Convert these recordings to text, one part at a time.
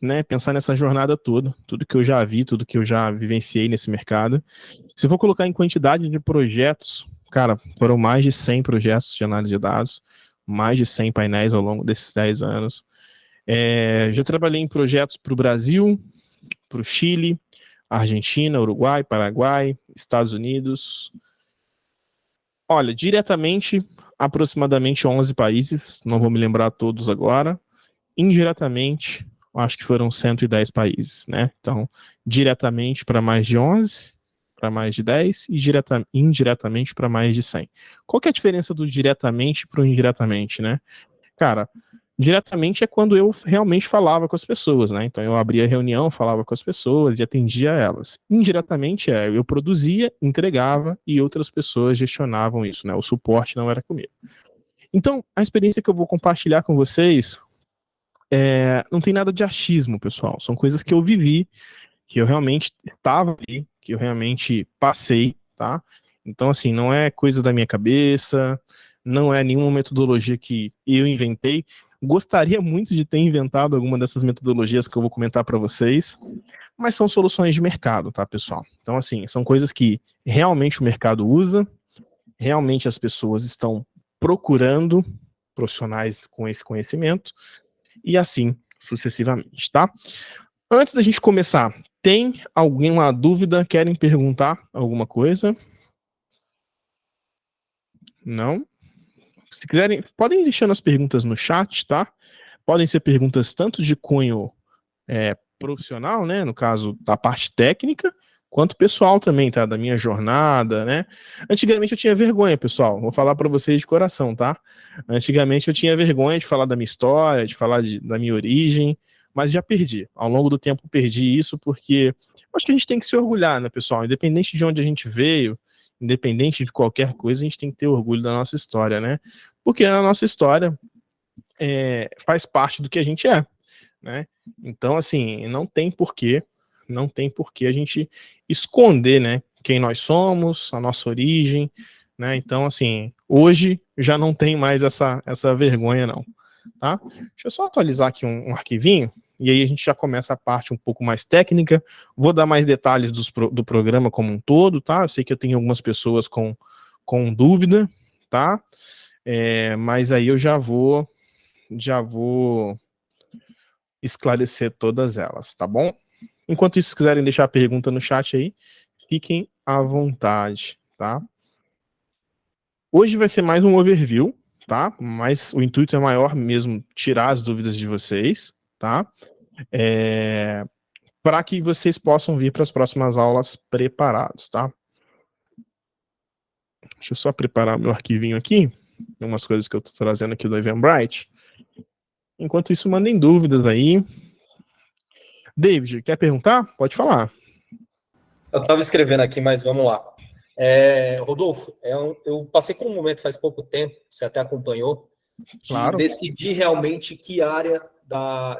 né, pensar nessa jornada toda, tudo que eu já vi, tudo que eu já vivenciei nesse mercado. Se eu for colocar em quantidade de projetos, cara, foram mais de 100 projetos de análise de dados, mais de 100 painéis ao longo desses 10 anos. Já trabalhei em projetos para o Brasil, para o Chile, Argentina, Uruguai, Paraguai, Estados Unidos. Olha, diretamente, aproximadamente 11 países, não vou me lembrar todos agora. Indiretamente, acho que foram 110 países, né? Então, diretamente para mais de 11, para mais de 10 e indiretamente para mais de 100. Qual que é a diferença do diretamente para o indiretamente, né? Cara, diretamente é quando eu realmente falava com as pessoas, né? Então eu abria a reunião, falava com as pessoas e atendia elas. Indiretamente eu produzia, entregava e outras pessoas gestionavam isso, né? O suporte não era comigo. Então, a experiência que eu vou compartilhar com vocês não tem nada de achismo, pessoal. São coisas que eu vivi, que eu realmente estava ali, que eu realmente passei, tá? Então, assim, não é coisa da minha cabeça, não é nenhuma metodologia que eu inventei. Gostaria muito de ter inventado alguma dessas metodologias que eu vou comentar para vocês, mas são soluções de mercado, tá, pessoal? Então, assim, são coisas que realmente o mercado usa, realmente as pessoas estão procurando profissionais com esse conhecimento, e assim sucessivamente, tá? Antes da gente começar, tem alguma dúvida? Querem perguntar alguma coisa? Não? Se quiserem, podem deixar as perguntas no chat, tá? Podem ser perguntas tanto de cunho profissional, né? No caso, da parte técnica, quanto pessoal também, tá? Da minha jornada, né? Antigamente eu tinha vergonha, pessoal. Vou falar para vocês de coração, tá? Antigamente eu tinha vergonha de falar da minha história, de falar da minha origem, mas já perdi. Ao longo do tempo perdi isso porque acho que a gente tem que se orgulhar, né, pessoal? Independente de onde a gente veio, independente de qualquer coisa, a gente tem que ter orgulho da nossa história, né? Porque a nossa história faz parte do que a gente é, né? Então, assim, não tem porquê a gente esconder, né, quem nós somos, a nossa origem, né? Então, assim, hoje já não tem mais essa vergonha, não, tá? Deixa eu só atualizar aqui um arquivinho, e aí a gente já começa a parte um pouco mais técnica. Vou dar mais detalhes do programa como um todo, tá? Eu sei que eu tenho algumas pessoas com dúvida, tá? Mas aí eu já vou esclarecer todas elas, tá bom? Enquanto isso, se quiserem deixar a pergunta no chat aí, fiquem à vontade, tá? Hoje vai ser mais um overview, tá? Mas o intuito é maior mesmo, tirar as dúvidas de vocês, tá? Para que vocês possam vir para as próximas aulas preparados, tá? Deixa eu só preparar meu arquivinho aqui, umas coisas que eu estou trazendo aqui do Eventbrite. Enquanto isso, mandem dúvidas aí. David, quer perguntar? Pode falar. Eu estava escrevendo aqui, mas vamos lá. Rodolfo, eu passei por um momento faz pouco tempo, você até acompanhou, de Claro. decidir realmente que área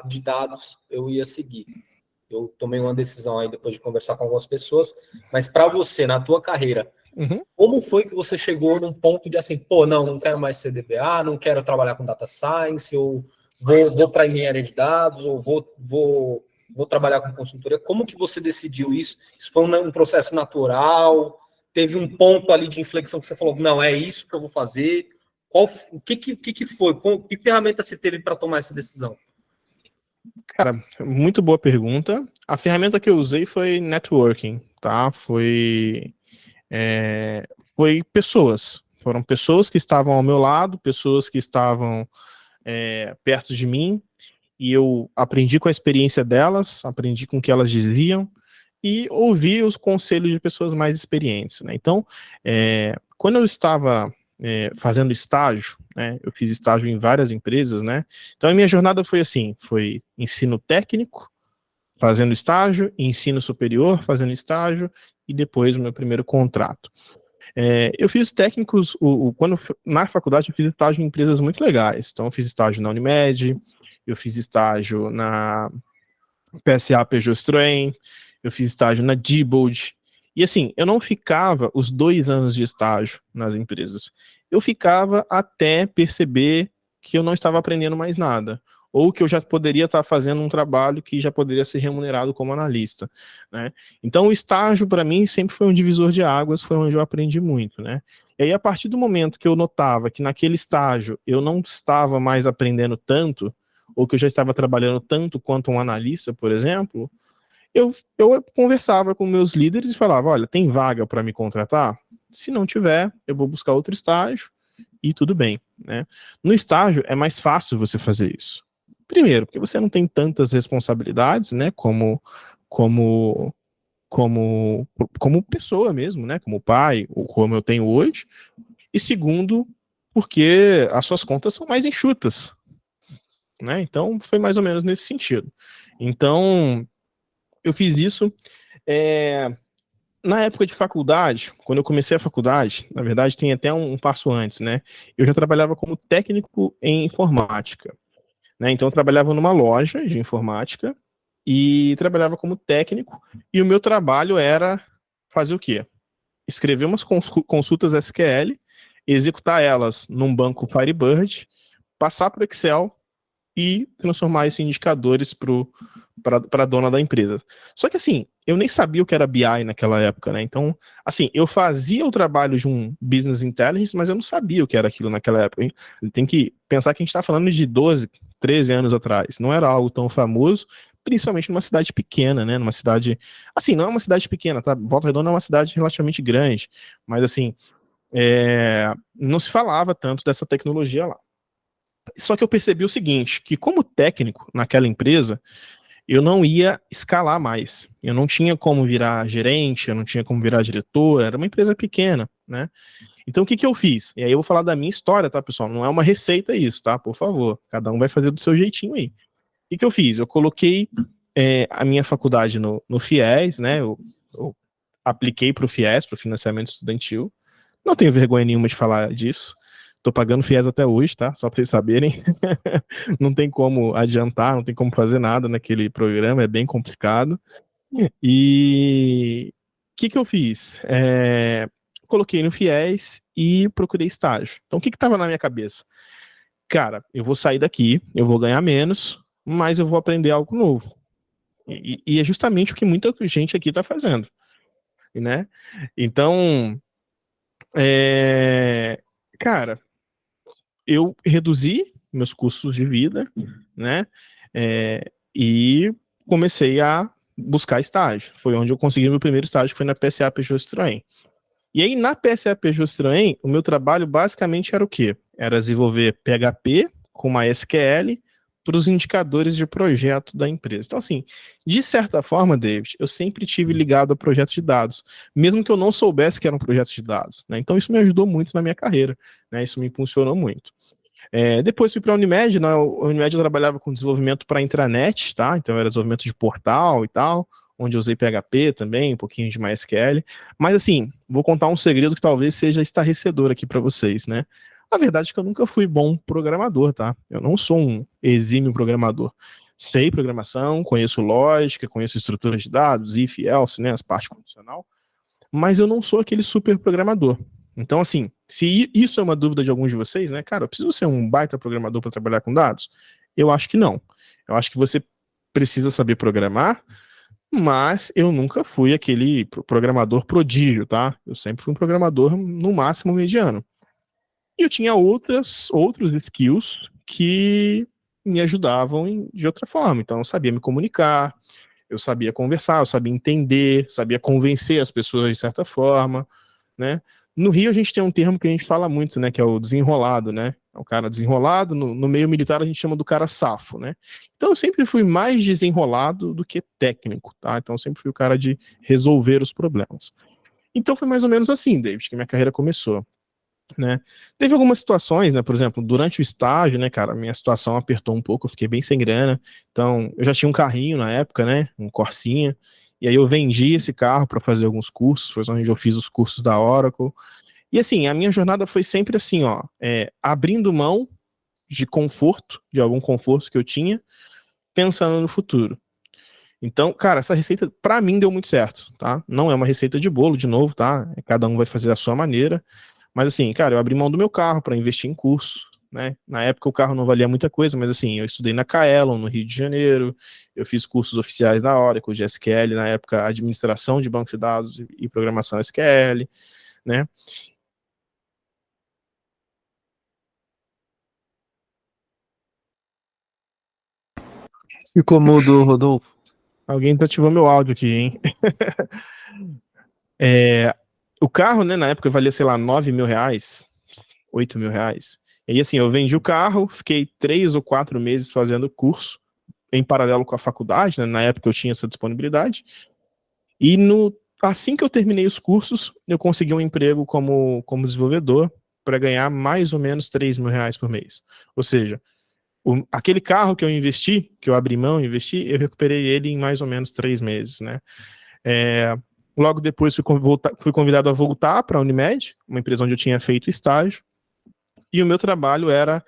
de dados eu ia seguir. Eu tomei uma decisão aí depois de conversar com algumas pessoas, mas para você, na tua carreira, como foi que você chegou num ponto de assim, pô, não quero mais ser DBA, não quero trabalhar com data science, ou vou para engenharia de dados, ou vou trabalhar com consultoria? Como que você decidiu isso? Isso foi um processo natural? Teve um ponto ali de inflexão que você falou, não, é isso que eu vou fazer? O que foi? Que ferramenta você teve para tomar essa decisão? Cara, muito boa pergunta. A ferramenta que eu usei foi networking, tá? Foi pessoas. Foram pessoas que estavam ao meu lado, pessoas que estavam perto de mim, e eu aprendi com a experiência delas, aprendi com o que elas diziam, e ouvi os conselhos de pessoas mais experientes, né? Então, quando eu estava fazendo estágio, né, eu fiz estágio em várias empresas, né? Então a minha jornada foi assim, foi ensino técnico, fazendo estágio, ensino superior, fazendo estágio, e depois o meu primeiro contrato. Eu fiz técnicos, quando na faculdade eu fiz estágio em empresas muito legais. Então eu fiz estágio na Unimed, eu fiz estágio na PSA Peugeot Citroën, eu fiz estágio na Diebold. E assim, eu não ficava os 2 anos de estágio nas empresas. Eu ficava até perceber que eu não estava aprendendo mais nada. ou que eu já poderia estar fazendo um trabalho que já poderia ser remunerado como analista, né? Então o estágio para mim sempre foi um divisor de águas, foi onde eu aprendi muito, né? E aí a partir do momento que eu notava que naquele estágio eu não estava mais aprendendo tanto, ou que eu já estava trabalhando tanto quanto um analista, por exemplo, eu conversava com meus líderes e falava, olha, tem vaga para me contratar? Se não tiver, eu vou buscar outro estágio e tudo bem, né? No estágio é mais fácil você fazer isso. Primeiro, porque você não tem tantas responsabilidades, né, como como pessoa mesmo, né, como pai, ou como eu tenho hoje. E segundo, porque as suas contas são mais enxutas, né? Então foi mais ou menos nesse sentido. Então eu fiz isso. Na época de faculdade, quando eu comecei a faculdade, na verdade tem até um passo antes, né? Eu já trabalhava como técnico em informática, né? Então eu trabalhava numa loja de informática e trabalhava como técnico, e o meu trabalho era fazer o quê? Escrever umas consultas SQL, executar elas num banco Firebird, passar para o Excel e transformar isso em indicadores para a dona da empresa. Só que assim, eu nem sabia o que era BI naquela época, né? Então, assim, eu fazia o trabalho de um business intelligence, mas eu não sabia o que era aquilo naquela época. Hein? Tem que pensar que a gente está falando de 12, 13 anos atrás. Não era algo tão famoso, principalmente numa cidade pequena, né? Numa cidade, assim, não é uma cidade pequena, tá? Volta Redonda é uma cidade relativamente grande, mas assim, não se falava tanto dessa tecnologia lá. Só que eu percebi o seguinte, que como técnico naquela empresa, eu não ia escalar mais. Eu não tinha como virar gerente, eu não tinha como virar diretor, era uma empresa pequena, né? Então o que eu fiz? E aí eu vou falar da minha história, tá, pessoal? Não é uma receita isso, tá? Por favor, cada um vai fazer do seu jeitinho aí. O que eu fiz? Eu coloquei a minha faculdade no FIES, né? Eu apliquei para o FIES, para o financiamento estudantil. Não tenho vergonha nenhuma de falar disso. Tô pagando FIES até hoje, tá? Só para vocês saberem. Não tem como adiantar, não tem como fazer nada naquele programa, é bem complicado. E o que eu fiz? Coloquei no FIES e procurei estágio. Então, o que estava na minha cabeça? Cara, eu vou sair daqui, eu vou ganhar menos, mas eu vou aprender algo novo. E é justamente o que muita gente aqui está fazendo, né? Então, cara, eu reduzi meus custos de vida, né? E comecei a buscar estágio. Foi onde eu consegui meu primeiro estágio, que foi na PSA Peugeot Citroën. E aí, na PSA Peugeot Citroën, o meu trabalho basicamente era o quê? Era desenvolver PHP com uma SQL para os indicadores de projeto da empresa. Então, assim, de certa forma, David, eu sempre tive ligado a projetos de dados, mesmo que eu não soubesse que eram projetos de dados, né? Então, isso me ajudou muito na minha carreira, né? Isso me impulsionou muito. Depois fui para a Unimed, na Unimed eu trabalhava com desenvolvimento para intranet, tá? Então era desenvolvimento de portal e tal, onde eu usei PHP também, um pouquinho de MySQL. Mas assim, vou contar um segredo que talvez seja estarrecedor aqui para vocês, né? A verdade é que eu nunca fui bom programador, tá? Eu não sou um exímio programador. Sei programação, conheço lógica, conheço estruturas de dados, if, else, né, as partes condicional, mas eu não sou aquele super programador. Então, assim, se isso é uma dúvida de alguns de vocês, né, cara, eu preciso ser um baita programador para trabalhar com dados? Eu acho que não. Eu acho que você precisa saber programar, mas eu nunca fui aquele programador prodígio, tá? Eu sempre fui um programador no máximo mediano. E eu tinha outros skills que me ajudavam de outra forma. Então, eu sabia me comunicar, eu sabia conversar, eu sabia entender, sabia convencer as pessoas de certa forma, né? No Rio a gente tem um termo que a gente fala muito, né, que é o desenrolado, né? O cara desenrolado, no meio militar a gente chama do cara safo, né? Então eu sempre fui mais desenrolado do que técnico, tá? Então eu sempre fui o cara de resolver os problemas. Então foi mais ou menos assim, David, que minha carreira começou, né? Teve algumas situações, né? Por exemplo, durante o estágio, né, cara, minha situação apertou um pouco, eu fiquei bem sem grana. Então, eu já tinha um carrinho na época, né? Um Corsinha. E aí eu vendi esse carro para fazer alguns cursos, foi onde eu fiz os cursos da Oracle. E assim, a minha jornada foi sempre assim, ó, abrindo mão de conforto, de algum conforto que eu tinha, pensando no futuro. Então, cara, essa receita para mim deu muito certo, tá? Não é uma receita de bolo, de novo, tá? Cada um vai fazer da sua maneira. Mas assim, cara, eu abri mão do meu carro para investir em curso, né? Na época o carro não valia muita coisa, mas assim, eu estudei na Kaelon, no Rio de Janeiro, eu fiz cursos oficiais da Oracle, de SQL, na época administração de banco de dados e programação SQL, né? Ficou mudo, Rodolfo. Alguém desativou meu áudio aqui, hein? O carro, né, na época valia, sei lá, 9 mil reais, 8 mil reais. E assim, eu vendi o carro, fiquei 3 ou 4 meses fazendo curso, em paralelo com a faculdade, né, na época eu tinha essa disponibilidade. E assim que eu terminei os cursos, eu consegui um emprego como desenvolvedor para ganhar mais ou menos 3 mil reais por mês. Ou seja, aquele carro que eu investi, que eu abri mão e investi, eu recuperei ele em mais ou menos 3 meses, né? Logo depois fui convidado a voltar para a Unimed, uma empresa onde eu tinha feito estágio, e o meu trabalho era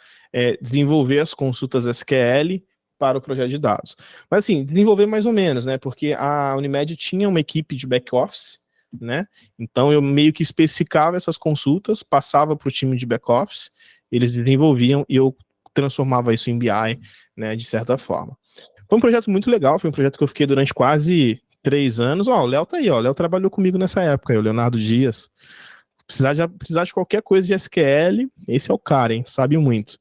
desenvolver as consultas SQL para o projeto de dados. Mas assim, desenvolver mais ou menos, né? Porque a Unimed tinha uma equipe de back-office, né? Então eu meio que especificava essas consultas, passava para o time de back-office, eles desenvolviam e eu transformava isso em BI, né, de certa forma. Foi um projeto muito legal, foi um projeto que eu fiquei durante quase 3 anos. Ó, o Léo tá aí, ó, o Léo trabalhou comigo nessa época, o Leonardo Dias. Precisar de qualquer coisa de SQL, esse é o cara, hein, sabe muito.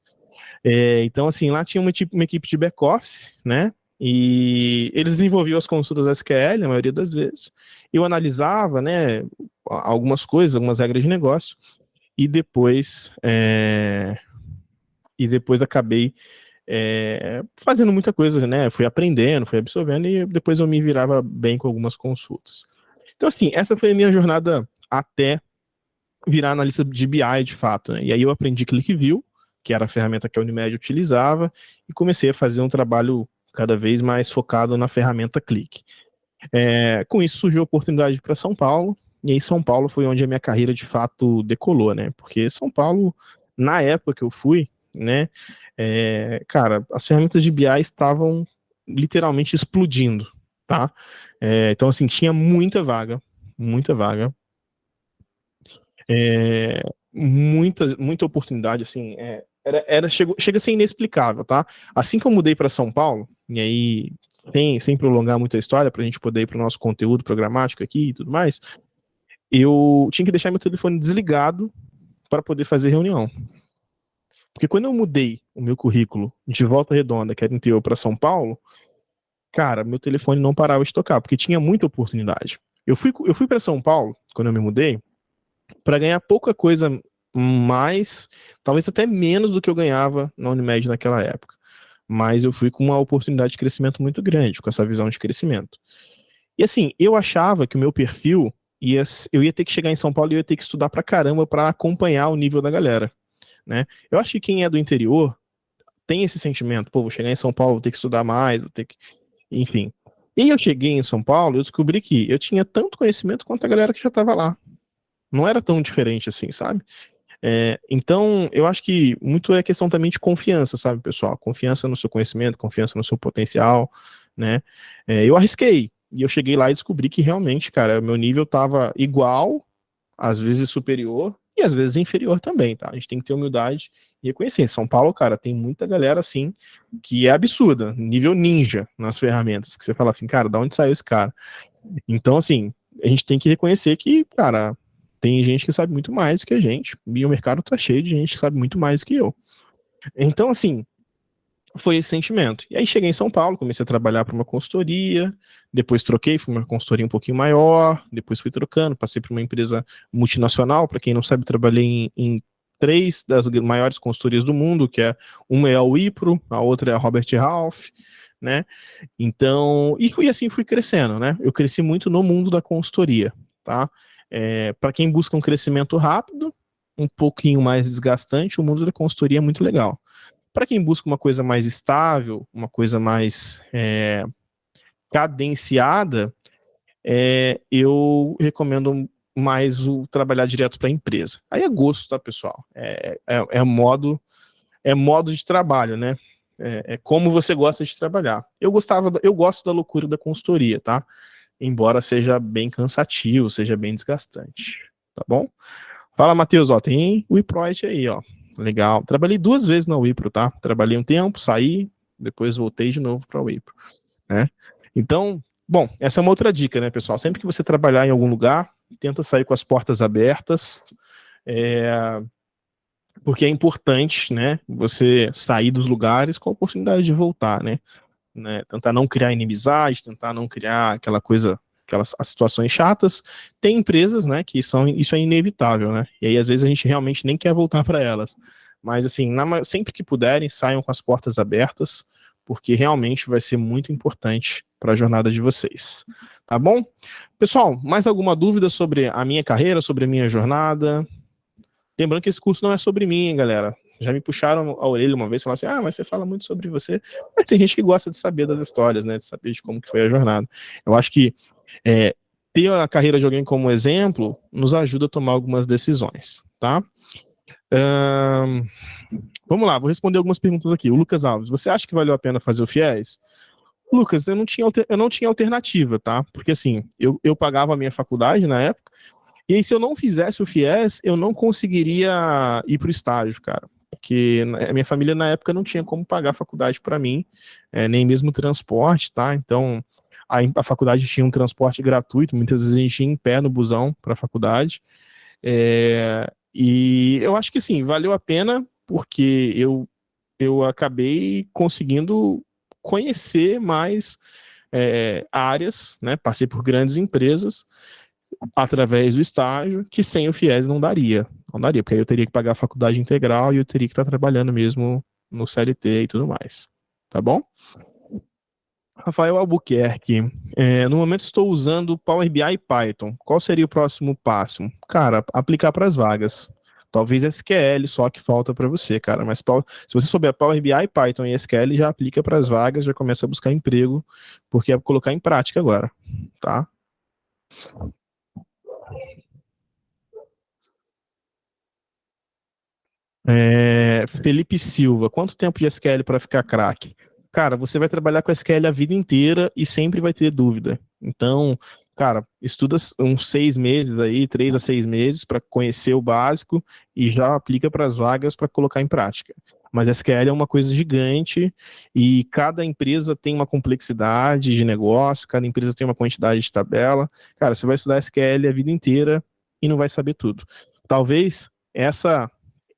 Então, assim, lá tinha uma equipe de back-office, né, e eles desenvolviam as consultas SQL, a maioria das vezes. Eu analisava, né, algumas coisas, algumas regras de negócio, e depois acabei fazendo muita coisa, né? Fui aprendendo, fui absorvendo e depois eu me virava bem com algumas consultas. Então, assim, essa foi a minha jornada até virar analista de BI de fato, né? E aí eu aprendi ClickView, que era a ferramenta que a Unimed utilizava, e comecei a fazer um trabalho cada vez mais focado na ferramenta Click. Com isso surgiu a oportunidade para São Paulo, e aí São Paulo foi onde a minha carreira de fato decolou, né? Porque São Paulo, na época que eu fui, né, cara, as ferramentas de BI estavam literalmente explodindo, tá? Então, assim, tinha muita vaga, muita oportunidade, assim, chega a ser inexplicável, tá? Assim que eu mudei para São Paulo, e aí, sem prolongar muito a história, para a gente poder ir para o nosso conteúdo programático aqui e tudo mais, eu tinha que deixar meu telefone desligado para poder fazer reunião. Porque quando eu mudei o meu currículo de Volta Redonda, que era interior, para São Paulo, cara, meu telefone não parava de tocar, porque tinha muita oportunidade. Eu fui para São Paulo, quando eu me mudei, para ganhar pouca coisa mais, talvez até menos do que eu ganhava na Unimed naquela época. Mas eu fui com uma oportunidade de crescimento muito grande, com essa visão de crescimento. E assim, eu achava que o meu perfil eu ia ter que chegar em São Paulo e eu ia ter que estudar pra caramba para acompanhar o nível da galera, né? Eu acho que quem é do interior tem esse sentimento, pô, vou chegar em São Paulo, vou ter que estudar mais, vou ter que, enfim. E eu cheguei em São Paulo, eu descobri que eu tinha tanto conhecimento quanto a galera que já estava lá. Não era tão diferente assim, sabe? Então, eu acho que muito é questão também de confiança, sabe, pessoal? Confiança no seu conhecimento, confiança no seu potencial, né? Eu arrisquei, e eu cheguei lá e descobri que realmente, cara, meu nível tava igual, às vezes superior, e às vezes inferior também, tá? A gente tem que ter humildade e reconhecer. Em São Paulo, cara, tem muita galera, assim, que é absurda, nível ninja nas ferramentas, que você fala assim, cara, da onde saiu esse cara? Então, assim, a gente tem que reconhecer que, cara, tem gente que sabe muito mais que a gente, e o mercado tá cheio de gente que sabe muito mais que eu. Então, assim, foi esse sentimento. E aí cheguei em São Paulo, comecei a trabalhar para uma consultoria, depois troquei, fui uma consultoria um pouquinho maior, depois fui trocando, passei para uma empresa multinacional, para quem não sabe, trabalhei em 3 das maiores consultorias do mundo, que uma é a Wipro, a outra é a Robert Half, né? Então, e fui crescendo, né? Eu cresci muito no mundo da consultoria, tá? Para quem busca um crescimento rápido, um pouquinho mais desgastante, o mundo da consultoria é muito legal. Para quem busca uma coisa mais estável, uma coisa mais cadenciada, eu recomendo mais o trabalhar direto para a empresa. Aí é gosto, tá, pessoal? Modo de trabalho, né? Como você gosta de trabalhar. Eu gosto da loucura da consultoria, tá? Embora seja bem cansativo, seja bem desgastante, tá bom? Fala, Matheus, ó, tem o eProit aí, ó. Legal. Trabalhei 2 vezes na Wipro, tá? Trabalhei um tempo, saí, depois voltei de novo para a Wipro, né? Então, bom, essa é uma outra dica, né, pessoal? Sempre que você trabalhar em algum lugar, tenta sair com as portas abertas, porque é importante, né, você sair dos lugares com a oportunidade de voltar, né? Tentar não criar inimizade, tentar não criar aquela coisa, aquelas as situações chatas. Tem empresas, né, que isso é inevitável, né? E aí às vezes a gente realmente nem quer voltar para elas. Mas assim, sempre que puderem, saiam com as portas abertas, porque realmente vai ser muito importante para a jornada de vocês. Tá bom? Pessoal, mais alguma dúvida sobre a minha carreira, sobre a minha jornada? Lembrando que esse curso não é sobre mim, hein, galera. Já me puxaram a orelha uma vez e falaram assim, mas você fala muito sobre você. Mas tem gente que gosta de saber das histórias, né? De saber de como que foi a jornada. Eu acho que ter a carreira de alguém como exemplo nos ajuda a tomar algumas decisões, tá? Vamos lá, vou responder algumas perguntas aqui. O Lucas Alves, você acha que valeu a pena fazer o FIES? Lucas, eu não tinha alternativa, tá? Porque assim, eu pagava a minha faculdade na época, e aí se eu não fizesse o FIES, eu não conseguiria ir para o estágio, cara. Porque a minha família na época não tinha como pagar a faculdade para mim, nem mesmo transporte, tá? Então, a faculdade tinha um transporte gratuito, muitas vezes a gente ia em pé no busão para a faculdade, e eu acho que sim, valeu a pena, porque eu acabei conseguindo conhecer mais áreas, né? Passei por grandes empresas através do estágio, que sem o FIES não daria, porque aí eu teria que pagar a faculdade integral e eu teria que estar trabalhando mesmo no CLT e tudo mais, tá bom? Rafael Albuquerque, no momento estou usando Power BI e Python, qual seria o próximo passo? Cara, aplicar para as vagas. Talvez SQL só que falta para você, cara, mas se você souber Power BI, Python e SQL, já aplica para as vagas, já começa a buscar emprego, porque é colocar em prática agora, tá? Felipe Silva, quanto tempo de SQL para ficar craque? Cara, você vai trabalhar com SQL a vida inteira e sempre vai ter dúvida. Então, cara, estuda uns 6 meses aí, 3 a 6 meses para conhecer o básico e já aplica para as vagas para colocar em prática. Mas SQL é uma coisa gigante e cada empresa tem uma complexidade de negócio, cada empresa tem uma quantidade de tabela. Cara, você vai estudar SQL a vida inteira e não vai saber tudo. Talvez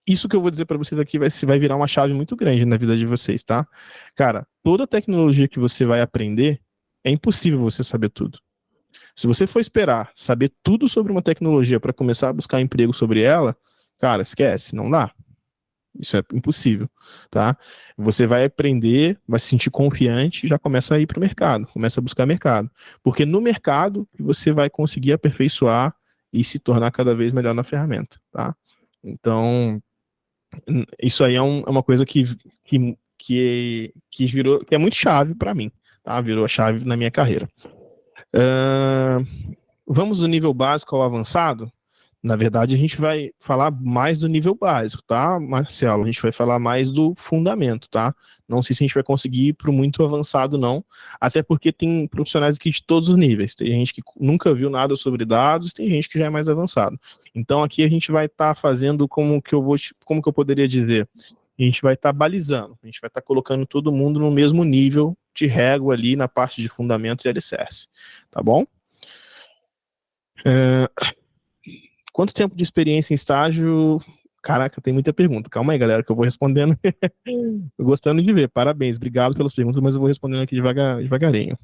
isso que eu vou dizer para vocês aqui vai virar uma chave muito grande na vida de vocês, tá? Cara, toda tecnologia que você vai aprender, é impossível você saber tudo. Se você for esperar saber tudo sobre uma tecnologia para começar a buscar emprego sobre ela, cara, esquece, não dá. Isso é impossível, tá? Você vai aprender, vai se sentir confiante e já começa a ir para o mercado, começa a buscar mercado. Porque no mercado você vai conseguir aperfeiçoar e se tornar cada vez melhor na ferramenta, tá? Então, isso aí é uma coisa que virou, que é muito chave para mim, tá? Virou a chave na minha carreira. Vamos do nível básico ao avançado? Na verdade, a gente vai falar mais do nível básico, tá, Marcelo? A gente vai falar mais do fundamento, tá? Não sei se a gente vai conseguir ir para o muito avançado, não. Até porque tem profissionais aqui de todos os níveis. Tem gente que nunca viu nada sobre dados, tem gente que já é mais avançado. Então, aqui a gente vai estar fazendo como que eu poderia dizer? A gente vai estar balizando, a gente vai estar colocando todo mundo no mesmo nível de régua ali na parte de fundamentos e alicerce, tá bom? Quanto tempo de experiência em estágio? Caraca, tem muita pergunta. Calma aí, galera, que eu vou respondendo. Gostando de ver. Parabéns, obrigado pelas perguntas, mas eu vou respondendo aqui devagarinho.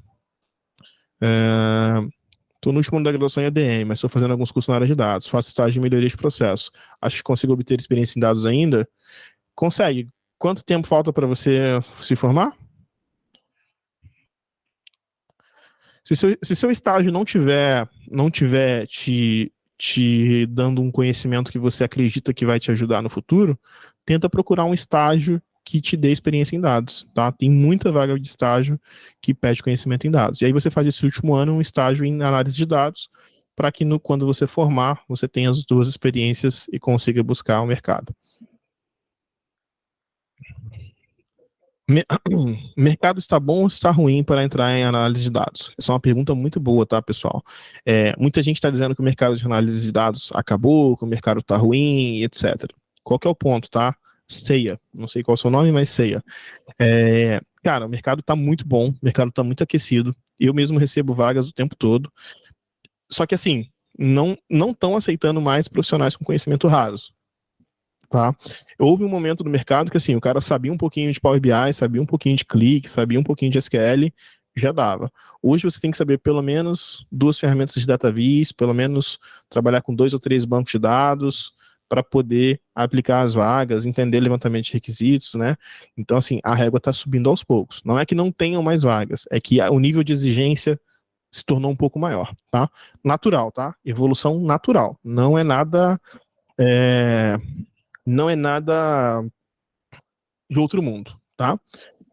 Estou no último ano da graduação em ADM, mas estou fazendo alguns cursos na área de dados. Faço estágio de melhoria de processo. Acho que consigo obter experiência em dados ainda? Consegue. Quanto tempo falta para você se formar? Se seu estágio não tiver te dando um conhecimento que você acredita que vai te ajudar no futuro, tenta procurar um estágio que te dê experiência em dados, tá? Tem muita vaga de estágio que pede conhecimento em dados. E aí você faz esse último ano um estágio em análise de dados, para que quando você formar, você tenha as 2 experiências e consiga buscar o mercado. Mercado está bom ou está ruim para entrar em análise de dados? Essa é uma pergunta muito boa, tá, pessoal? Muita gente está dizendo que o mercado de análise de dados acabou, que o mercado está ruim, etc. Qual que é o ponto, tá? Ceia. Não sei qual é o seu nome, mas Ceia. Cara, o mercado tá muito bom, o mercado tá muito aquecido. Eu mesmo recebo vagas o tempo todo. Só que assim, não estão aceitando mais profissionais com conhecimento raso. Tá? Houve um momento no mercado que assim, o cara sabia um pouquinho de Power BI, sabia um pouquinho de Click, sabia um pouquinho de SQL, já dava. Hoje você tem que saber pelo menos 2 ferramentas de data vis, pelo menos trabalhar com 2 ou 3 bancos de dados para poder aplicar as vagas, entender levantamento de requisitos, né? Então assim, a régua está subindo aos poucos. Não é que não tenham mais vagas, é que o nível de exigência se tornou um pouco maior, tá? Natural, tá? Evolução natural. Não é nada de outro mundo, tá?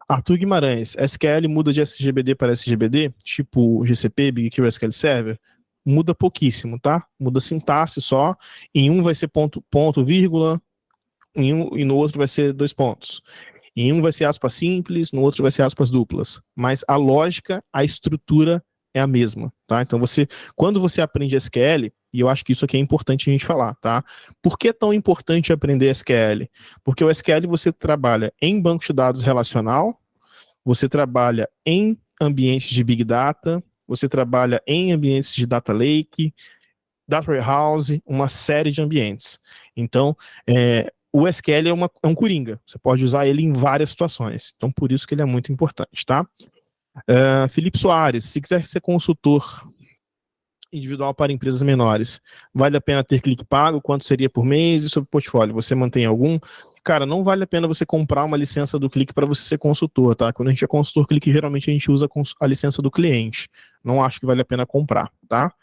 Arthur Guimarães, SQL muda de SGBD para SGBD, tipo GCP, BigQuery, SQL Server? Muda pouquíssimo, tá? Muda sintaxe só. Em um vai ser ponto, vírgula, e no outro vai ser 2 pontos. Em um vai ser aspas simples, no outro vai ser aspas duplas. Mas a lógica, a estrutura é a mesma, tá? Então quando você aprende SQL, e eu acho que isso aqui é importante a gente falar, tá? Por que é tão importante aprender SQL? Porque o SQL você trabalha em banco de dados relacional, você trabalha em ambientes de Big Data, você trabalha em ambientes de Data Lake, Data Warehouse, uma série de ambientes. Então, o SQL é um coringa, você pode usar ele em várias situações. Então, por isso que ele é muito importante, tá? Felipe Soares, se quiser ser consultor individual para empresas menores, vale a pena ter clique pago? Quanto seria por mês? E sobre portfólio, você mantém algum? Cara, não vale a pena você comprar uma licença do clique para você ser consultor, tá? Quando a gente é consultor clique, geralmente a gente usa a licença do cliente. Não acho que vale a pena comprar, tá?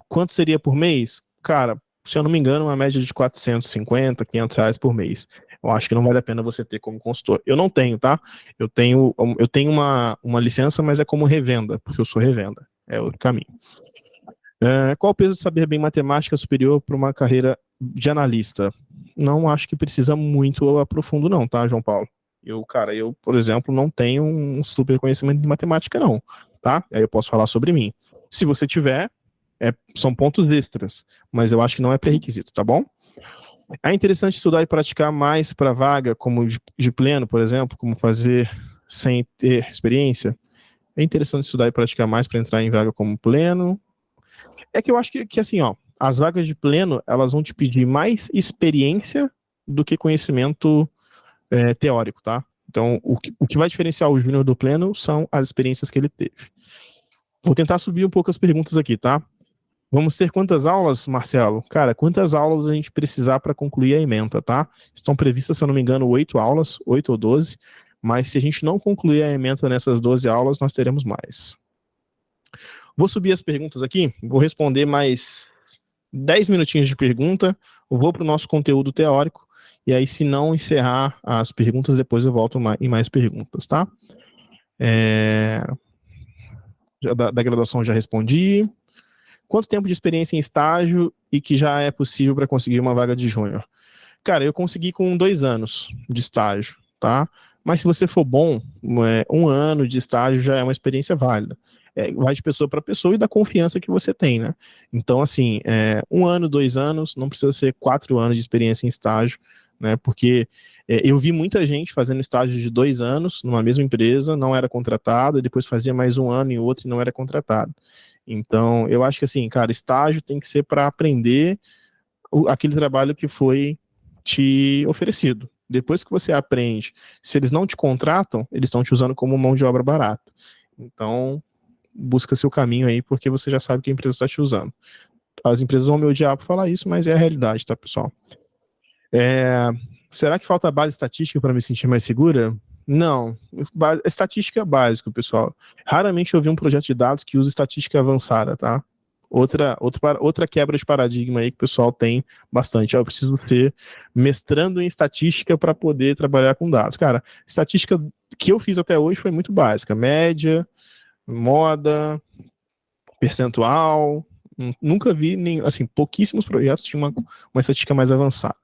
Quanto seria por mês? Cara, se eu não me engano, uma média de 450, 500 reais por mês. Eu acho que não vale a pena você ter como consultor. Eu não tenho, tá? Eu tenho uma licença, mas é como revenda, porque eu sou revenda. É outro caminho. Qual o peso de saber bem matemática superior para uma carreira de analista? Não acho que precisa muito aprofundo não, tá, João Paulo? Eu, por exemplo, não tenho um super conhecimento de matemática não, tá? Aí eu posso falar sobre mim. Se você tiver, são pontos extras, mas eu acho que não é pré-requisito, tá bom? É interessante estudar e praticar mais para vaga, como de pleno, por exemplo, como fazer sem ter experiência. É interessante estudar e praticar mais para entrar em vaga como pleno. É que eu acho que assim, ó, as vagas de pleno, elas vão te pedir mais experiência do que conhecimento teórico, tá? Então, o que vai diferenciar o júnior do pleno são as experiências que ele teve. Vou tentar subir um pouco as perguntas aqui, tá? Vamos ter quantas aulas, Marcelo? Cara, quantas aulas a gente precisar para concluir a ementa, tá? Estão previstas, se eu não me engano, 8 aulas, 8 ou 12, mas se a gente não concluir a ementa nessas 12 aulas, nós teremos mais. Vou subir as perguntas aqui, vou responder mais 10 minutinhos de pergunta, vou para o nosso conteúdo teórico, e aí se não encerrar as perguntas, depois eu volto em mais perguntas, tá? Da graduação já respondi. Quanto tempo de experiência em estágio e que já é possível para conseguir uma vaga de júnior? Cara, eu consegui com 2 anos de estágio, tá? Mas se você for bom, 1 ano de estágio já é uma experiência válida. Vai de pessoa para pessoa e da confiança que você tem, né? Então, assim, 1 ano, 2 anos, não precisa ser 4 anos de experiência em estágio, né? Porque eu vi muita gente fazendo estágio de 2 anos numa mesma empresa, não era contratado, e depois fazia mais 1 ano em outro e não era contratado. Então, eu acho que assim, cara, estágio tem que ser para aprender aquele trabalho que foi te oferecido. Depois que você aprende, se eles não te contratam, eles estão te usando como mão de obra barata. Então, busca seu caminho aí, porque você já sabe que a empresa está te usando. As empresas vão me odiar por falar isso, mas é a realidade, tá, pessoal? Será que falta base estatística para me sentir mais segura? Não. Estatística é básico, pessoal. Raramente eu vi um projeto de dados que usa estatística avançada, tá? Outra quebra de paradigma aí que o pessoal tem bastante. Eu preciso ser mestrando em estatística para poder trabalhar com dados. Cara, estatística que eu fiz até hoje foi muito básica. Média, moda, percentual. Nunca vi, assim, pouquíssimos projetos tinham uma estatística mais avançada.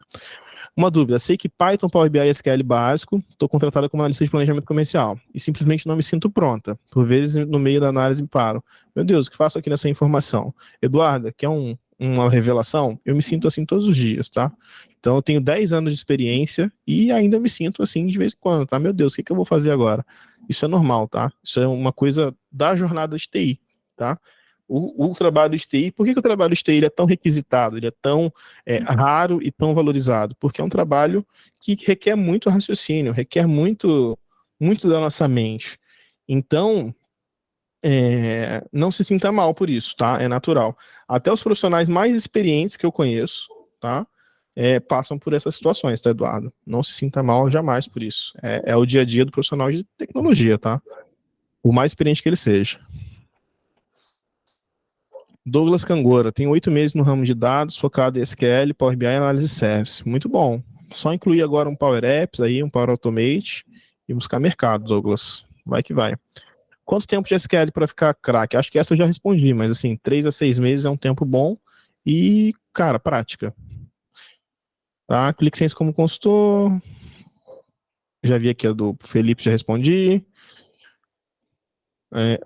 Uma dúvida, sei que Python, Power BI e SQL básico, estou contratada como analista de planejamento comercial e simplesmente não me sinto pronta. Por vezes, no meio da análise, paro. Meu Deus, o que faço aqui nessa informação? Eduarda, quer um uma revelação? Eu me sinto assim todos os dias, tá? Então eu tenho 10 anos de experiência e ainda me sinto assim de vez em quando, tá? Meu Deus, o que eu vou fazer agora? Isso é normal, tá? Isso é uma coisa da jornada de TI, tá? O trabalho de TI, por que o trabalho de TI ele é tão requisitado, ele é tão raro e tão valorizado? Porque é um trabalho que requer muito raciocínio, requer muito, muito da nossa mente. Então, não se sinta mal por isso, tá? É natural. Até os profissionais mais experientes que eu conheço, tá? Passam por essas situações, tá, Eduardo? Não se sinta mal jamais por isso. É o dia a dia do profissional de tecnologia, tá? O mais experiente que ele seja. Douglas Cangora, tem 8 meses no ramo de dados, focado em SQL, Power BI e análise de service. Muito bom. Só incluir agora um Power Apps aí, um Power Automate e buscar mercado, Douglas. Vai que vai. Quanto tempo de SQL para ficar craque? Acho que essa eu já respondi, mas assim, 3 a 6 meses é um tempo bom e, cara, prática. Tá? ClickSense como consultor. Já vi aqui a do Felipe, já respondi.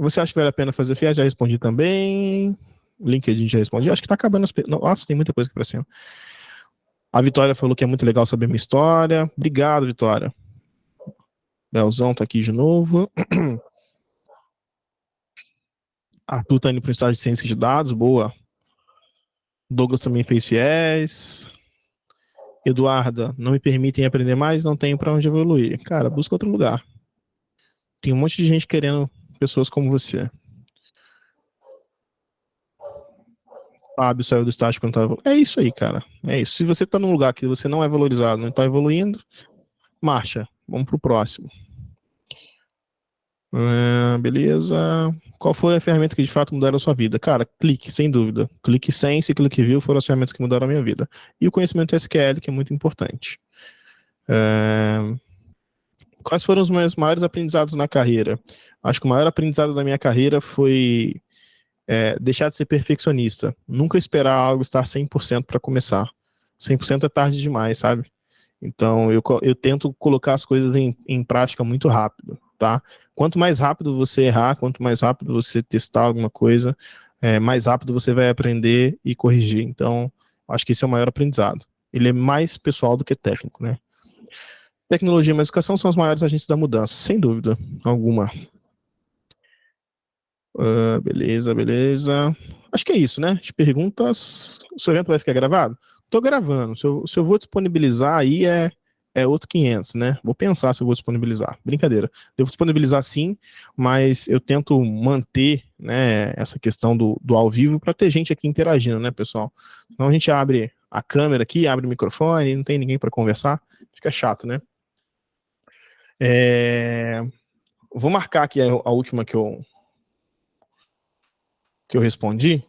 Você acha que vale a pena fazer FIA? Já respondi também. LinkedIn já respondi. Acho que tá acabando as... Nossa, tem muita coisa aqui pra cima. A Vitória falou que é muito legal saber minha história. Obrigado, Vitória. Belzão tá aqui de novo. Arthur tá indo pro estágio de ciência de dados. Boa. Douglas também fez FIES. Eduarda, não me permitem aprender mais, não tenho para onde evoluir. Cara, busca outro lugar. Tem um monte de gente querendo pessoas como você. Fábio saiu do estágio quando tava... É isso aí, cara. É isso. Se você tá num lugar que você não é valorizado, não tá evoluindo, marcha. Vamos pro próximo. Beleza. Qual foi a ferramenta que de fato mudaram a sua vida? Cara, Clique, sem dúvida. Clique Sense e Clique View foram as ferramentas que mudaram a minha vida. E o conhecimento SQL, que é muito importante. Quais foram os meus maiores aprendizados na carreira? Acho que o maior aprendizado da minha carreira foi deixar de ser perfeccionista. Nunca esperar algo estar 100% para começar. 100% é tarde demais, sabe? Então, eu tento colocar as coisas em prática muito rápido, tá? Quanto mais rápido você errar, quanto mais rápido você testar alguma coisa, mais rápido você vai aprender e corrigir. Então, acho que esse é o maior aprendizado. Ele é mais pessoal do que técnico, né? Tecnologia e educação são os maiores agentes da mudança, sem dúvida alguma. Beleza, beleza. Acho que é isso, né? As perguntas. O seu evento vai ficar gravado? Tô gravando. Se eu vou disponibilizar aí é outro 500, né? Vou pensar se eu vou disponibilizar. Brincadeira. Devo disponibilizar sim, mas eu tento manter, né, essa questão do ao vivo para ter gente aqui interagindo, né, pessoal? Senão a gente abre a câmera aqui, abre o microfone, não tem ninguém para conversar. Fica chato, né? Vou marcar aqui a última que eu respondi.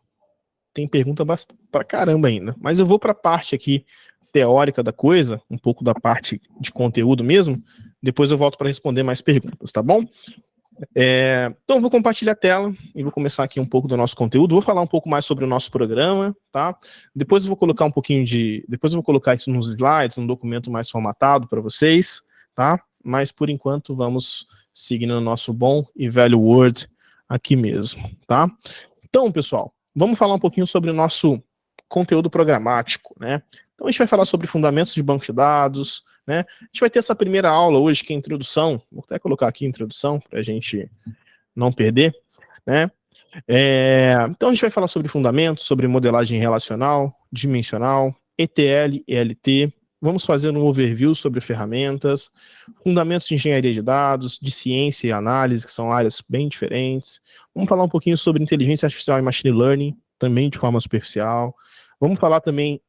Tem pergunta pra caramba ainda. Mas eu vou para a parte aqui teórica da coisa, um pouco da parte de conteúdo mesmo. Depois eu volto para responder mais perguntas, tá bom? Então eu vou compartilhar a tela e vou começar aqui um pouco do nosso conteúdo. Vou falar um pouco mais sobre o nosso programa, tá? Depois eu vou colocar depois eu vou colocar isso nos slides, num documento mais formatado para vocês, tá? Mas por enquanto vamos seguindo o nosso bom e velho Word aqui mesmo, tá? Então, pessoal, vamos falar um pouquinho sobre o nosso conteúdo programático, né? Então a gente vai falar sobre fundamentos de banco de dados, né? A gente vai ter essa primeira aula hoje, que é a introdução. Vou até colocar aqui a introdução, para a gente não perder, né? Então a gente vai falar sobre fundamentos, sobre modelagem relacional, dimensional, ETL, ELT. Vamos fazer um overview sobre ferramentas, fundamentos de engenharia de dados, de ciência e análise, que são áreas bem diferentes. Vamos falar um pouquinho sobre inteligência artificial e machine learning, também de forma superficial. Vamos falar também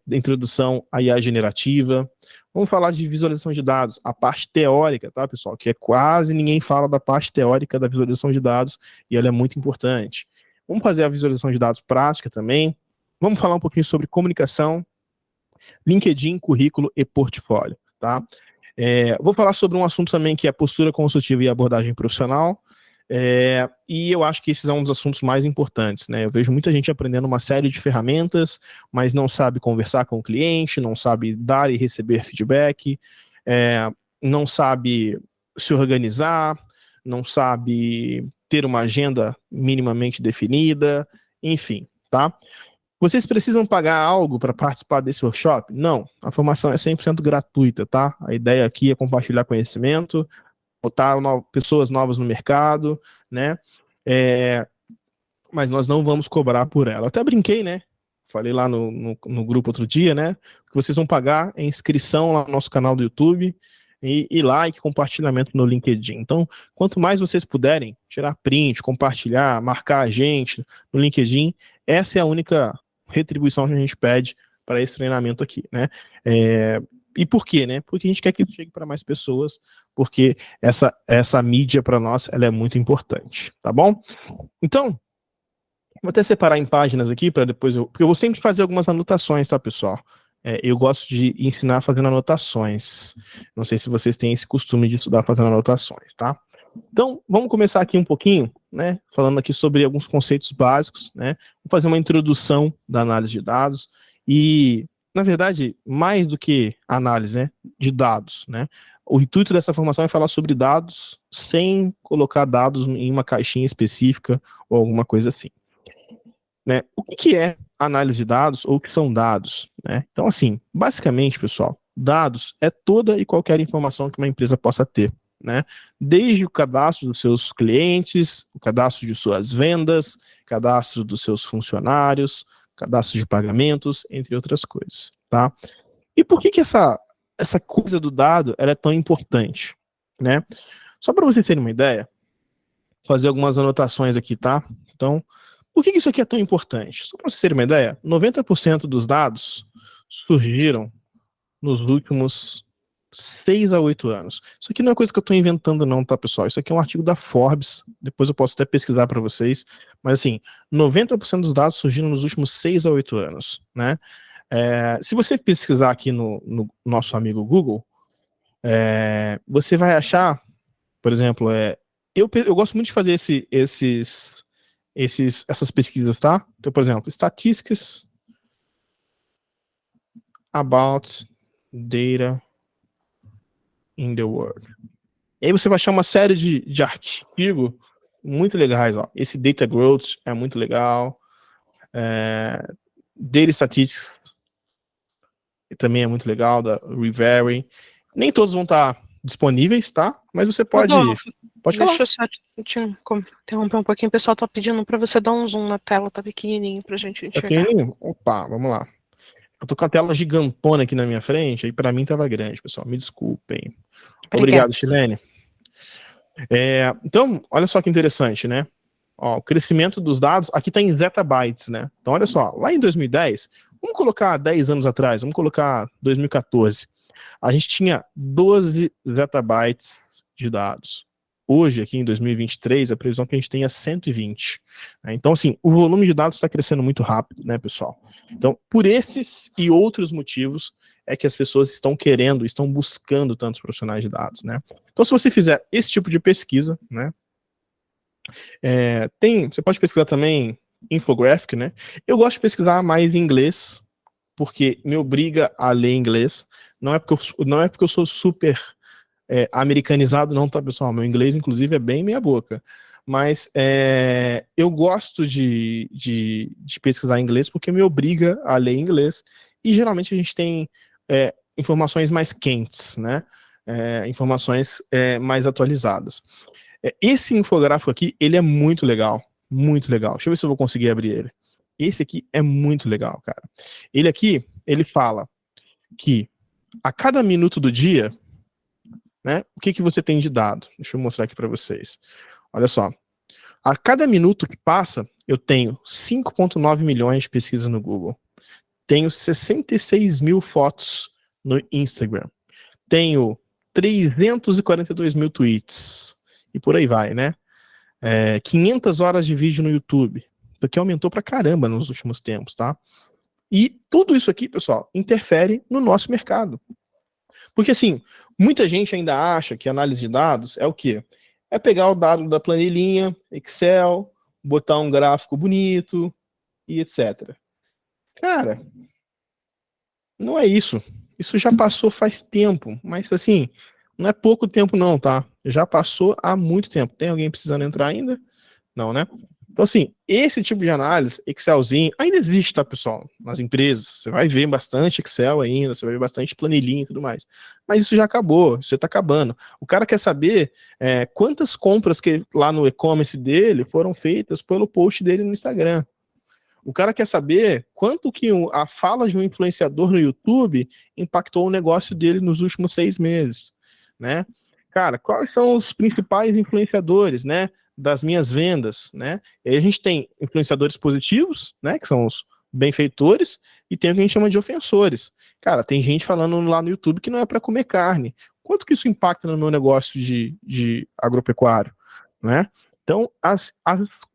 da introdução à IA generativa. Vamos falar de visualização de dados, a parte teórica, tá, pessoal? Que quase ninguém fala da parte teórica da visualização de dados, e ela é muito importante. Vamos fazer a visualização de dados prática também. Vamos falar um pouquinho sobre comunicação, LinkedIn, currículo e portfólio, tá? Vou falar sobre um assunto também que é postura consultiva e abordagem profissional, e eu acho que esses são um dos assuntos mais importantes, né? Eu vejo muita gente aprendendo uma série de ferramentas, mas não sabe conversar com o cliente, não sabe dar e receber feedback, não sabe se organizar, não sabe ter uma agenda minimamente definida, enfim, tá? Vocês precisam pagar algo para participar desse workshop? Não, a formação é 100% gratuita, tá? A ideia aqui é compartilhar conhecimento, botar pessoas novas no mercado, né? Mas nós não vamos cobrar por ela. Eu até brinquei, né? Falei lá no grupo outro dia, né? O que vocês vão pagar é inscrição lá no nosso canal do YouTube e like, compartilhamento no LinkedIn. Então, quanto mais vocês puderem tirar print, compartilhar, marcar a gente no LinkedIn, essa é a única retribuição que a gente pede para esse treinamento aqui, né? E por quê, né? Porque a gente quer que isso chegue para mais pessoas, porque essa mídia para nós ela é muito importante, tá bom? Então, vou até separar em páginas aqui para depois porque eu vou sempre fazer algumas anotações, tá, pessoal? Eu gosto de ensinar fazendo anotações. Não sei se vocês têm esse costume de estudar fazendo anotações, tá? Então, vamos começar aqui um pouquinho, né? Falando aqui sobre alguns conceitos básicos, né? Vou fazer uma introdução da análise de dados e, na verdade, mais do que análise, né, de dados, né? O intuito dessa formação é falar sobre dados sem colocar dados em uma caixinha específica ou alguma coisa assim. Né? O que é análise de dados ou o que são dados? Né? Então, assim, basicamente, pessoal, dados é toda e qualquer informação que uma empresa possa ter. Né? Desde o cadastro dos seus clientes, o cadastro de suas vendas, cadastro dos seus funcionários, cadastro de pagamentos, entre outras coisas. Tá? E por que essa coisa do dado ela é tão importante? Né? Só para vocês terem uma ideia, vou fazer algumas anotações aqui, tá? Então, por que isso aqui é tão importante? Só para vocês terem uma ideia, 90% dos dados surgiram nos últimos 6 a 8 anos. Isso aqui não é coisa que eu estou inventando não, tá, pessoal? Isso aqui é um artigo da Forbes, depois eu posso até pesquisar para vocês, mas assim, 90% dos dados surgiram nos últimos 6 a 8 anos, né? Se você pesquisar aqui no nosso amigo Google, você vai achar, por exemplo, eu gosto muito de fazer essas pesquisas, tá? Então, por exemplo, statistics about data in the world. E aí você vai achar uma série de artigos muito legais, ó. Esse Data Growth é muito legal. Data Statistics também é muito legal, da Revary. Nem todos vão estar disponíveis, tá? Mas você pode falar. Deixa eu só te interromper um pouquinho. O pessoal tá pedindo pra você dar um zoom na tela, tá pequenininho pra gente enxergar. Pequenininho? Opa, vamos lá. Eu tô com a tela gigantona aqui na minha frente, aí pra mim tava grande, pessoal. Me desculpem. Obrigado, Chilene. Então, olha só que interessante, né? Ó, o crescimento dos dados, aqui tá em zettabytes, né? Então, olha só, lá em 2010, vamos colocar 10 anos atrás, vamos colocar 2014, a gente tinha 12 zettabytes de dados. Hoje, aqui em 2023, a previsão que a gente tem é 120. Né? Então, assim, o volume de dados está crescendo muito rápido, né, pessoal? Então, por esses e outros motivos, é que as pessoas estão buscando tantos profissionais de dados, né? Então, se você fizer esse tipo de pesquisa, né, você pode pesquisar também infographic, né? Eu gosto de pesquisar mais em inglês, porque me obriga a ler inglês. Não é porque eu sou super americanizado, não, tá, pessoal? Meu inglês, inclusive, é bem meia boca. Mas eu gosto de pesquisar em inglês porque me obriga a ler inglês. E geralmente a gente tem informações mais quentes, né? Informações mais atualizadas. Esse infográfico aqui, ele é muito legal. Muito legal. Deixa eu ver se eu vou conseguir abrir ele. Esse aqui é muito legal, cara. Ele aqui, ele fala que a cada minuto do dia, né, o que você tem de dado? Deixa eu mostrar aqui para vocês. Olha só. A cada minuto que passa, eu tenho 5,9 milhões de pesquisas no Google. Tenho 66 mil fotos no Instagram. Tenho 342 mil tweets. E por aí vai, né? 500 horas de vídeo no YouTube. Isso aqui aumentou pra caramba nos últimos tempos, tá? E tudo isso aqui, pessoal, interfere no nosso mercado. Porque, assim, muita gente ainda acha que análise de dados é o quê? É pegar o dado da planilhinha, Excel, botar um gráfico bonito e etc. Cara, não é isso. Isso já passou faz tempo, mas assim, não é pouco tempo não, tá? Já passou há muito tempo. Tem alguém precisando entrar ainda? Não, né? Então, assim, esse tipo de análise, Excelzinho, ainda existe, tá, pessoal? Nas empresas, você vai ver bastante Excel ainda, você vai ver bastante planilhinha e tudo mais. Mas isso já acabou, isso tá acabando. O cara quer saber quantas compras que lá no e-commerce dele foram feitas pelo post dele no Instagram. O cara quer saber quanto que a fala de um influenciador no YouTube impactou o negócio dele nos últimos 6 meses, né? Cara, quais são os principais influenciadores, né, das minhas vendas, né? E aí a gente tem influenciadores positivos, né, que são os benfeitores, e tem o que a gente chama de ofensores. Cara, tem gente falando lá no YouTube que não é para comer carne. Quanto que isso impacta no meu negócio de agropecuário, né? Então, as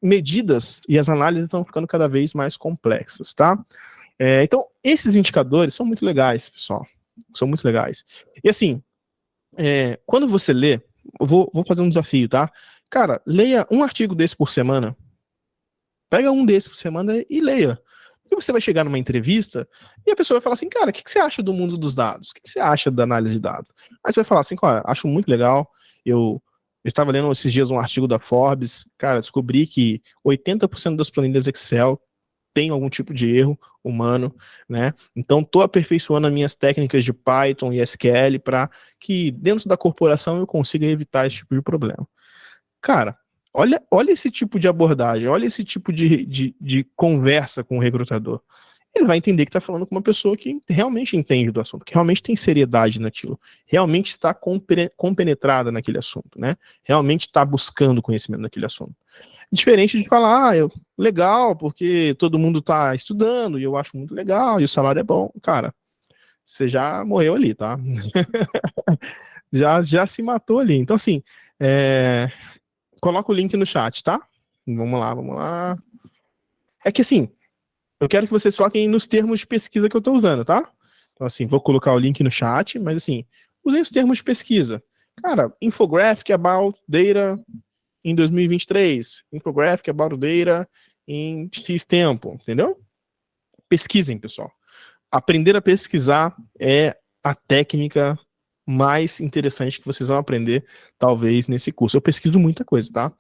medidas e as análises estão ficando cada vez mais complexas, tá? Então, esses indicadores são muito legais, pessoal. São muito legais. E assim, quando você lê, eu vou fazer um desafio, tá? Cara, leia um artigo desse por semana. Pega um desse por semana e leia. E você vai chegar numa entrevista e a pessoa vai falar assim, cara, o que você acha do mundo dos dados? O que você acha da análise de dados? Aí você vai falar assim, cara, acho muito legal, eu estava lendo esses dias um artigo da Forbes, cara, descobri que 80% das planilhas Excel tem algum tipo de erro humano, né? Então, estou aperfeiçoando as minhas técnicas de Python e SQL para que dentro da corporação eu consiga evitar esse tipo de problema. Cara, olha esse tipo de abordagem, olha esse tipo de conversa com o recrutador. Ele vai entender que está falando com uma pessoa que realmente entende do assunto, que realmente tem seriedade naquilo, realmente está compenetrada naquele assunto, né? Realmente está buscando conhecimento naquele assunto. Diferente de falar, legal, porque todo mundo está estudando e eu acho muito legal e o salário é bom. Cara, você já morreu ali, tá? já se matou ali. Então, assim, coloca o link no chat, tá? Vamos lá. É que assim, eu quero que vocês foquem nos termos de pesquisa que eu estou usando, tá? Então, assim, vou colocar o link no chat, mas assim, usem os termos de pesquisa. Cara, infographic about data em 2023, infographic about data em X tempo, entendeu? Pesquisem, pessoal. Aprender a pesquisar é a técnica mais interessante que vocês vão aprender, talvez, nesse curso. Eu pesquiso muita coisa, tá?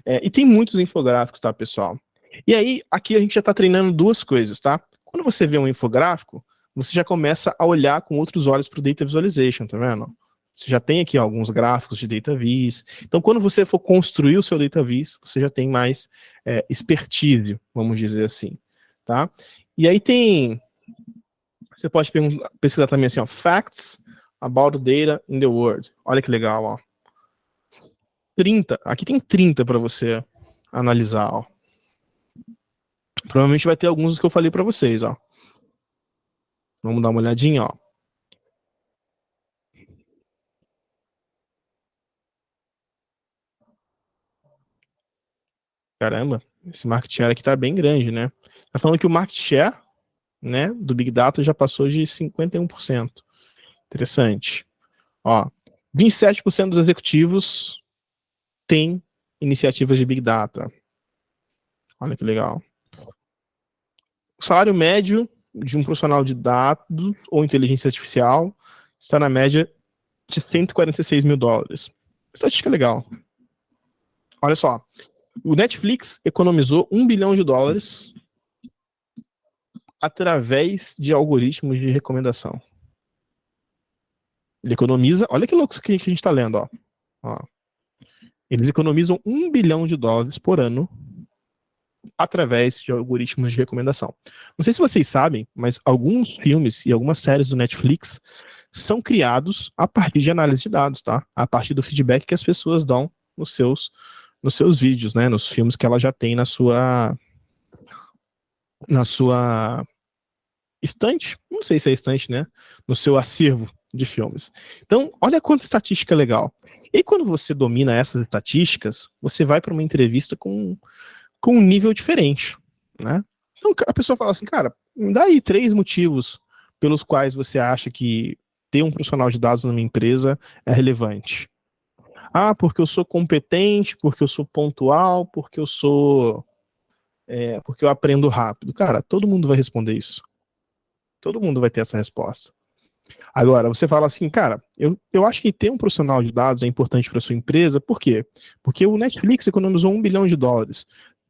E tem muitos infográficos, tá, pessoal? E aí, aqui a gente já está treinando duas coisas, tá? Quando você vê um infográfico, você já começa a olhar com outros olhos para o Data Visualization, tá vendo? Você já tem aqui alguns gráficos de Data Viz. Então, quando você for construir o seu Data Viz, você já tem mais expertise, vamos dizer assim, tá? E aí você pode pesquisar também assim, ó, facts about data in the world. Olha que legal, ó. 30, aqui tem 30 para você analisar, ó. Provavelmente vai ter alguns dos que eu falei para vocês, ó. Vamos dar uma olhadinha, ó. Caramba, esse market share aqui tá bem grande, né? Tá falando que o market share, né, do Big Data já passou de 51%. Interessante. Ó, 27% dos executivos têm iniciativas de Big Data. Olha que legal. O salário médio de um profissional de dados ou inteligência artificial está na média de $146 mil. Estatística legal. Olha só. O Netflix economizou $1 bilhão através de algoritmos de recomendação. Ele economiza, olha que louco que a gente está lendo, ó. Eles economizam $1 bilhão por ano através de algoritmos de recomendação. Não sei se vocês sabem, mas alguns filmes e algumas séries do Netflix são criados a partir de análise de dados, tá? A partir do feedback que as pessoas dão nos seus vídeos, né? Nos filmes que ela já tem na sua estante, não sei se é estante, né? No seu acervo de filmes. Então, olha quanta estatística legal. E quando você domina essas estatísticas, você vai para uma entrevista com um nível diferente, né? Então, a pessoa fala assim, cara, me dá aí 3 motivos pelos quais você acha que ter um profissional de dados na minha empresa é relevante. Ah, porque eu sou competente, porque eu sou pontual, porque eu aprendo rápido. Cara, todo mundo vai responder isso. Todo mundo vai ter essa resposta. Agora, você fala assim, cara, eu acho que ter um profissional de dados é importante para sua empresa, por quê? Porque o Netflix economizou $1 bilhão.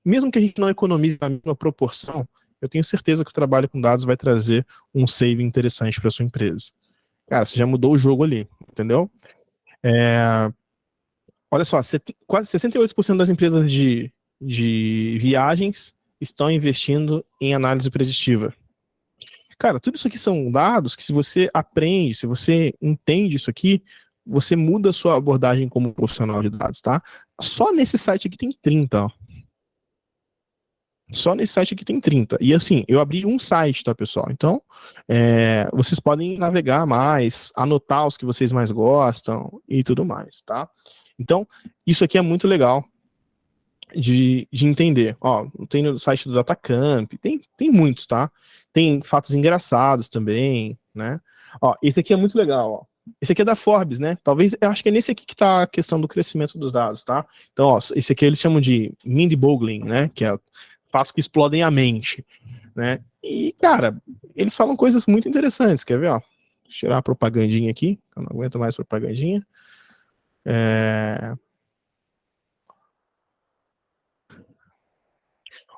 mesmo que a gente não economize na mesma proporção, eu tenho certeza que o trabalho com dados vai trazer um saving interessante para sua empresa. Cara, você já mudou o jogo ali, entendeu? Olha só, quase 68% das empresas de viagens estão investindo em análise preditiva. Cara, tudo isso aqui são dados que, se você aprende, se você entende isso aqui, você muda a sua abordagem como profissional de dados, tá? Só nesse site aqui tem 30, ó. Só nesse site aqui tem 30. E assim, eu abri um site, tá, pessoal? Então, vocês podem navegar mais, anotar os que vocês mais gostam e tudo mais, tá? Então, isso aqui é muito legal de entender. Ó, tem no site do Datacamp, tem muitos, tá? Tem fatos engraçados também, né? Ó, esse aqui é muito legal, ó. Esse aqui é da Forbes, né? Talvez, eu acho que é nesse aqui que tá a questão do crescimento dos dados, tá? Então, ó, esse aqui eles chamam de mind-boggling, né? Que é fatos que explodem a mente, né? E, cara, eles falam coisas muito interessantes, quer ver, ó? Deixa eu tirar a propagandinha aqui, eu não aguento mais propagandinha.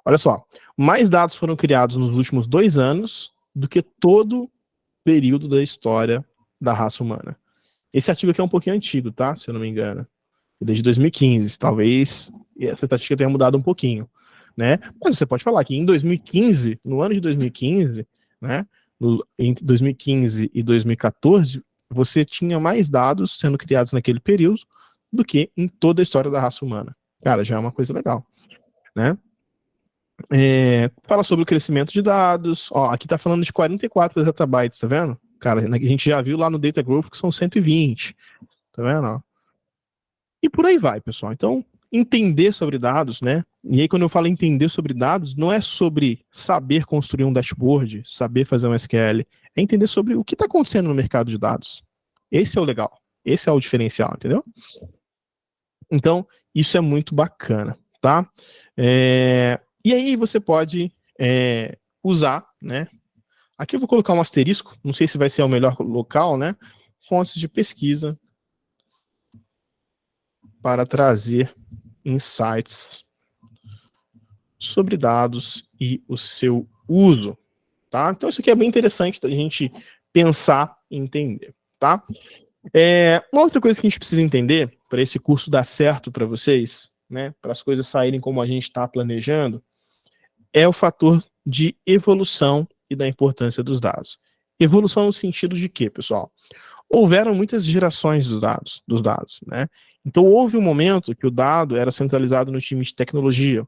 Olha só, mais dados foram criados nos últimos 2 anos do que todo período da história da raça humana. Esse artigo aqui é um pouquinho antigo, tá? Se eu não me engano. Desde 2015. Talvez essa estatística tenha mudado um pouquinho, né? Mas você pode falar que em 2015, no ano de 2015, né? Entre 2015 e 2014, você tinha mais dados sendo criados naquele período do que em toda a história da raça humana. Cara, já é uma coisa legal, né? Fala sobre o crescimento de dados. Ó, aqui tá falando de 44 zettabytes, tá vendo? Cara, a gente já viu lá no Data Group que são 120. Tá vendo? Ó. E por aí vai, pessoal. Então, entender sobre dados, né? E aí, quando eu falo entender sobre dados, não é sobre saber construir um dashboard, saber fazer um SQL. É entender sobre o que está acontecendo no mercado de dados. Esse é o legal. Esse é o diferencial, entendeu? Então, isso é muito bacana, tá? E aí você pode usar, né? Aqui eu vou colocar um asterisco, não sei se vai ser o melhor local, né? Fontes de pesquisa para trazer insights sobre dados e o seu uso, tá? Então isso aqui é bem interessante da gente pensar e entender, tá? Uma outra coisa que a gente precisa entender para esse curso dar certo para vocês, né? Para as coisas saírem como a gente está planejando, é o fator de evolução e da importância dos dados. Evolução no sentido de quê, pessoal? Houveram muitas gerações dos dados, né? Então houve um momento que o dado era centralizado no time de tecnologia.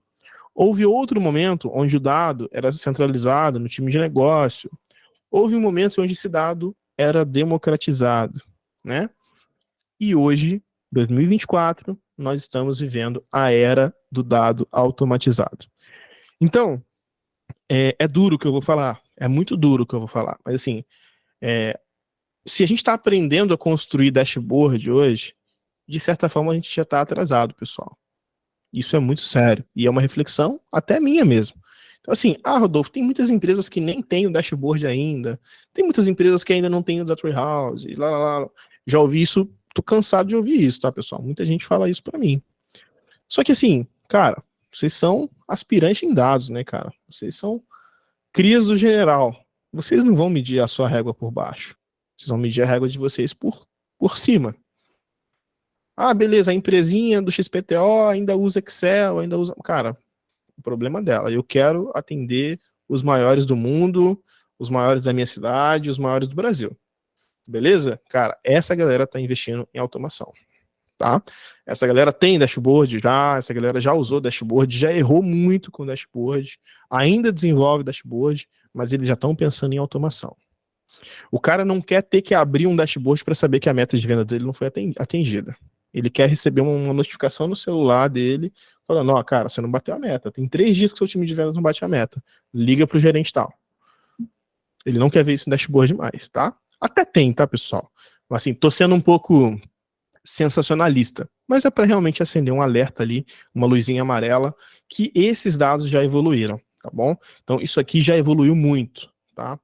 Houve outro momento onde o dado era centralizado no time de negócio. Houve um momento onde esse dado era democratizado, né? E hoje, 2024, nós estamos vivendo a era do dado automatizado. Então, é duro o que eu vou falar, é muito duro o que eu vou falar, mas assim, se a gente está aprendendo a construir dashboard hoje, de certa forma a gente já está atrasado, pessoal. Isso é muito sério, e é uma reflexão até minha mesmo. Então assim, Rodolfo, tem muitas empresas que nem têm o dashboard ainda, tem muitas empresas que ainda não têm o da Treehouse, e lá. Já ouvi isso, tô cansado de ouvir isso, tá, pessoal? Muita gente fala isso para mim. Só que assim, cara, vocês são aspirantes em dados, né, cara? Vocês são crias do general. Vocês não vão medir a sua régua por baixo. Vocês vão medir a régua de vocês por cima. Beleza, a empresinha do XPTO ainda usa Excel, ainda usa... Cara, o problema dela. Eu quero atender os maiores do mundo, os maiores da minha cidade, os maiores do Brasil. Beleza? Cara, essa galera tá investindo em automação. Tá? Essa galera tem dashboard já, essa galera já usou dashboard, já errou muito com dashboard, ainda desenvolve dashboard, mas eles já estão pensando em automação. O cara não quer ter que abrir um dashboard para saber que a meta de venda dele não foi atingida. Ele quer receber uma notificação no celular dele, falando, cara, você não bateu a meta, tem 3 dias que seu time de vendas não bate a meta, liga pro gerente tal. Ele não quer ver isso no dashboard mais, tá? Até tem, tá, pessoal? Assim, tô sendo um pouco sensacionalista, mas é para realmente acender um alerta ali, uma luzinha amarela, que esses dados já evoluíram, tá bom? Então isso aqui já evoluiu muito, tá?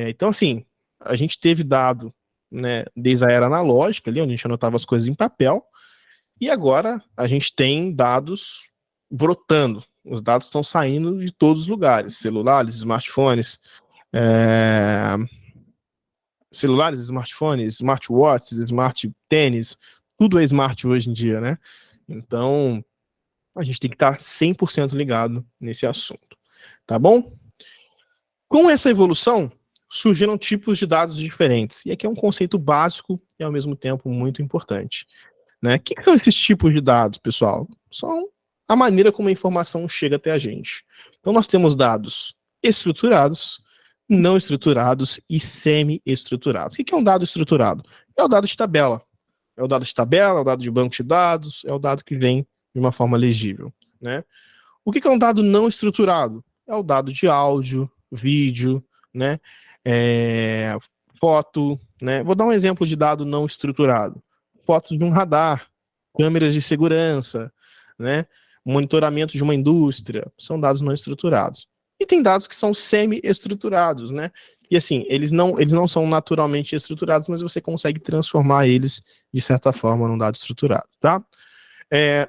Então assim, a gente teve dado, né, desde a era analógica ali, onde a gente anotava as coisas em papel, e agora a gente tem dados brotando. Os dados estão saindo de todos os lugares, celulares, smartphones, smartwatches, smart tênis, tudo é smart hoje em dia, né? Então, a gente tem que estar 100% ligado nesse assunto, tá bom? Com essa evolução, surgiram tipos de dados diferentes, e aqui é um conceito básico e, ao mesmo tempo, muito importante, né? O que são esses tipos de dados, pessoal? São a maneira como a informação chega até a gente. Então, nós temos dados estruturados, não estruturados e semi-estruturados. O que é um dado estruturado? É o dado de tabela. É o dado de tabela, é o dado de banco de dados, é o dado que vem de uma forma legível, né? O que é um dado não estruturado? É o dado de áudio, vídeo, né? Foto, né? Vou dar um exemplo de dado não estruturado. Fotos de um radar, câmeras de segurança, né? Monitoramento de uma indústria, são dados não estruturados. E tem dados que são semi-estruturados, né? E assim, eles não são naturalmente estruturados, mas você consegue transformar eles, de certa forma, num dado estruturado, tá?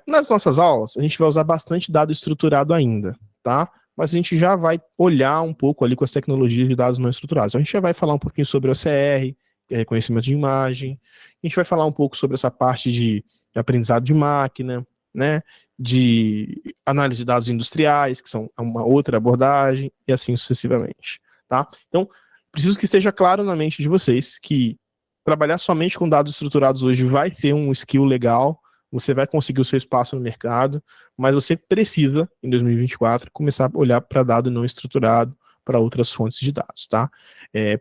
Nas nossas aulas, a gente vai usar bastante dado estruturado ainda, tá? Mas a gente já vai olhar um pouco ali com as tecnologias de dados não estruturados. A gente já vai falar um pouquinho sobre OCR, que é reconhecimento de imagem. A gente vai falar um pouco sobre essa parte de aprendizado de máquina, né, de análise de dados industriais, que são uma outra abordagem, e assim sucessivamente, tá? Então, preciso que esteja claro na mente de vocês que trabalhar somente com dados estruturados hoje vai ser um skill legal, você vai conseguir o seu espaço no mercado, mas você precisa, em 2024, começar a olhar para dado não estruturado, para outras fontes de dados, tá?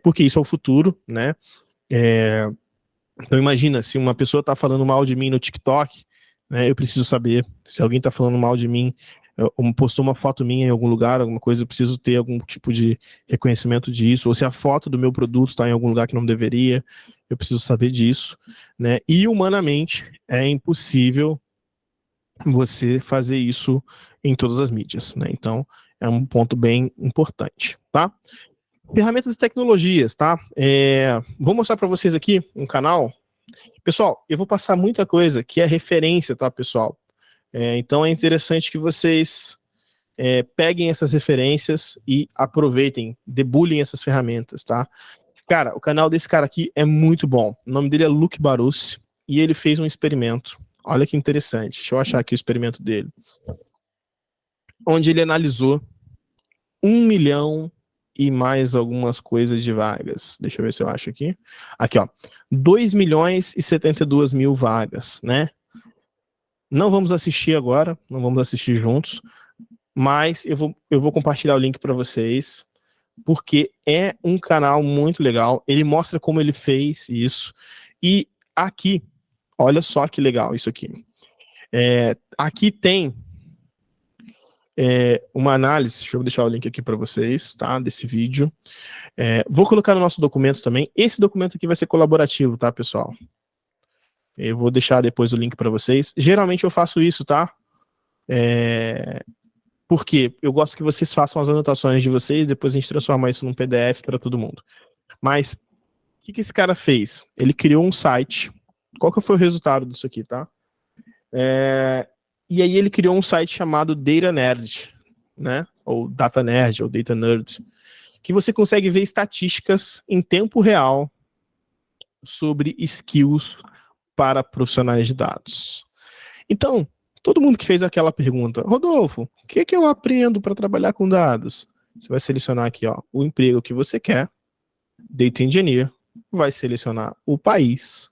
Porque isso é o futuro, né? Então imagina, se uma pessoa está falando mal de mim no TikTok, né, eu preciso saber se alguém está falando mal de mim, postou uma foto minha em algum lugar, alguma coisa, eu preciso ter algum tipo de reconhecimento disso, ou se a foto do meu produto está em algum lugar que não deveria, eu preciso saber disso, né? E humanamente é impossível você fazer isso em todas as mídias, né? Então é um ponto bem importante, tá? Ferramentas e tecnologias, tá? Vou mostrar para vocês aqui um canal. Pessoal, eu vou passar muita coisa que é referência, tá, pessoal? Então é interessante que vocês peguem essas referências e aproveitem, debulhem essas ferramentas, tá? Cara, o canal desse cara aqui é muito bom. O nome dele é Luke Barussi e ele fez um experimento. Olha que interessante. Deixa eu achar aqui o experimento dele. Onde ele analisou 1 milhão e mais algumas coisas de vagas. Deixa eu ver se eu acho aqui. Aqui, ó. 2 milhões e 72 mil vagas, né? Não vamos assistir agora, não vamos assistir juntos, mas eu vou compartilhar o link para vocês, porque é um canal muito legal. Ele mostra como ele fez isso. E aqui, olha só que legal isso aqui. Aqui tem uma análise, deixa eu deixar o link aqui para vocês, tá, desse vídeo. Vou colocar no nosso documento também. Esse documento aqui vai ser colaborativo, tá, pessoal? Eu vou deixar depois o link para vocês. Geralmente eu faço isso, tá? Porque eu gosto que vocês façam as anotações de vocês, depois a gente transforma isso num PDF para todo mundo. Mas, o que esse cara fez? Ele criou um site. Qual que foi o resultado disso aqui, tá? E aí ele criou um site chamado Data Nerd, né? Ou Data Nerd, ou Data Nerd, que você consegue ver estatísticas em tempo real sobre skills para profissionais de dados. Então, todo mundo que fez aquela pergunta, Rodolfo, o que eu aprendo para trabalhar com dados? Você vai selecionar aqui, ó, o emprego que você quer, Data Engineer, vai selecionar o país.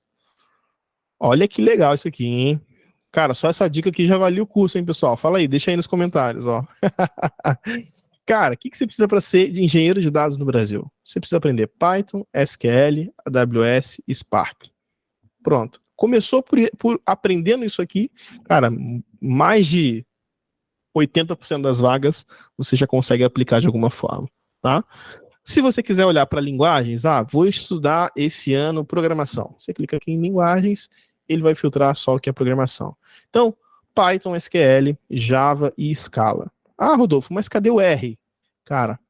Olha que legal isso aqui, hein? Cara, só essa dica aqui já valia o curso, hein, pessoal? Fala aí, deixa aí nos comentários, ó. Cara, o que você precisa para ser de engenheiro de dados no Brasil? Você precisa aprender Python, SQL, AWS, Spark. Pronto. Começou por aprendendo isso aqui, cara, mais de 80% das vagas você já consegue aplicar de alguma forma, tá? Se você quiser olhar para linguagens, vou estudar esse ano programação. Você clica aqui em linguagens, ele vai filtrar só o que é programação. Então, Python, SQL, Java e Scala. Rodolfo, mas cadê o R? Cara,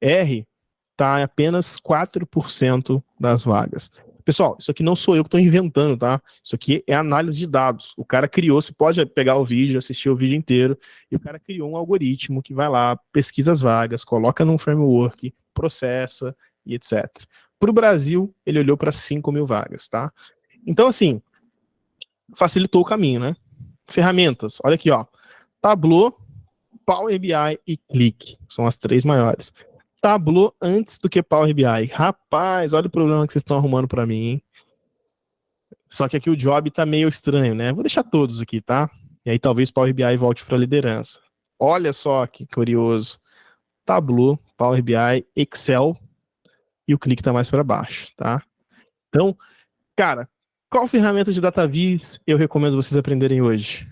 R está em apenas 4% das vagas. Pessoal, isso aqui não sou eu que estou inventando, tá? Isso aqui é análise de dados. O cara criou, você pode pegar o vídeo, assistir o vídeo inteiro, e o cara criou um algoritmo que vai lá, pesquisa as vagas, coloca num framework, processa e etc. Para o Brasil, ele olhou para 5.000 vagas, tá? Então, assim, facilitou o caminho, né? Ferramentas, olha aqui, ó. Tableau, Power BI e Click, são as 3 maiores. Tableau antes do que Power BI. Rapaz, olha o problema que vocês estão arrumando para mim, hein? Só que aqui o job tá meio estranho, né? Vou deixar todos aqui, tá? E aí talvez Power BI volte para a liderança. Olha só que curioso. Tableau, Power BI, Excel e o Click tá mais para baixo, tá? Então, cara, qual ferramenta de data viz eu recomendo vocês aprenderem hoje?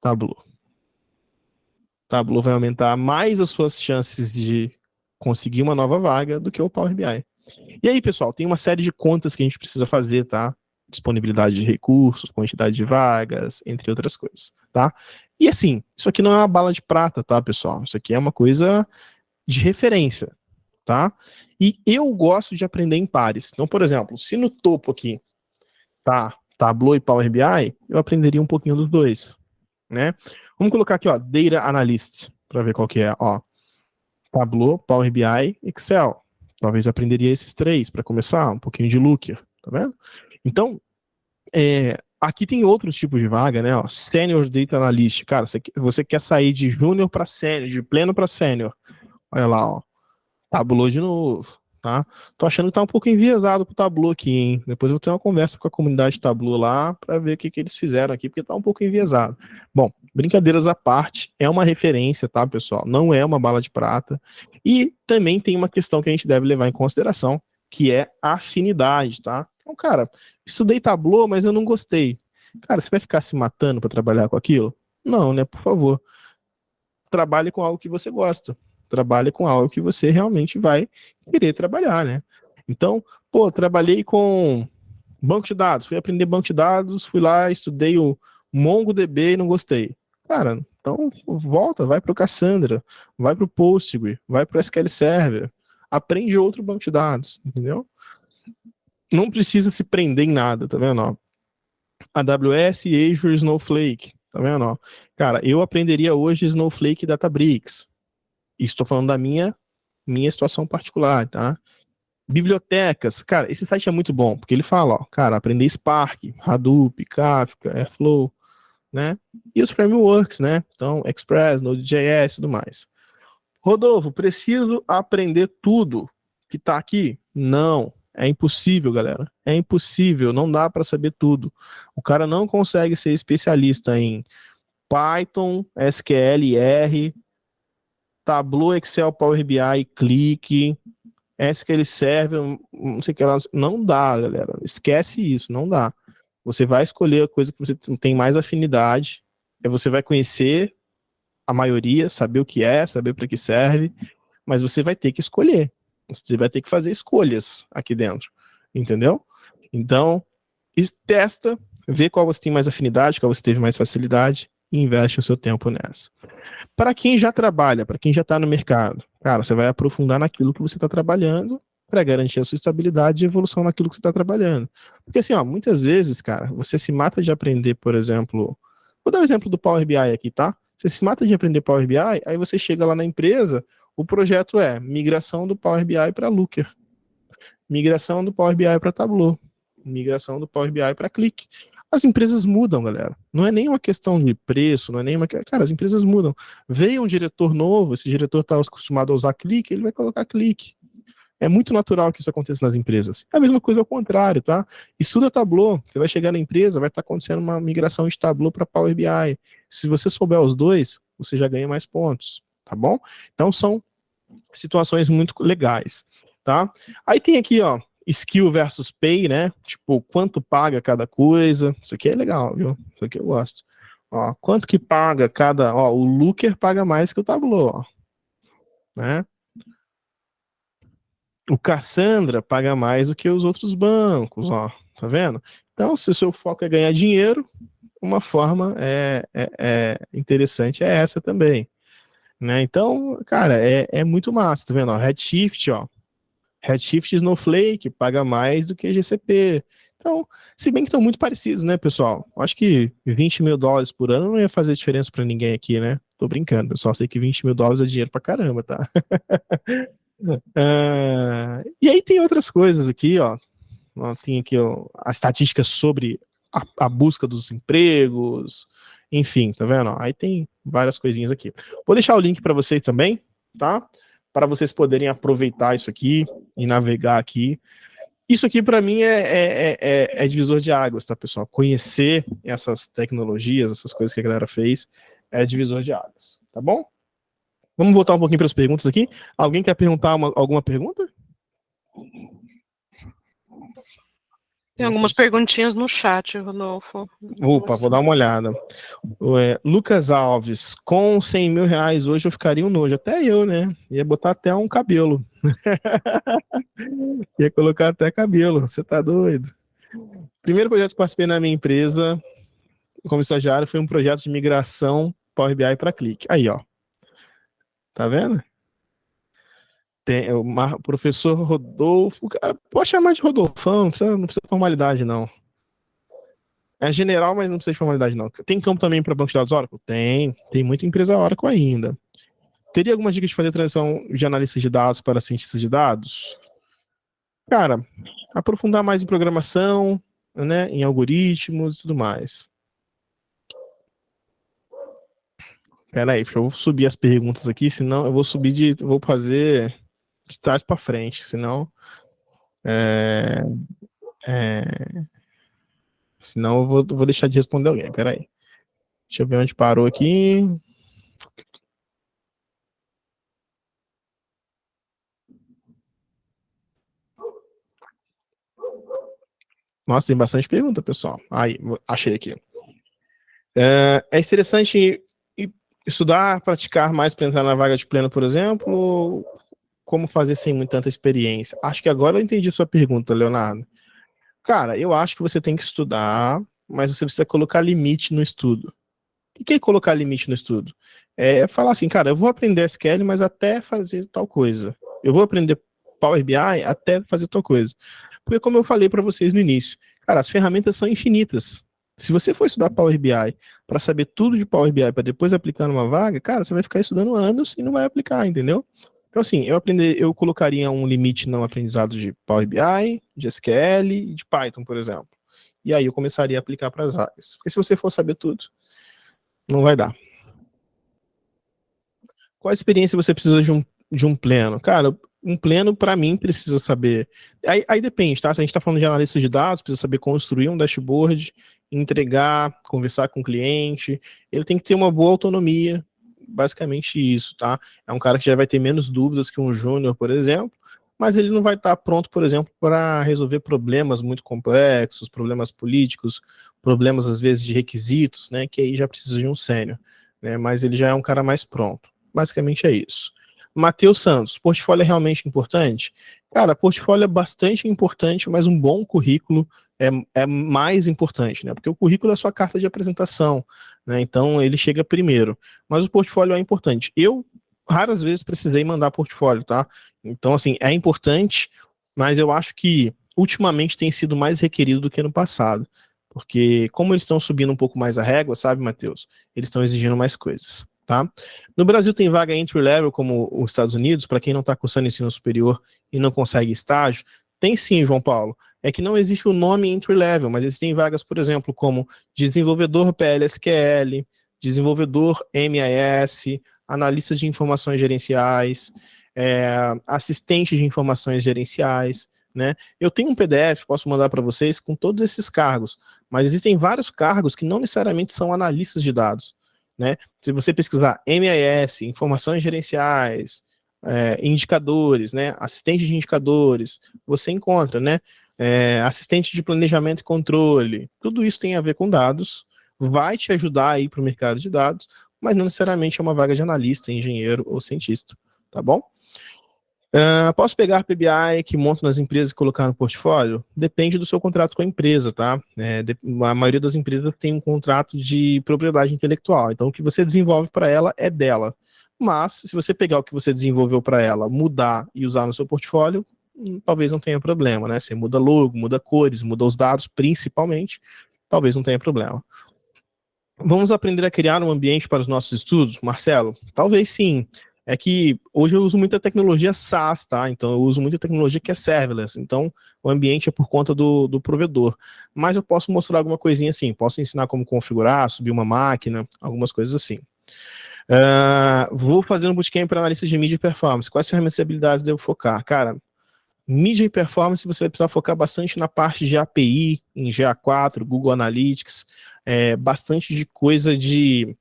Tableau. Tableau vai aumentar mais as suas chances de conseguir uma nova vaga do que o Power BI. E aí, pessoal, tem uma série de contas que a gente precisa fazer, tá? Disponibilidade de recursos, quantidade de vagas, entre outras coisas, tá? E assim, isso aqui não é uma bala de prata, tá, pessoal? Isso aqui é uma coisa de referência, tá? E eu gosto de aprender em pares. Então, por exemplo, se no topo aqui tá Tableau e Power BI, eu aprenderia um pouquinho dos dois, né? Vamos colocar aqui, ó, Data Analyst, para ver qual que é, ó. Tableau, Power BI, Excel. Talvez aprenderia esses 3 para começar, um pouquinho de Looker, tá vendo? Então, aqui tem outros tipos de vaga, né? Ó, Senior Data Analyst. Cara, você quer sair de júnior para sênior, de pleno para sênior. Olha lá, ó. Tableau de novo, tá? Tô achando que tá um pouco enviesado pro Tableau aqui, hein? Depois eu vou ter uma conversa com a comunidade Tableau lá para ver o que eles fizeram aqui, porque tá um pouco enviesado. Bom, brincadeiras à parte, é uma referência, tá, pessoal? Não é uma bala de prata. E também tem uma questão que a gente deve levar em consideração, que é a afinidade, tá? Então, cara, estudei Tableau, mas eu não gostei. Cara, você vai ficar se matando para trabalhar com aquilo? Não, né? Por favor. Trabalhe com algo que você gosta. Trabalhe com algo que você realmente vai querer trabalhar, né? Então, pô, trabalhei com banco de dados, fui aprender banco de dados, fui lá, estudei o MongoDB e não gostei. Cara, então volta, vai para o Cassandra, vai para o Postgre, vai para o SQL Server, aprende outro banco de dados, entendeu? Não precisa se prender em nada, tá vendo? Ó? AWS, Azure, Snowflake, tá vendo? Ó? Cara, eu aprenderia hoje Snowflake e Databricks. Estou falando da minha situação particular, tá? Bibliotecas, cara, esse site é muito bom, porque ele fala, ó, cara, aprender Spark, Hadoop, Kafka, Airflow, né? E os frameworks, né? Então, Express, Node.js e tudo mais. Rodolfo, preciso aprender tudo que tá aqui? Não, é impossível, galera. É impossível, não dá para saber tudo. O cara não consegue ser especialista em Python, SQL, R, Tableau, Excel, Power BI, Click, SQL Server, não sei o que lá. Não dá, galera. Esquece isso, não dá. Você vai escolher a coisa que você tem mais afinidade, você vai conhecer a maioria, saber o que é, saber para que serve, mas você vai ter que escolher. Você vai ter que fazer escolhas aqui dentro, entendeu? Então, testa, vê qual você tem mais afinidade, qual você teve mais facilidade e investe o seu tempo nessa. Para quem já trabalha, para quem já está no mercado, cara, você vai aprofundar naquilo que você está trabalhando para garantir a sua estabilidade e evolução naquilo que você está trabalhando. Porque assim, ó, muitas vezes, cara, você se mata de aprender, por exemplo, vou dar o exemplo do Power BI aqui, tá? Você se mata de aprender Power BI, aí você chega lá na empresa, o projeto é migração do Power BI para Looker, migração do Power BI para Tableau, migração do Power BI para Click. As empresas mudam, galera. Não é nem uma questão de preço, não é nem uma... Cara, as empresas mudam. Veio um diretor novo, esse diretor está acostumado a usar Click, ele vai colocar Click. É muito natural que isso aconteça nas empresas. É a mesma coisa ao contrário, tá? Estuda Tableau, você vai chegar na empresa, vai estar acontecendo uma migração de Tableau para Power BI. Se você souber os dois, você já ganha mais pontos, tá bom? Então são situações muito legais, tá? Aí tem aqui, ó, skill versus pay, né? Tipo, quanto paga cada coisa. Isso aqui é legal, viu? Isso aqui eu gosto. Ó, quanto que paga cada... Ó, o Looker paga mais que o Tableau, ó. Né? O Cassandra paga mais do que os outros bancos, ó. Tá vendo? Então, se o seu foco é ganhar dinheiro, uma forma interessante é essa também. Né? Então, cara, é muito massa, tá vendo? Ó, Redshift, ó. Redshift e Snowflake paga mais do que GCP. Então, se bem que estão muito parecidos, né, pessoal? Acho que $20 mil por ano não ia fazer diferença para ninguém aqui, né? Tô brincando, pessoal. Sei que $20 mil é dinheiro pra caramba, tá? E aí tem outras coisas aqui, ó. Tem aqui ó, a estatística sobre a busca dos empregos, enfim, tá vendo? Aí tem várias coisinhas aqui. Vou deixar o link para vocês também, tá? Para vocês poderem aproveitar isso aqui e navegar aqui. Isso aqui, para mim, é divisor de águas, tá, pessoal? Conhecer essas tecnologias, essas coisas que a galera fez, é divisor de águas, tá bom? Vamos voltar um pouquinho para as perguntas aqui. Alguém quer perguntar alguma pergunta? Tem algumas perguntinhas no chat, Rodolfo. Opa, vou dar uma olhada. Lucas Alves, com R$100 mil hoje eu ficaria um nojo. Até eu, né? Ia botar até um cabelo. Ia colocar até cabelo. Você tá doido? Primeiro projeto que participei na minha empresa, como estagiário, foi um projeto de migração Power BI para Click. Aí, ó. Tá vendo? Tem o professor Rodolfo. Cara, pode chamar de Rodolfão, não precisa de formalidade, não. É general, mas não precisa de formalidade, não. Tem campo também para banco de dados Oracle? Tem muita empresa Oracle ainda. Teria alguma dica de fazer transição de analista de dados para cientista de dados? Cara, aprofundar mais em programação, né, em algoritmos e tudo mais. Pera aí, eu vou subir as perguntas aqui, senão eu vou fazer de trás para frente, senão senão eu vou deixar de responder alguém. Pera aí. Deixa eu ver onde parou aqui. Nossa, tem bastante pergunta, pessoal. Aí, achei aqui. É interessante estudar, praticar mais para entrar na vaga de pleno, por exemplo, ou como fazer sem tanta experiência? Acho que agora eu entendi a sua pergunta, Leonardo. Cara, eu acho que você tem que estudar, mas você precisa colocar limite no estudo. O que é colocar limite no estudo? É falar assim, cara, eu vou aprender SQL, mas até fazer tal coisa. Eu vou aprender Power BI até fazer tal coisa. Porque como eu falei para vocês no início, cara, as ferramentas são infinitas. Se você for estudar Power BI para saber tudo de Power BI para depois aplicar numa vaga, cara, você vai ficar estudando anos e não vai aplicar, entendeu? Então, assim, eu colocaria um limite no aprendizado de Power BI, de SQL e de Python, por exemplo. E aí eu começaria a aplicar para as vagas. Porque se você for saber tudo, não vai dar. Qual a experiência você precisa de um pleno? Cara, um pleno, para mim, precisa saber... Aí depende, tá? Se a gente está falando de analista de dados, precisa saber construir um dashboard, entregar, conversar com o cliente. Ele tem que ter uma boa autonomia, basicamente isso, tá? É um cara que já vai ter menos dúvidas que um júnior, por exemplo, mas ele não vai estar pronto, por exemplo, para resolver problemas muito complexos, problemas políticos, problemas, às vezes, de requisitos, né? Que aí já precisa de um sênior, né? Mas ele já é um cara mais pronto. Basicamente é isso. Matheus Santos, portfólio é realmente importante? Cara, portfólio é bastante importante, mas um bom currículo é mais importante, né? Porque o currículo é a sua carta de apresentação, né? Então ele chega primeiro. Mas o portfólio é importante. Eu raras vezes precisei mandar portfólio, tá? Então, assim, é importante, mas eu acho que ultimamente tem sido mais requerido do que no passado. Porque como eles estão subindo um pouco mais a régua, sabe, Matheus? Eles estão exigindo mais coisas. Tá? No Brasil tem vaga entry level, como os Estados Unidos, para quem não está cursando ensino superior e não consegue estágio, tem sim, João Paulo. É que não existe o nome entry level, mas existem vagas, por exemplo, como desenvolvedor PLSQL, desenvolvedor MIS, analista de informações gerenciais, assistente de informações gerenciais, né? Eu tenho um PDF, posso mandar para vocês, com todos esses cargos, mas existem vários cargos que não necessariamente são analistas de dados. Né? Se você pesquisar MIS, informações gerenciais, indicadores, né? Assistente de indicadores, você encontra, né? Assistente de planejamento e controle, tudo isso tem a ver com dados, vai te ajudar aí para o mercado de dados, mas não necessariamente é uma vaga de analista, engenheiro ou cientista, tá bom? Posso pegar PBI que monto nas empresas e colocar no portfólio? Depende do seu contrato com a empresa, tá? A maioria das empresas tem um contrato de propriedade intelectual, então o que você desenvolve para ela é dela. Mas, se você pegar o que você desenvolveu para ela, mudar e usar no seu portfólio, talvez não tenha problema, né? Você muda logo, muda cores, muda os dados principalmente, talvez não tenha problema. Vamos aprender a criar um ambiente para os nossos estudos, Marcelo? Talvez sim. É que hoje eu uso muita tecnologia SaaS, tá? Então eu uso muita tecnologia que é serverless. Então o ambiente é por conta do provedor. Mas eu posso mostrar alguma coisinha assim. Posso ensinar como configurar, subir uma máquina, algumas coisas assim. Vou fazer um bootcamp para analistas de mídia e performance. Quais ferramentas e habilidades devo focar? Cara, mídia e performance você vai precisar focar bastante na parte de API, em GA4, Google Analytics, bastante de coisa de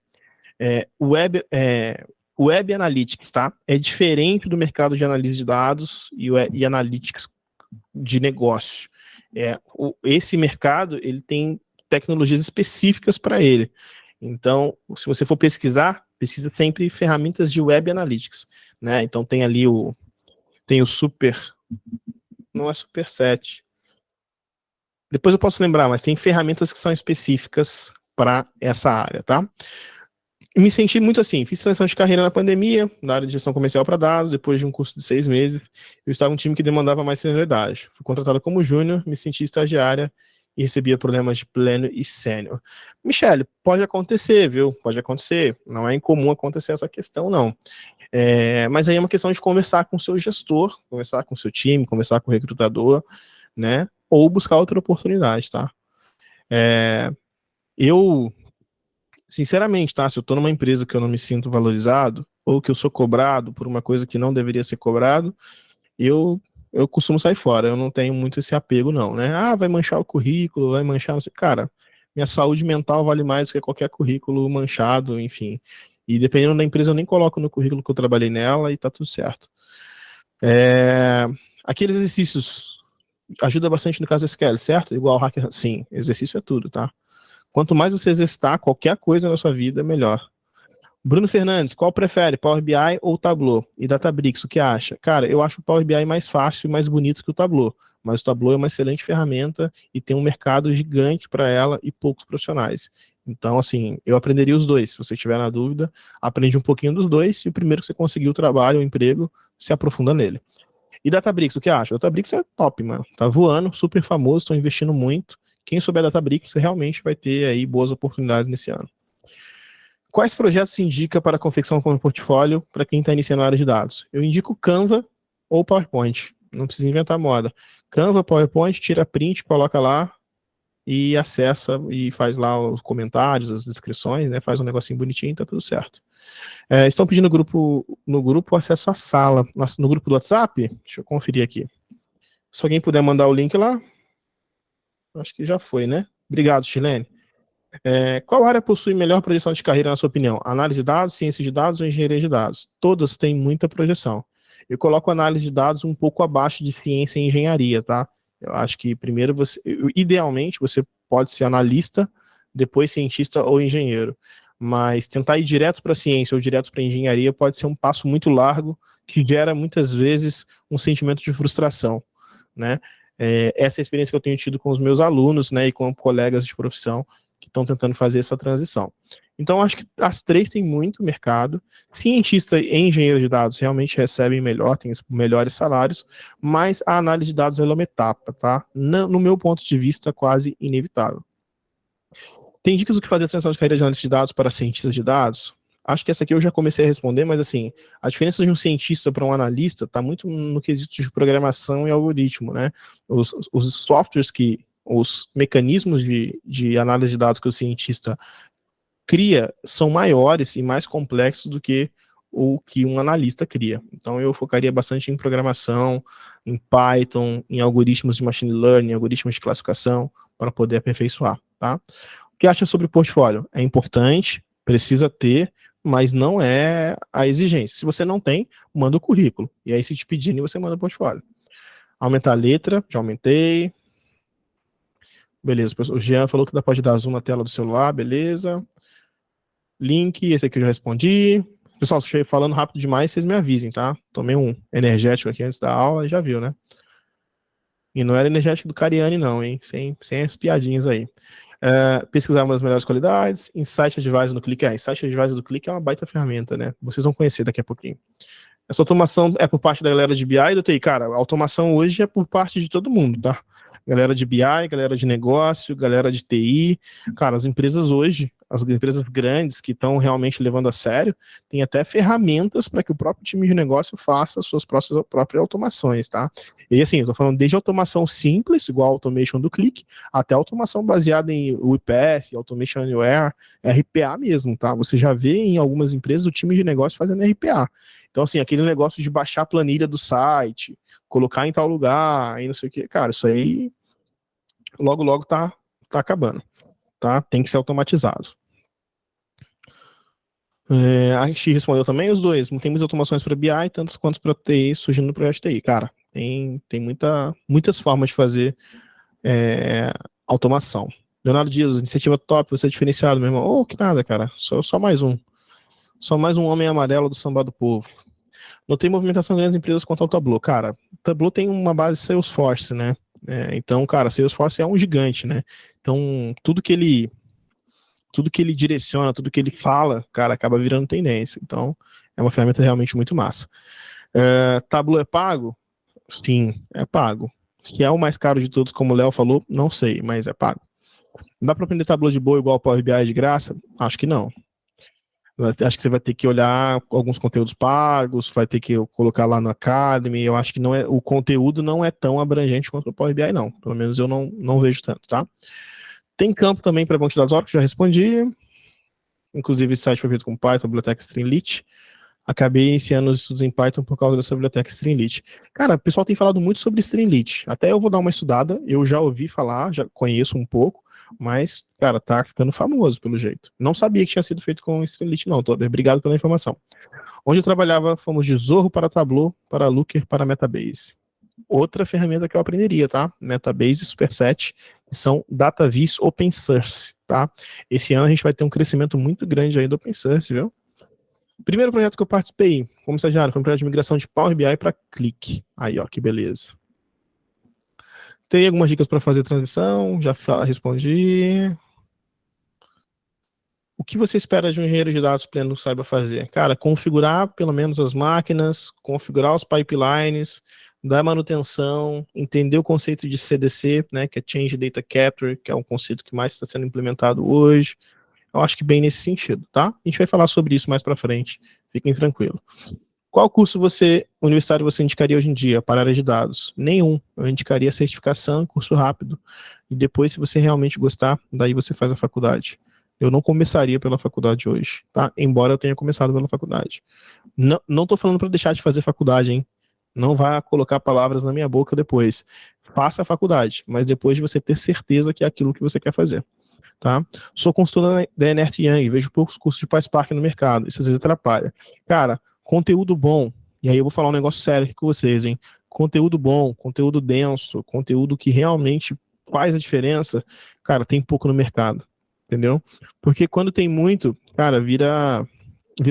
Web Analytics, tá? É diferente do mercado de análise de dados e Analytics de negócio. Esse mercado, ele tem tecnologias específicas para ele. Então, se você for pesquisar, pesquisa sempre ferramentas de Web Analytics, né? Então tem ali tem o Super, não é Superset. Depois eu posso lembrar, mas tem ferramentas que são específicas para essa área, tá? Me senti muito assim, fiz transição de carreira na pandemia, na área de gestão comercial para dados, depois de um curso de 6 meses, eu estava em um time que demandava mais senioridade. Fui contratada como júnior, me senti estagiária e recebia problemas de pleno e sênior. Michele, pode acontecer, viu? Pode acontecer, não é incomum acontecer essa questão, não. Mas aí é uma questão de conversar com o seu gestor, conversar com o seu time, conversar com o recrutador, né? Ou buscar outra oportunidade, tá? Eu, sinceramente, tá? Se eu tô numa empresa que eu não me sinto valorizado, ou que eu sou cobrado por uma coisa que não deveria ser cobrado, eu costumo sair fora. Eu não tenho muito esse apego, não, né? Vai manchar o currículo, vai manchar, não sei. Cara, minha saúde mental vale mais do que qualquer currículo manchado, enfim. E dependendo da empresa, eu nem coloco no currículo que eu trabalhei nela e tá tudo certo. Aqueles exercícios ajuda bastante no caso SQL, certo? Igual o Hacker, sim, exercício é tudo, tá? Quanto mais você exercitar qualquer coisa na sua vida, melhor. Bruno Fernandes, qual prefere, Power BI ou Tableau? E Databricks, o que acha? Cara, eu acho o Power BI mais fácil e mais bonito que o Tableau, mas o Tableau é uma excelente ferramenta e tem um mercado gigante para ela e poucos profissionais. Então, assim, eu aprenderia os dois. Se você estiver na dúvida, aprende um pouquinho dos dois e o primeiro que você conseguir o trabalho, o emprego, se aprofunda nele. E Databricks, o que acha? Databricks é top, mano. Tá voando, super famoso, estão investindo muito. Quem souber Databricks realmente vai ter aí boas oportunidades nesse ano. Quais projetos se indica para a confecção como portfólio para quem está iniciando na área de dados? Eu indico Canva ou PowerPoint. Não precisa inventar moda. Canva, PowerPoint, tira print, coloca lá e acessa e faz lá os comentários, as descrições, né? Faz um negocinho bonitinho e tá tudo certo. Estão pedindo no grupo acesso à sala. No grupo do WhatsApp? Deixa eu conferir aqui. Se alguém puder mandar o link lá. Acho que já foi, né? Obrigado, Chilene. Qual área possui melhor projeção de carreira, na sua opinião? Análise de dados, ciência de dados ou engenharia de dados? Todas têm muita projeção. Eu coloco análise de dados um pouco abaixo de ciência e engenharia, tá? Eu acho que primeiro idealmente, você pode ser analista, depois cientista ou engenheiro. Mas tentar ir direto para a ciência ou direto para a engenharia pode ser um passo muito largo que gera muitas vezes um sentimento de frustração, né? Essa é a experiência que eu tenho tido com os meus alunos, né, e com colegas de profissão que estão tentando fazer essa transição. Então, acho que as três têm muito mercado. Cientista e engenheiro de dados realmente recebem melhor, têm melhores salários, mas a análise de dados é uma etapa, tá? No meu ponto de vista, quase inevitável. Tem dicas do que fazer a transição de carreira de análise de dados para cientistas de dados? Acho que essa aqui eu já comecei a responder, mas assim, a diferença de um cientista para um analista está muito no quesito de programação e algoritmo, né? Os softwares os mecanismos de análise de dados que o cientista cria são maiores e mais complexos do que o que um analista cria. Então eu focaria bastante em programação, em Python, em algoritmos de machine learning, algoritmos de classificação, para poder aperfeiçoar, tá? O que acha sobre o portfólio? É importante, precisa ter, mas não é a exigência. Se você não tem, manda o currículo. E aí, se te pedirem, você manda o portfólio. Aumentar a letra, já aumentei. Beleza, o Jean falou que pode dar zoom na tela do celular, beleza. Link, esse aqui eu já respondi. Pessoal, se eu falando rápido demais, vocês me avisem, tá? Tomei um energético aqui antes da aula, já viu, né? E não era energético do Cariani, não, hein? Sem as piadinhas aí. Pesquisar uma das melhores qualidades. Insight Advisor no Click. Insight Advisor do Click é uma baita ferramenta, né? Vocês vão conhecer daqui a pouquinho. Essa automação é por parte da galera de BI e do TI. Cara, a automação hoje é por parte de todo mundo, tá? Galera de BI, galera de negócio, galera de TI. Cara, as empresas hoje, as empresas grandes que estão realmente levando a sério, têm até ferramentas para que o próprio time de negócio faça suas próprias automações, tá? E assim, eu tô falando desde automação simples, igual a automation do Click, até automação baseada em UiPath, Automation Anywhere, RPA mesmo, tá? Você já vê em algumas empresas o time de negócio fazendo RPA. Então, assim, aquele negócio de baixar a planilha do site, colocar em tal lugar, aí não sei o que, cara, isso aí logo tá acabando, tá? Tem que ser automatizado. A gente respondeu também os dois. Tem muitas automações para BI, tantas quanto para TI, surgindo no projeto TI. Cara, tem muitas formas de fazer automação. Leonardo Dias, iniciativa top, você é diferenciado, meu irmão. Oh, que nada, cara. Só mais um. Só mais um homem amarelo do samba do povo. Notei movimentação das grandes empresas quanto ao Tableau. Cara, o Tableau tem uma base Salesforce, né? Então, cara, Salesforce é um gigante, né? Então, tudo que ele direciona, tudo que ele fala, cara, acaba virando tendência. Então, é uma ferramenta realmente muito massa. Tableau é pago? Sim, é pago. Se é o mais caro de todos, como o Léo falou, não sei, mas é pago. Não dá para aprender Tableau de boa igual o Power BI de graça? Acho que não. Acho que você vai ter que olhar alguns conteúdos pagos, vai ter que colocar lá no Academy. Eu acho que o conteúdo não é tão abrangente quanto o Power BI, não. Pelo menos eu não vejo tanto, tá? Tem campo também para banco de dados Oracle, já respondi. Inclusive, esse site foi feito com Python, biblioteca Streamlit. Acabei iniciando os estudos em Python por causa dessa biblioteca Streamlit. Cara, o pessoal tem falado muito sobre Streamlit. Até eu vou dar uma estudada, eu já ouvi falar, já conheço um pouco, mas, cara, tá ficando famoso pelo jeito. Não sabia que tinha sido feito com Streamlit, não. Obrigado pela informação. Onde eu trabalhava, fomos de Zorro para Tableau, para Looker, para Metabase. Outra ferramenta que eu aprenderia, tá? Metabase e Superset, que são DataVis Open Source, tá? Esse ano a gente vai ter um crescimento muito grande aí do Open Source, viu? Primeiro projeto que eu participei como estagiário foi um projeto de migração de Power BI para Click. Aí, ó, que beleza. Tem algumas dicas para fazer transição? Já respondi. O que você espera de um engenheiro de dados pleno saiba fazer? Cara, configurar pelo menos as máquinas, configurar os pipelines, dar manutenção, entender o conceito de CDC, né, que é Change Data Capture, que é um conceito que mais está sendo implementado hoje. Eu acho que bem nesse sentido, tá? A gente vai falar sobre isso mais para frente, fiquem tranquilos. Qual curso universitário você indicaria hoje em dia para a área de dados? Nenhum. Eu indicaria certificação, curso rápido. E depois, se você realmente gostar, daí você faz a faculdade. Eu não começaria pela faculdade hoje, tá? Embora eu tenha começado pela faculdade. Não tô falando para deixar de fazer faculdade, hein? Não vá colocar palavras na minha boca depois. Faça a faculdade, mas depois de você ter certeza que é aquilo que você quer fazer. Tá? Sou consultor da Ernst Young, vejo poucos cursos de PySpark no mercado, isso às vezes atrapalha. Cara, conteúdo bom, e aí eu vou falar um negócio sério aqui com vocês, hein? Conteúdo bom, conteúdo denso, conteúdo que realmente faz a diferença, cara, tem pouco no mercado, entendeu? Porque quando tem muito, cara, vira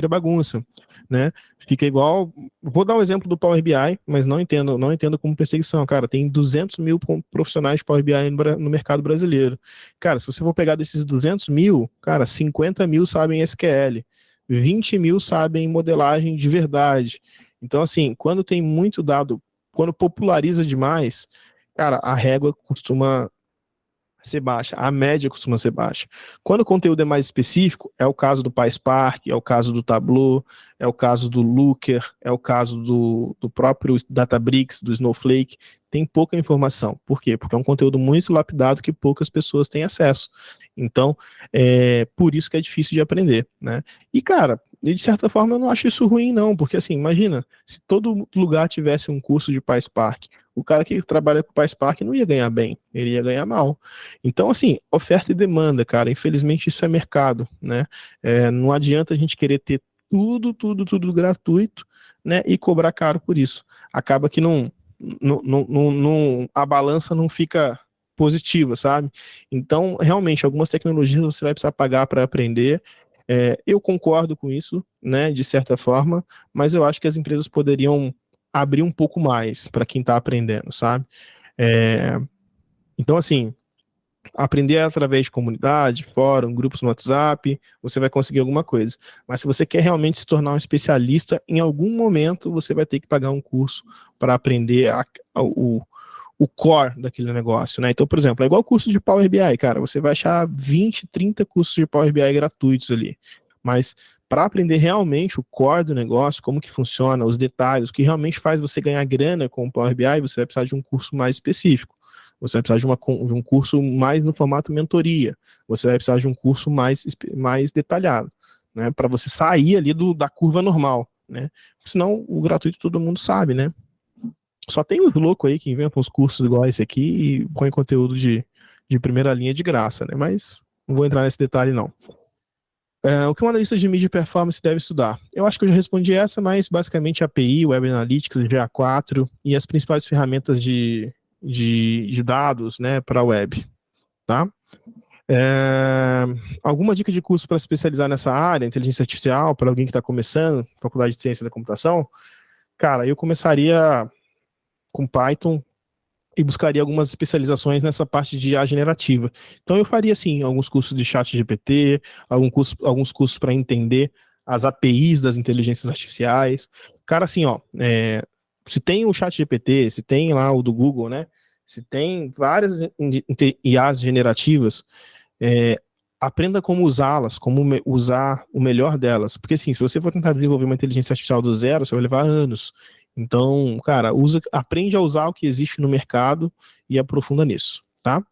bagunça, né? Fica igual, vou dar um exemplo do Power BI, mas não entendo como perseguição, cara, tem 200 mil profissionais de Power BI no mercado brasileiro. Cara, se você for pegar desses 200 mil, cara, 50 mil sabem SQL, 20 mil sabem modelagem de verdade. Então, assim, quando tem muito dado, quando populariza demais, cara, a régua costuma ser baixa, a média costuma ser baixa. Quando o conteúdo é mais específico, é o caso do PySpark, é o caso do Tableau, é o caso do Looker, é o caso do próprio Databricks, do Snowflake, tem pouca informação. Por quê? Porque é um conteúdo muito lapidado que poucas pessoas têm acesso. Então, por isso que é difícil de aprender, né? E, cara, de certa forma eu não acho isso ruim, não, porque assim, imagina, se todo lugar tivesse um curso de PySpark, o cara que trabalha com PySpark não ia ganhar bem, ele ia ganhar mal. Então, assim, oferta e demanda, cara, infelizmente isso é mercado, né? Não adianta a gente querer ter tudo gratuito, né, e cobrar caro por isso. Acaba que a balança não fica positiva, sabe? Então, realmente, algumas tecnologias você vai precisar pagar para aprender. Eu concordo com isso, né, de certa forma, mas eu acho que as empresas poderiam abrir um pouco mais para quem está aprendendo, sabe? Então, assim, Aprender através de comunidade, fórum, grupos no WhatsApp, você vai conseguir alguma coisa. Mas se você quer realmente se tornar um especialista, em algum momento você vai ter que pagar um curso para aprender o core daquele negócio, né? Então, por exemplo, é igual o curso de Power BI, cara. Você vai achar 20, 30 cursos de Power BI gratuitos ali. Mas para aprender realmente o core do negócio, como que funciona, os detalhes, o que realmente faz você ganhar grana com o Power BI, você vai precisar de um curso mais específico. Você vai precisar de um curso mais no formato mentoria. Você vai precisar de um curso mais detalhado, né? Para você sair ali da curva normal, né? Senão, o gratuito todo mundo sabe, né? Só tem os loucos aí que inventam os cursos igual esse aqui e põem conteúdo de primeira linha de graça, né? Mas não vou entrar nesse detalhe, não. O que um analista de mídia e performance deve estudar? Eu acho que eu já respondi essa, mas basicamente API, Web Analytics, GA4 e as principais ferramentas de dados, né, para a web, tá? Alguma dica de curso para se especializar nessa área, inteligência artificial, para alguém que está começando, faculdade de ciência da computação? Cara, eu começaria com Python e buscaria algumas especializações nessa parte de IA generativa. Então eu faria, sim, alguns cursos de chat GPT, alguns cursos para entender as APIs das inteligências artificiais. Cara, assim, ó, se tem o chat GPT, se tem lá o do Google, né? Se tem várias IAs generativas, aprenda como usá-las, como usar o melhor delas. Porque, assim, se você for tentar desenvolver uma inteligência artificial do zero, você vai levar anos. Então, cara, aprende a usar o que existe no mercado e aprofunda nisso, tá?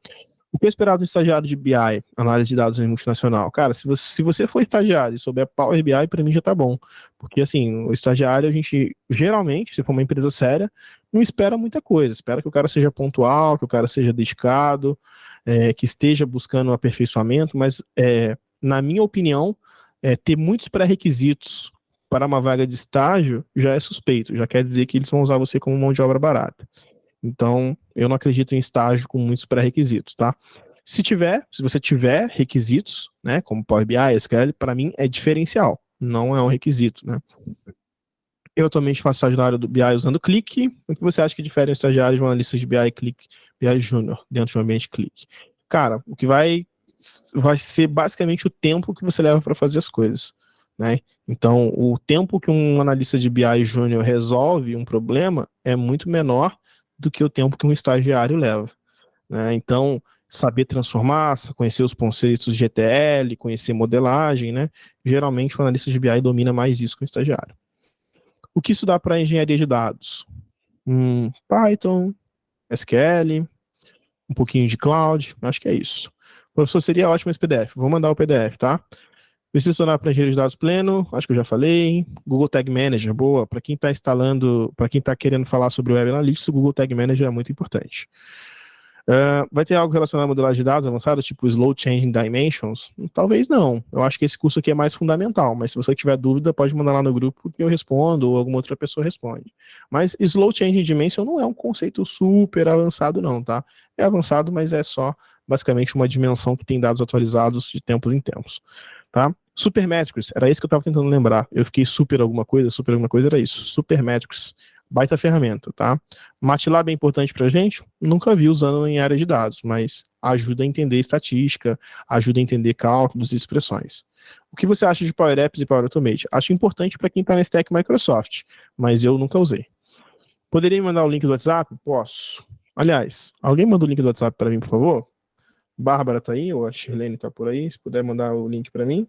O que é esperado do estagiário de BI, análise de dados em multinacional? Cara, se você for estagiário e souber Power BI, para mim já tá bom. Porque, assim, o estagiário, a gente, geralmente, se for uma empresa séria, não espera muita coisa. Espera que o cara seja pontual, que o cara seja dedicado, que esteja buscando um aperfeiçoamento, mas, na minha opinião, ter muitos pré-requisitos para uma vaga de estágio já é suspeito, já quer dizer que eles vão usar você como mão de obra barata. Então, eu não acredito em estágio com muitos pré-requisitos, tá? Se você tiver requisitos, né, como Power BI, SQL, para mim é diferencial, não é um requisito, né? Eu atualmente faço estágio na área do BI usando Click. O que você acha que difere um estagiário de um analista de BI Click, BI Júnior, dentro de um ambiente Click? Cara, o que vai ser basicamente o tempo que você leva para fazer as coisas, né? Então, o tempo que um analista de BI Júnior resolve um problema é muito menor do que o tempo que um estagiário leva, né? Então, saber transformar, conhecer os conceitos de ETL, conhecer modelagem, né? Geralmente o analista de BI domina mais isso que o estagiário. O que estudar para engenharia de dados? Python, SQL, um pouquinho de cloud, acho que é isso. Professor, seria ótimo esse PDF, vou mandar o PDF, tá? Precisa estudar para engenharia de dados pleno, acho que eu já falei. Google Tag Manager, boa. Para quem está instalando, para quem está querendo falar sobre o Web Analytics, o Google Tag Manager é muito importante. Vai ter algo relacionado à modelagem de dados avançada, tipo Slow Changing Dimensions? Talvez não. Eu acho que esse curso aqui é mais fundamental, mas se você tiver dúvida, pode mandar lá no grupo que eu respondo ou alguma outra pessoa responde. Mas Slow Changing Dimension não é um conceito super avançado não, tá? É avançado, mas é só basicamente uma dimensão que tem dados atualizados de tempos em tempos. Tá? Supermetrics, era isso que eu estava tentando lembrar. Eu fiquei super alguma coisa era isso. Supermetrics, baita ferramenta, tá? MATLAB é importante pra gente? Nunca vi usando em área de dados, mas ajuda a entender estatística, ajuda a entender cálculos e expressões. O que você acha de Power Apps e Power Automate? Acho importante para quem está na stack Microsoft, mas eu nunca usei. Poderia me mandar o link do WhatsApp? Posso. Aliás, alguém manda o link do WhatsApp para mim, por favor? Bárbara tá aí, ou a Shirlene tá por aí, se puder mandar o link para mim.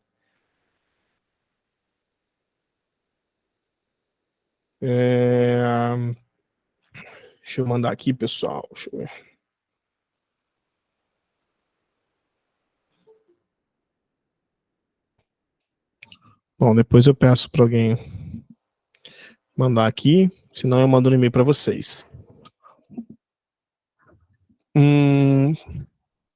Deixa eu mandar aqui, pessoal. Deixa eu ver. Bom, depois eu peço para alguém mandar aqui, senão eu mando um e-mail para vocês.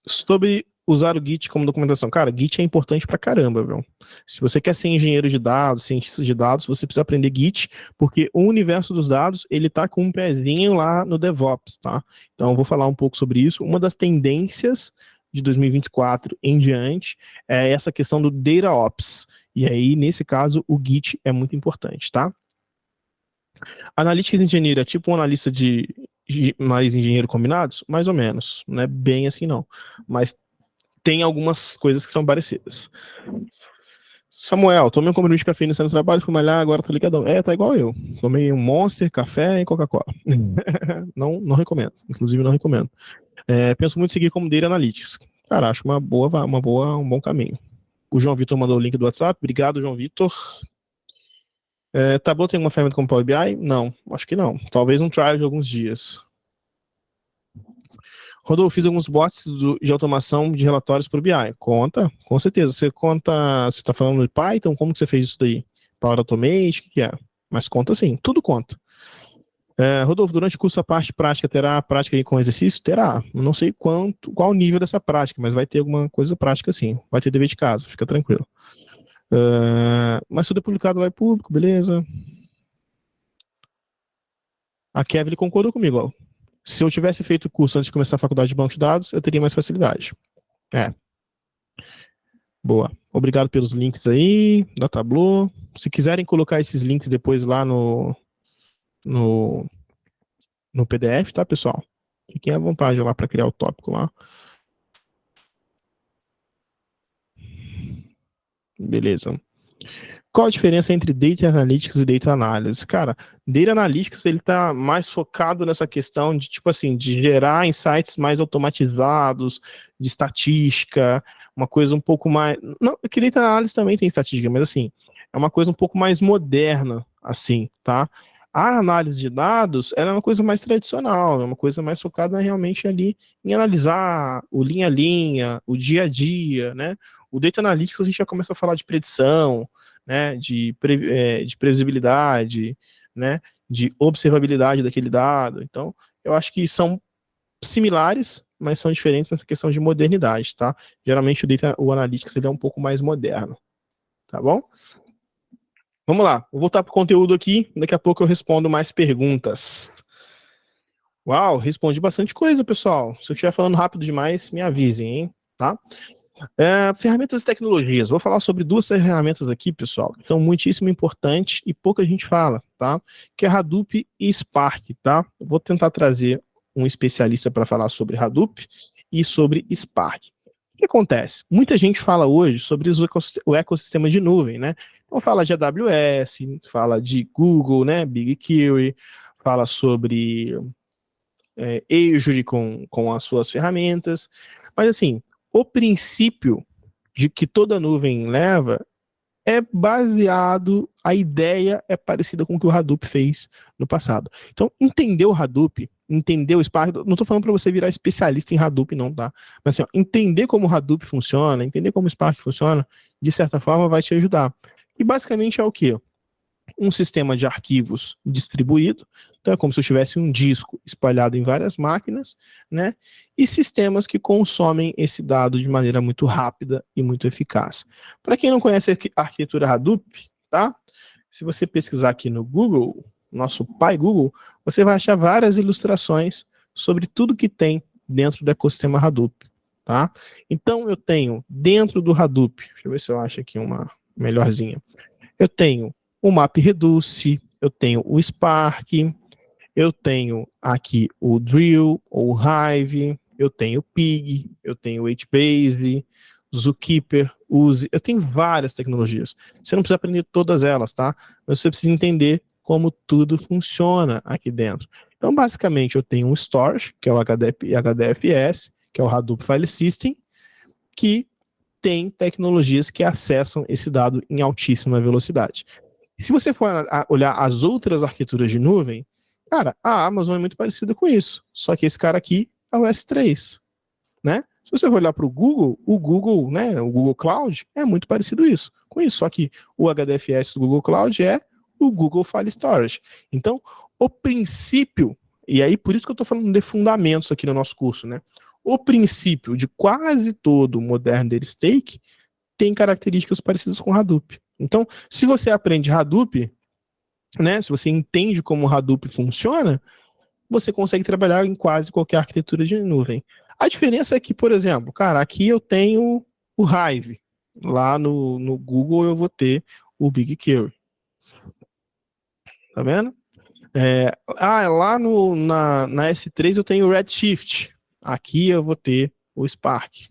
Sobre usar o Git como documentação. Cara, Git é importante pra caramba, viu? Se você quer ser engenheiro de dados, cientista de dados, você precisa aprender Git, porque o universo dos dados, ele tá com um pezinho lá no DevOps, tá? Então, eu vou falar um pouco sobre isso. Uma das tendências de 2024 em diante é essa questão do DataOps. E aí, nesse caso, o Git é muito importante, tá? Analytics Engineer é tipo um analista de mais engenheiro combinados? Mais ou menos, não é bem assim não, mas tem algumas coisas que são parecidas. Samuel, tomei um comprimido de cafeína no trabalho, fui malhar, agora tô ligadão. Tá igual eu. Tomei um Monster, café e Coca-Cola. Não recomendo. Inclusive, não recomendo. Penso muito em seguir como Data Analytics. Cara, acho um bom caminho. O João Vitor mandou o link do WhatsApp. Obrigado, João Vitor. Tableau tem uma ferramenta como Power BI? Não, acho que não. Talvez um trial de alguns dias. Rodolfo, fiz alguns bots de automação de relatórios para o BI. Conta, com certeza. Você está falando de Python? Como que você fez isso daí? Power Automate? O que é? Mas conta sim, tudo conta. Rodolfo, durante o curso a parte prática terá prática aí com exercício? Terá. Não sei qual o nível dessa prática, mas vai ter alguma coisa prática sim. Vai ter dever de casa, fica tranquilo. Mas tudo é publicado lá em público, beleza? A Kevin concordou comigo, ó. Se eu tivesse feito o curso antes de começar a faculdade de banco de dados, eu teria mais facilidade. Boa. Obrigado pelos links aí, da Tableau. Se quiserem colocar esses links depois lá no PDF, tá, pessoal? Fiquem à vontade lá para criar o tópico lá. Beleza. Qual a diferença entre Data Analytics e Data Analysis? Cara, Data Analytics ele tá mais focado nessa questão de, tipo assim, de gerar insights mais automatizados, de estatística, uma coisa um pouco mais... Não, que Data Analysis também tem estatística, mas assim, é uma coisa um pouco mais moderna, assim, tá? A análise de dados, ela é uma coisa mais tradicional, é uma coisa mais focada realmente ali em analisar o linha a linha, o dia a dia, né? O Data Analytics a gente já começa a falar de predição, né, de previsibilidade, né, de observabilidade daquele dado. Então, eu acho que são similares, mas são diferentes nessa questão de modernidade, tá? Geralmente o Analytics ele é um pouco mais moderno, tá bom? Vamos lá, vou voltar para o conteúdo aqui, daqui a pouco eu respondo mais perguntas. Uau, respondi bastante coisa, pessoal. Se eu estiver falando rápido demais, me avisem, hein, tá? Ferramentas e tecnologias. Vou falar sobre duas ferramentas aqui, pessoal, que são muitíssimo importantes e pouca gente fala, tá? Que é Hadoop e Spark, tá? Eu vou tentar trazer um especialista para falar sobre Hadoop e sobre Spark. O que acontece? Muita gente fala hoje sobre o ecossistema de nuvem, né? Então fala de AWS, fala de Google, né? BigQuery, fala sobre Azure com as suas ferramentas, mas assim, o princípio de que toda nuvem leva é baseado, a ideia é parecida com o que o Hadoop fez no passado. Então, entender o Hadoop, entender o Spark, não estou falando para você virar especialista em Hadoop não, tá? Mas assim, entender como o Hadoop funciona, entender como o Spark funciona, de certa forma vai te ajudar. E basicamente é o quê? Um sistema de arquivos distribuído, então é como se eu tivesse um disco espalhado em várias máquinas, né? E sistemas que consomem esse dado de maneira muito rápida e muito eficaz. Para quem não conhece a arquitetura Hadoop, tá? Se você pesquisar aqui no Google, nosso pai Google, você vai achar várias ilustrações sobre tudo que tem dentro do ecossistema Hadoop, tá? Então eu tenho dentro do Hadoop, deixa eu ver se eu acho aqui uma melhorzinha. Eu tenho o MapReduce, eu tenho o Spark, eu tenho aqui o Drill, o Hive, eu tenho o Pig, eu tenho o HBase, Zookeeper, Use, eu tenho várias tecnologias. Você não precisa aprender todas elas, tá? Mas você precisa entender como tudo funciona aqui dentro. Então, basicamente, eu tenho um storage, que é o HDFS, que é o Hadoop File System, que tem tecnologias que acessam esse dado em altíssima velocidade. Se você for olhar as outras arquiteturas de nuvem, cara, a Amazon é muito parecida com isso. Só que esse cara aqui é o S3, né? Se você for olhar para o Google, né, o Google Cloud, é muito parecido com isso. Só que o HDFS do Google Cloud é o Google File Storage. Então, o princípio, e aí por isso que eu estou falando de fundamentos aqui no nosso curso, né? O princípio de quase todo o Modern Data Stake tem características parecidas com Hadoop. Então, se você aprende Hadoop, né, se você entende como o Hadoop funciona, você consegue trabalhar em quase qualquer arquitetura de nuvem. A diferença é que, por exemplo, cara, aqui eu tenho o Hive. Lá no Google eu vou ter o BigQuery. Tá vendo? Lá na S3 eu tenho o Redshift. Aqui eu vou ter o Spark.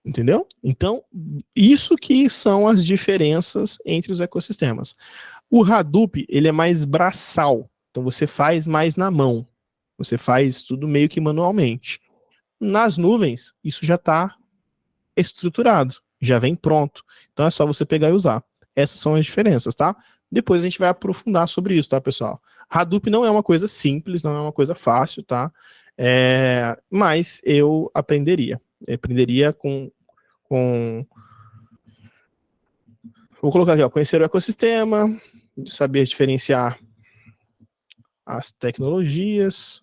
Entendeu? Então, isso que são as diferenças entre os ecossistemas. O Hadoop, ele é mais braçal. Então, você faz mais na mão. Você faz tudo meio que manualmente. Nas nuvens, isso já está estruturado. Já vem pronto. Então, é só você pegar e usar. Essas são as diferenças, tá? Depois a gente vai aprofundar sobre isso, tá, pessoal? Hadoop não é uma coisa simples, não é uma coisa fácil, tá? Mas eu aprenderia. Eu aprenderia com... Vou colocar aqui, ó, conhecer o ecossistema, saber diferenciar as tecnologias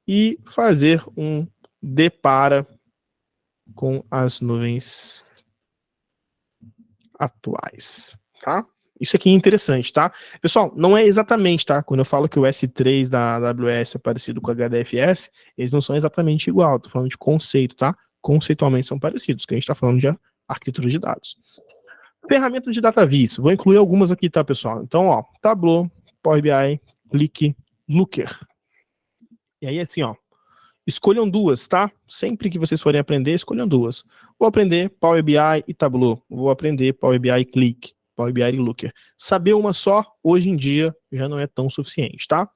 e fazer um depara com as nuvens atuais, tá? Isso aqui é interessante, tá? Pessoal, não é exatamente, tá? Quando eu falo que o S3 da AWS é parecido com o HDFS, eles não são exatamente igual, tô falando de conceito, tá? Conceitualmente são parecidos, que a gente tá falando de arquitetura de dados. Ferramentas de DataVis, vou incluir algumas aqui, tá, pessoal? Então, ó, Tableau, Power BI, Qlik, Looker. E aí, assim, ó, escolham duas, tá? Sempre que vocês forem aprender, escolham duas. Vou aprender Power BI e Tableau. Vou aprender Power BI e Qlik, Power BI e Looker. Saber uma só, hoje em dia, já não é tão suficiente, tá?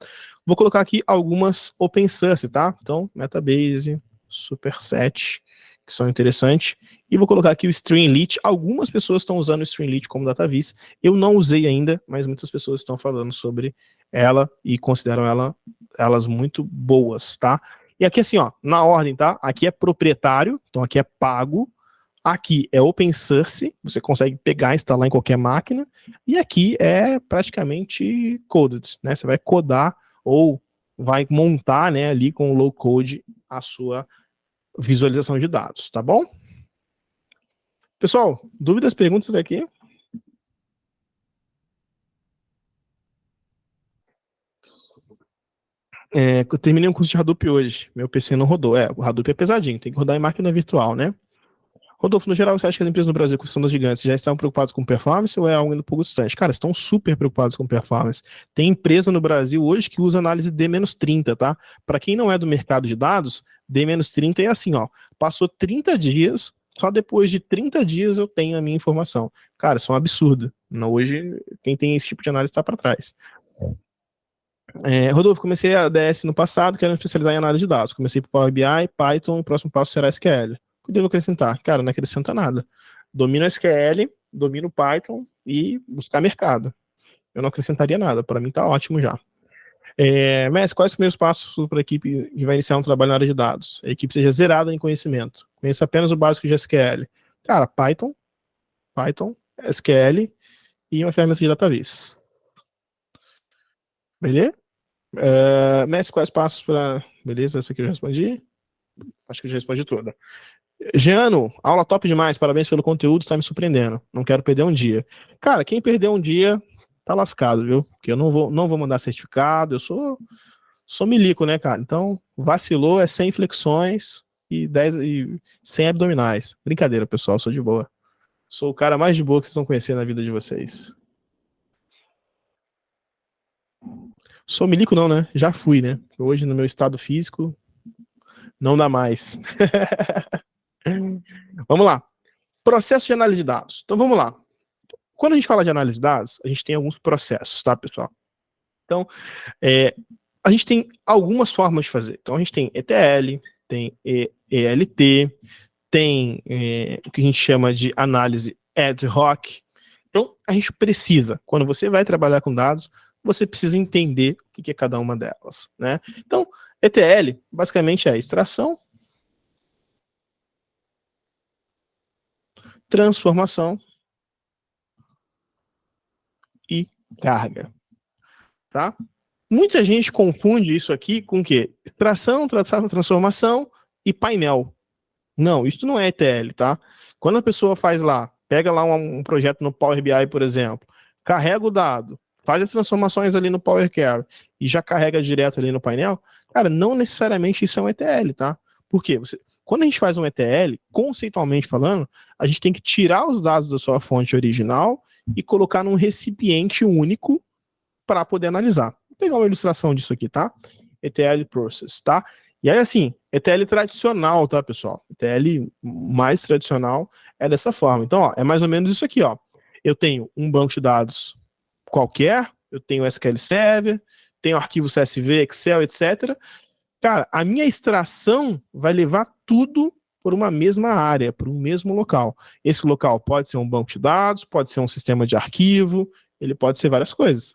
Vou colocar aqui algumas open source, tá? Então, Metabase, Superset, que são interessantes. E vou colocar aqui o Streamlit. Algumas pessoas estão usando o Streamlit como DataVis. Eu não usei ainda, mas muitas pessoas estão falando sobre ela e consideram elas muito boas, tá? E aqui assim, ó, na ordem, tá? Aqui é proprietário, então aqui é pago. Aqui é open source, você consegue pegar e instalar em qualquer máquina. E aqui é praticamente coded, né? Você vai codar ou vai montar, né, ali com o low code a sua visualização de dados, tá bom? Pessoal, dúvidas, perguntas aqui? Eu terminei um curso de Hadoop hoje, meu PC não rodou. O Hadoop é pesadinho, tem que rodar em máquina virtual, né? Rodolfo, no geral, você acha que as empresas no Brasil, que são das gigantes, já estão preocupadas com performance ou é algo ainda um pouco distante? Cara, estão super preocupados com performance. Tem empresa no Brasil hoje que usa análise D-30, tá? Para quem não é do mercado de dados, D-30 é assim, ó. Passou 30 dias, só depois de 30 dias eu tenho a minha informação. Cara, isso é um absurdo. Hoje, quem tem esse tipo de análise está para trás. Rodolfo, comecei a ADS no passado, quero me especializar em análise de dados. Comecei por Power BI, Python, e o próximo passo será SQL. O que devo acrescentar? Cara, não acrescenta nada. Domino SQL, domino Python e buscar mercado. Eu não acrescentaria nada, para mim tá ótimo já. Mestre, quais os primeiros passos para a equipe que vai iniciar um trabalho na área de dados? A equipe seja zerada em conhecimento. Conheça apenas o básico de SQL. Cara, Python, SQL e uma ferramenta de DataVis. Beleza? Mestre, quais passos para... Beleza, essa aqui eu já respondi. Acho que eu já respondi toda. Jeano, aula top demais, parabéns pelo conteúdo, está me surpreendendo. Não quero perder um dia. Cara, quem perder um dia tá lascado, viu? Porque eu não vou mandar certificado, eu sou milico, né, cara? Então, vacilou, é 100 flexões e 100 abdominais. Brincadeira, pessoal, sou de boa. Sou o cara mais de boa que vocês vão conhecer na vida de vocês. Sou milico não, né? Já fui, né? Hoje, no meu estado físico, não dá mais. Vamos lá. Processo de análise de dados. Então, vamos lá. Quando a gente fala de análise de dados, a gente tem alguns processos, tá, pessoal? Então, a gente tem algumas formas de fazer. Então, a gente tem ETL, tem ELT, tem o que a gente chama de análise ad hoc. Então, a gente precisa, quando você vai trabalhar com dados, você precisa entender o que é cada uma delas, né? Então, ETL, basicamente, é extração, transformação e carga, tá? Muita gente confunde isso aqui com o quê? Extração, transformação e painel. Não, isso não é ETL, tá? Quando a pessoa faz lá, pega lá um projeto no Power BI, por exemplo, carrega o dado, faz as transformações ali no Power Query e já carrega direto ali no painel, cara, não necessariamente isso é um ETL, tá? Por quê? Quando a gente faz um ETL, conceitualmente falando, a gente tem que tirar os dados da sua fonte original e colocar num recipiente único para poder analisar. Vou pegar uma ilustração disso aqui, tá? ETL process, tá? E aí, assim, ETL tradicional, tá, pessoal? ETL mais tradicional é dessa forma. Então, ó, é mais ou menos isso aqui, ó. Eu tenho um banco de dados qualquer, eu tenho SQL Server, tenho arquivo CSV, Excel, etc. Cara, a minha extração vai levar tudo por uma mesma área, por um mesmo local. Esse local pode ser um banco de dados, pode ser um sistema de arquivo, ele pode ser várias coisas,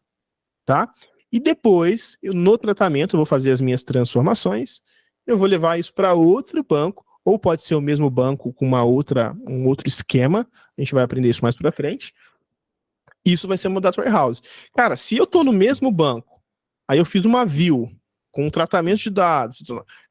tá? E depois, no tratamento, eu vou fazer as minhas transformações, eu vou levar isso para outro banco, ou pode ser o mesmo banco com um outro esquema, a gente vai aprender isso mais para frente. Isso vai ser uma data warehouse. Cara, se eu estou no mesmo banco, aí eu fiz uma view com tratamento de dados,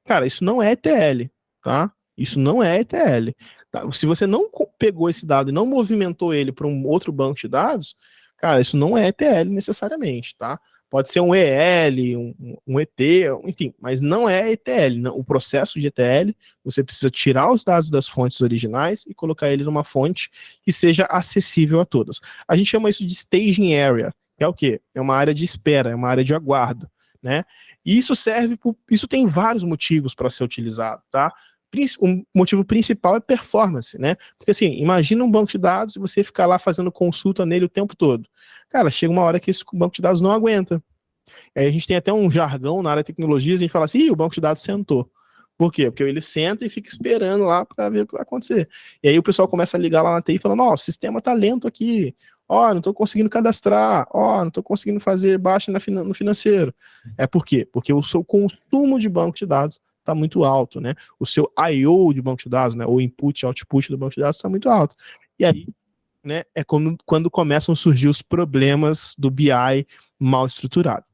cara, isso não é ETL, tá? Isso não é ETL. Tá? Se você não pegou esse dado e não movimentou ele para um outro banco de dados, cara, isso não é ETL necessariamente, tá? Pode ser um EL, um ET, enfim, mas não é ETL. Não. O processo de ETL, você precisa tirar os dados das fontes originais e colocar ele numa fonte que seja acessível a todas. A gente chama isso de staging area, que é o quê? É uma área de espera, é uma área de aguardo, né? E isso isso tem vários motivos para ser utilizado, tá? O motivo principal é performance, né? Porque assim, imagina um banco de dados e você ficar lá fazendo consulta nele o tempo todo. Cara, chega uma hora que esse banco de dados não aguenta. Aí a gente tem até um jargão na área de tecnologia, a gente fala assim, o banco de dados sentou. Por quê? Porque ele senta e fica esperando lá para ver o que vai acontecer. E aí o pessoal começa a ligar lá na TI falando, ó, o sistema tá lento aqui, ó, não estou conseguindo cadastrar, ó, não estou conseguindo fazer baixa no financeiro. É por quê? Porque o seu consumo de banco de dados está muito alto, né? O seu I/O de banco de dados, né? O input e output do banco de dados está muito alto. E aí, né, é quando começam a surgir os problemas do BI mal estruturado.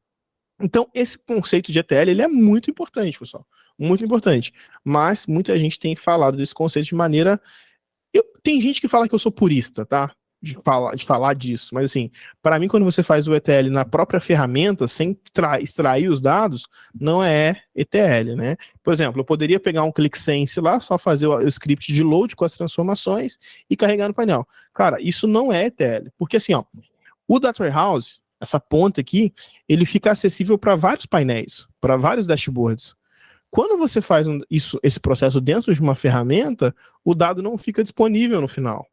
Então, esse conceito de ETL, ele é muito importante, pessoal. Muito importante. Mas muita gente tem falado desse conceito de maneira... Tem gente que fala que eu sou purista, tá? De falar disso, mas assim, para mim, quando você faz o ETL na própria ferramenta, sem extrair os dados, não é ETL, né? Por exemplo, eu poderia pegar um ClickSense lá, só fazer o script de load com as transformações e carregar no painel. Cara, isso não é ETL, porque assim, ó, o Data Warehouse, essa ponta aqui, ele fica acessível para vários painéis, para vários dashboards. Quando você faz esse processo dentro de uma ferramenta, o dado não fica disponível no final.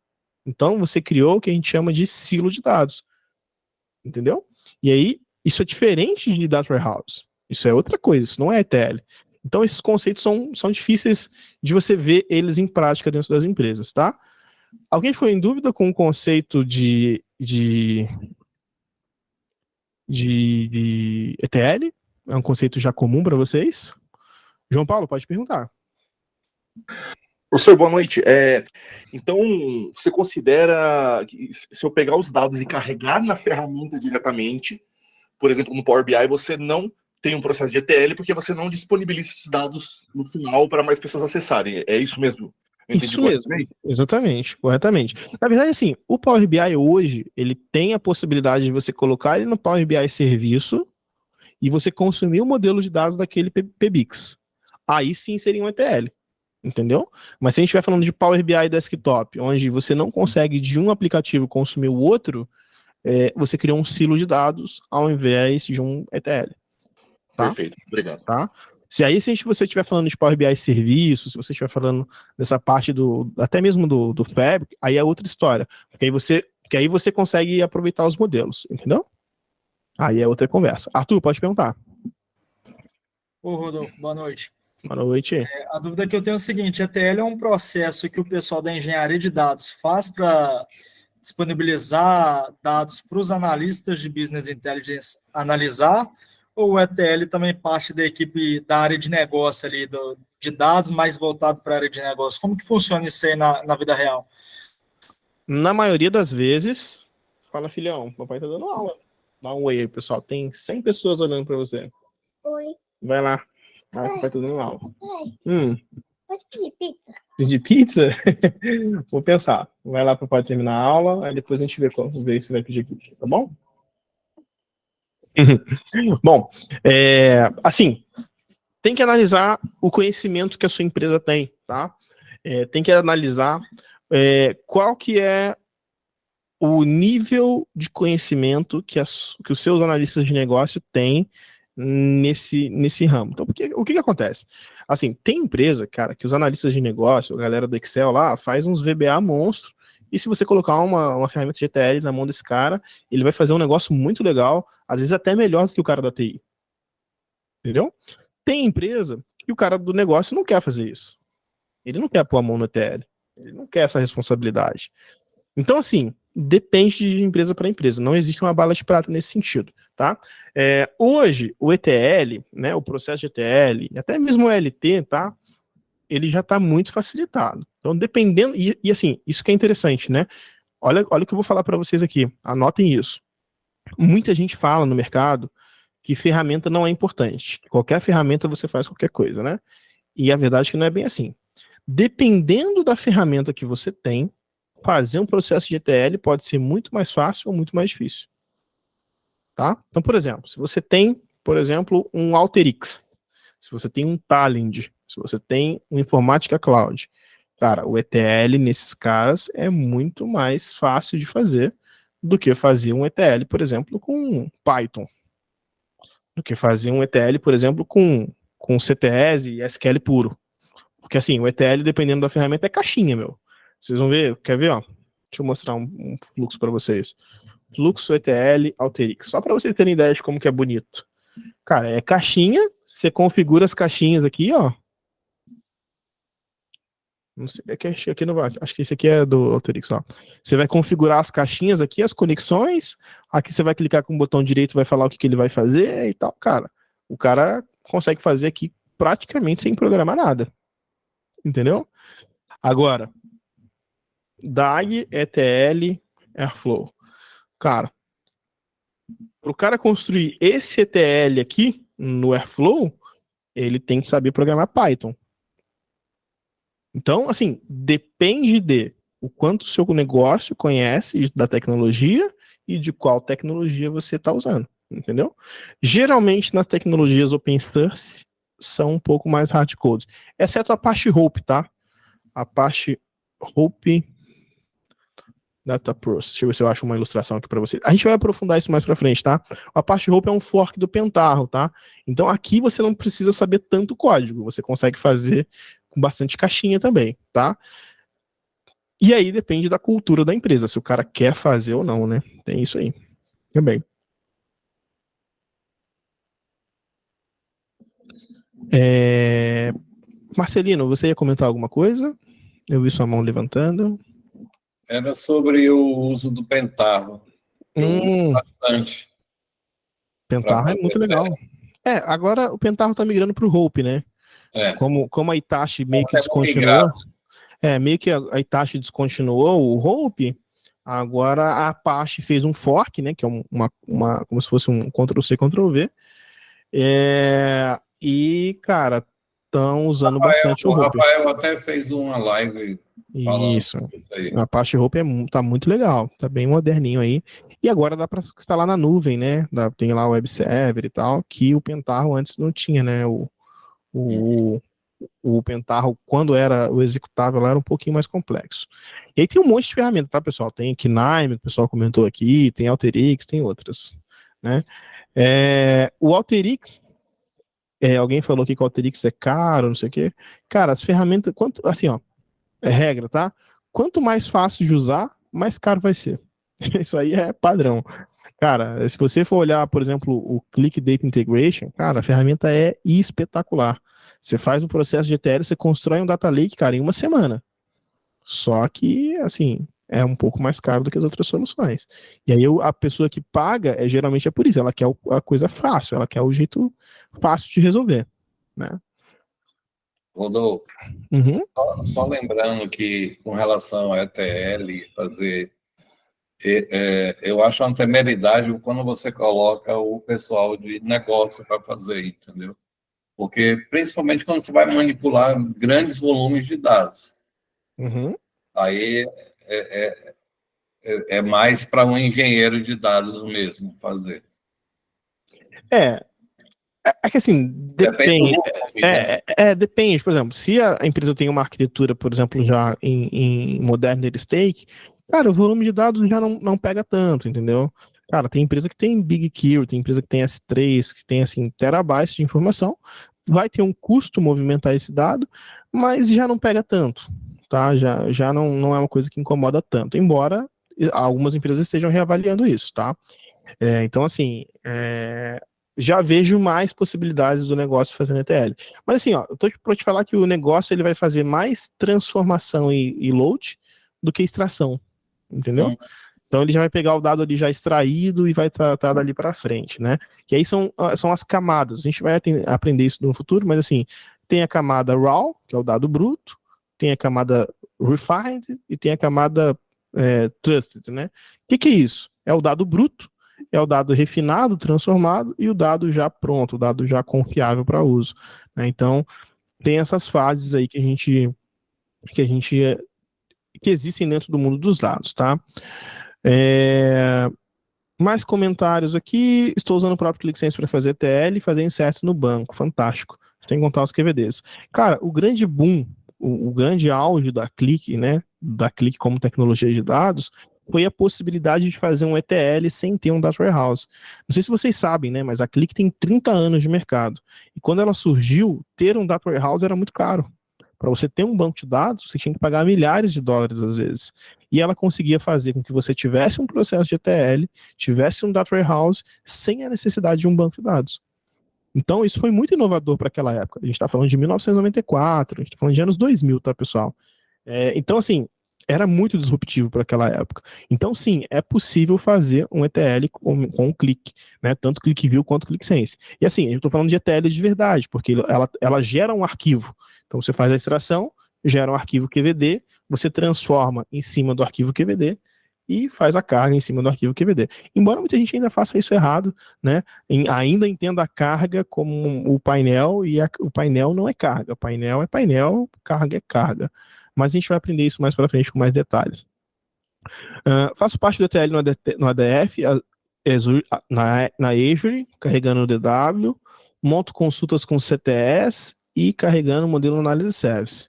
Então, você criou o que a gente chama de silo de dados. Entendeu? E aí, isso é diferente de Data Warehouse. Isso é outra coisa, isso não é ETL. Então, esses conceitos são difíceis de você ver eles em prática dentro das empresas, tá? Alguém foi em dúvida com o conceito de ETL? É um conceito já comum para vocês? João Paulo, pode perguntar. Professor, boa noite. Então, você considera que se eu pegar os dados e carregar na ferramenta diretamente, por exemplo, no Power BI, você não tem um processo de ETL porque você não disponibiliza esses dados no final para mais pessoas acessarem. É isso mesmo? Isso mesmo, exatamente, corretamente. Na verdade, assim, o Power BI hoje, ele tem a possibilidade de você colocar ele no Power BI serviço e você consumir o modelo de dados daquele PBIX. Aí sim seria um ETL. Entendeu? Mas se a gente estiver falando de Power BI Desktop, onde você não consegue de um aplicativo consumir o outro, você criou um silo de dados ao invés de um ETL. Tá? Perfeito, obrigado. Tá? Se você estiver falando de Power BI serviço, se você estiver falando dessa parte até mesmo do Fabric, aí é outra história. Porque aí você consegue aproveitar os modelos, entendeu? Aí é outra conversa. Arthur, pode perguntar. Ô, Rodolfo, boa noite. Boa noite. A dúvida que eu tenho é o seguinte: ETL é um processo que o pessoal da engenharia de dados faz para disponibilizar dados para os analistas de Business Intelligence analisar, ou o ETL também parte da equipe da área de negócio ali, de dados mais voltado para a área de negócio? Como que funciona isso aí na vida real? Na maioria das vezes, fala, filhão, papai tá dando aula. Dá um oi aí, pessoal. Tem 100 pessoas olhando para você. Oi. Vai lá. Papai tá dando aula. Pode pedir pizza? Pedir pizza? Vou pensar. Vai lá para terminar a aula, aí depois a gente vê se vai pedir pizza, tá bom? Bom, assim, tem que analisar o conhecimento que a sua empresa tem, tá? Tem que analisar qual que é o nível de conhecimento que os seus analistas de negócio têm nesse ramo. Então, o que acontece? Assim, tem empresa, cara, que os analistas de negócio, a galera do Excel lá, faz uns VBA monstro, e se você colocar uma ferramenta de ETL na mão desse cara, ele vai fazer um negócio muito legal, às vezes até melhor do que o cara da TI. Entendeu? Tem empresa que o cara do negócio não quer fazer isso. Ele não quer pôr a mão no ETL. Ele não quer essa responsabilidade. Então, assim, depende de empresa para empresa. Não existe uma bala de prata nesse sentido, tá? Hoje, o ETL, né, o processo de ETL, até mesmo o ELT, tá? Ele já está muito facilitado. Então, dependendo... E assim, isso que é interessante, né? Olha o que eu vou falar para vocês aqui. Anotem isso. Muita gente fala no mercado que ferramenta não é importante. Qualquer ferramenta você faz qualquer coisa, né? E a verdade é que não é bem assim. Dependendo da ferramenta que você tem, fazer um processo de ETL pode ser muito mais fácil ou muito mais difícil. Tá? Então, por exemplo, se você tem, por exemplo, um Alteryx, se você tem um Talend, se você tem um Informatica Cloud, cara, o ETL nesses caras é muito mais fácil de fazer do que fazer um ETL, por exemplo, com Python. Do que fazer um ETL, por exemplo, com CTS e SQL puro. Porque assim, o ETL, dependendo da ferramenta, é caixinha, meu. Vocês vão ver, quer ver, ó? Deixa eu mostrar um fluxo para vocês. Fluxo ETL Alteryx. Só para vocês terem ideia de como que é bonito. Cara, é caixinha, você configura as caixinhas aqui, ó. Não sei, aqui não vai. Acho que esse aqui é do Alteryx, ó. Você vai configurar as caixinhas aqui, as conexões. Aqui você vai clicar com o botão direito, vai falar o que ele vai fazer e tal, cara. O cara consegue fazer aqui praticamente sem programar nada. Entendeu? Agora, DAG, ETL, Airflow. Cara, para o cara construir esse ETL aqui no Airflow, ele tem que saber programar Python. Então, assim, depende de o quanto o seu negócio conhece da tecnologia e de qual tecnologia você está usando, entendeu? Geralmente, nas tecnologias open source, são um pouco mais hardcode, exceto a Apache Hope, tá? Apache Hope Data Process. Deixa eu ver se eu acho uma ilustração aqui para você. A gente vai aprofundar isso mais para frente, tá? O Apache Hope é um fork do Pentaho, tá? Então aqui você não precisa saber tanto código, você consegue fazer com bastante caixinha também, tá? E aí depende da cultura da empresa, se o cara quer fazer ou não, né? Tem isso aí também. Marcelino, você ia comentar alguma coisa? Eu vi sua mão levantando. Era sobre o uso do Pentaho. Eu uso bastante. Pentaho é muito legal. Agora o Pentaho tá migrando pro Hope, né? Como a Hitachi meio que descontinuou. Meio que a Hitachi descontinuou o Hope, agora a Apache fez um fork, né? Que é como se fosse um Ctrl-C, Ctrl-V. E, cara, estão usando bastante o Hope. O Rafael até fez uma live falando isso aí. A Apache Hope tá muito legal, tá bem moderninho aí. E agora dá para instalar na nuvem, né? Tem lá o web server e tal, que o Pentaho antes não tinha, né? O Pentaho, quando era o executável, era um pouquinho mais complexo. E aí tem um monte de ferramenta, tá, pessoal? Tem Knime, o pessoal comentou aqui, tem Alteryx, tem outras, né? O Alteryx, alguém falou aqui que o Alteryx é caro, não sei o quê. Cara, as ferramentas, assim, ó, é regra, tá? Quanto mais fácil de usar, mais caro vai ser. Isso aí é padrão. Cara, se você for olhar, por exemplo, o Click Data Integration, cara, a ferramenta é espetacular. Você faz um processo de ETL, você constrói um data lake, cara, em uma semana. Só que, assim, é um pouco mais caro do que as outras soluções. E aí a pessoa que paga, geralmente é por isso, ela quer a coisa fácil, ela quer o jeito fácil de resolver, né? Rodolfo, só lembrando que com relação ao ETL, eu acho uma temeridade quando você coloca o pessoal de negócio para fazer, entendeu? Porque, principalmente quando você vai manipular grandes volumes de dados. Aí é mais para um engenheiro de dados mesmo fazer. É que assim, depende. Depende, por exemplo, se a empresa tem uma arquitetura, por exemplo, já em Modern Data Stake, Cara, o volume de dados já não pega tanto, entendeu? Cara, tem empresa que tem BigQuery, tem empresa que tem S3, que tem, assim, terabytes de informação, vai ter um custo movimentar esse dado, mas já não pega tanto, tá? Já não é uma coisa que incomoda tanto, embora algumas empresas estejam reavaliando isso, tá? Então, assim, já vejo mais possibilidades do negócio fazendo ETL. Mas, assim, ó, eu tô para te falar que o negócio ele vai fazer mais transformação e load do que extração, entendeu? Então ele já vai pegar o dado ali já extraído e vai tratar dali para frente, né? Que aí são as camadas. A gente vai aprender isso no futuro, mas assim, tem a camada raw, que é o dado bruto, tem a camada refined e tem a camada trusted, né? O que é isso? É o dado bruto, é o dado refinado, transformado e o dado já pronto, o dado já confiável para uso, né? Então tem essas fases aí que existem dentro do mundo dos dados, tá? Mais comentários aqui. Estou usando o próprio ClickSense para fazer ETL e fazer inserts no banco. Fantástico. Sem contar os QVDs. Cara, o grande boom, o grande auge da Click, né? Da Click como tecnologia de dados, foi a possibilidade de fazer um ETL sem ter um data warehouse. Não sei se vocês sabem, né? Mas a Click tem 30 anos de mercado. E quando ela surgiu, ter um data warehouse era muito caro. Para você ter um banco de dados, você tinha que pagar milhares de dólares às vezes. E ela conseguia fazer com que você tivesse um processo de ETL, tivesse um data warehouse, sem a necessidade de um banco de dados. Então, isso foi muito inovador para aquela época. A gente está falando de 1994, a gente está falando de anos 2000, tá, pessoal? Então, assim, era muito disruptivo para aquela época. Então, sim, é possível fazer um ETL com um Click, né? Tanto ClickView quanto ClickSense. E assim, eu estou falando de ETL de verdade, porque ela gera um arquivo. Então, você faz a extração, gera um arquivo QVD, você transforma em cima do arquivo QVD e faz a carga em cima do arquivo QVD. Embora muita gente ainda faça isso errado, né? Ainda entenda a carga como o painel, e o painel não é carga. Painel é painel, carga é carga. Mas a gente vai aprender isso mais para frente com mais detalhes. Faço parte do ETL no ADF, na Azure, carregando o DW, monto consultas com CTS e carregando o modelo análise service.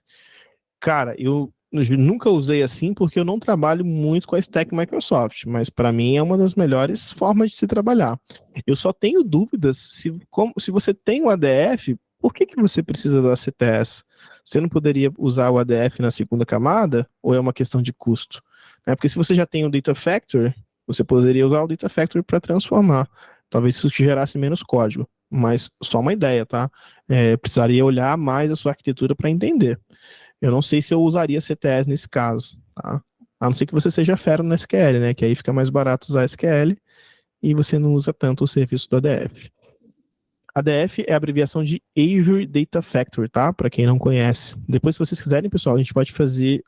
Cara, eu nunca usei assim porque eu não trabalho muito com a stack Microsoft, mas para mim é uma das melhores formas de se trabalhar. Eu só tenho dúvidas se você tem o ADF, por que você precisa da CTS? Você não poderia usar o ADF na segunda camada ou é uma questão de custo? Porque se você já tem o Data Factory, você poderia usar o Data Factory para transformar. Talvez isso te gerasse menos código, mas só uma ideia, tá? Precisaria olhar mais a sua arquitetura para entender. Eu não sei se eu usaria CTS nesse caso, tá? A não ser que você seja fera no SQL, né? Que aí fica mais barato usar SQL e você não usa tanto o serviço do ADF. ADF é a abreviação de Azure Data Factory, tá? Para quem não conhece. Depois, se vocês quiserem, pessoal, a gente pode fazer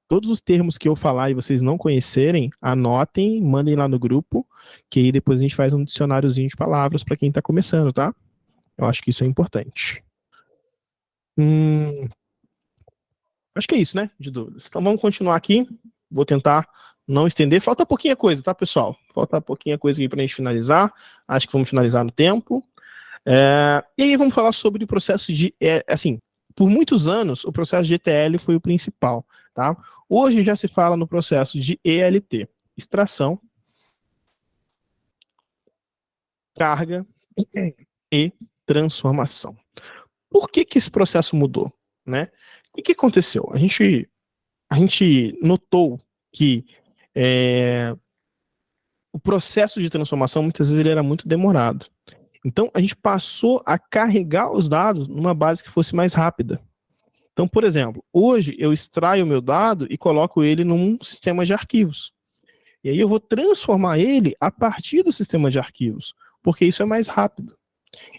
todos os termos que eu falar e vocês não conhecerem, anotem, mandem lá no grupo, que aí depois a gente faz um dicionáriozinho de palavras para quem está começando, tá? Eu acho que isso é importante. Acho que é isso, né? De dúvidas. Então vamos continuar aqui. Vou tentar não estender. Falta pouquinha coisa, tá, pessoal? Falta pouquinha coisa aqui para a gente finalizar. Acho que vamos finalizar no tempo. E aí vamos falar sobre o processo de... assim, por muitos anos, o processo de ETL foi o principal, tá? Hoje já se fala no processo de ELT. Extração, carga e transformação. Por que esse processo mudou, né? O que aconteceu? A gente notou que o processo de transformação, muitas vezes, ele era muito demorado. Então, a gente passou a carregar os dados numa base que fosse mais rápida. Então, por exemplo, hoje eu extraio o meu dado e coloco ele num sistema de arquivos. E aí eu vou transformar ele a partir do sistema de arquivos, porque isso é mais rápido.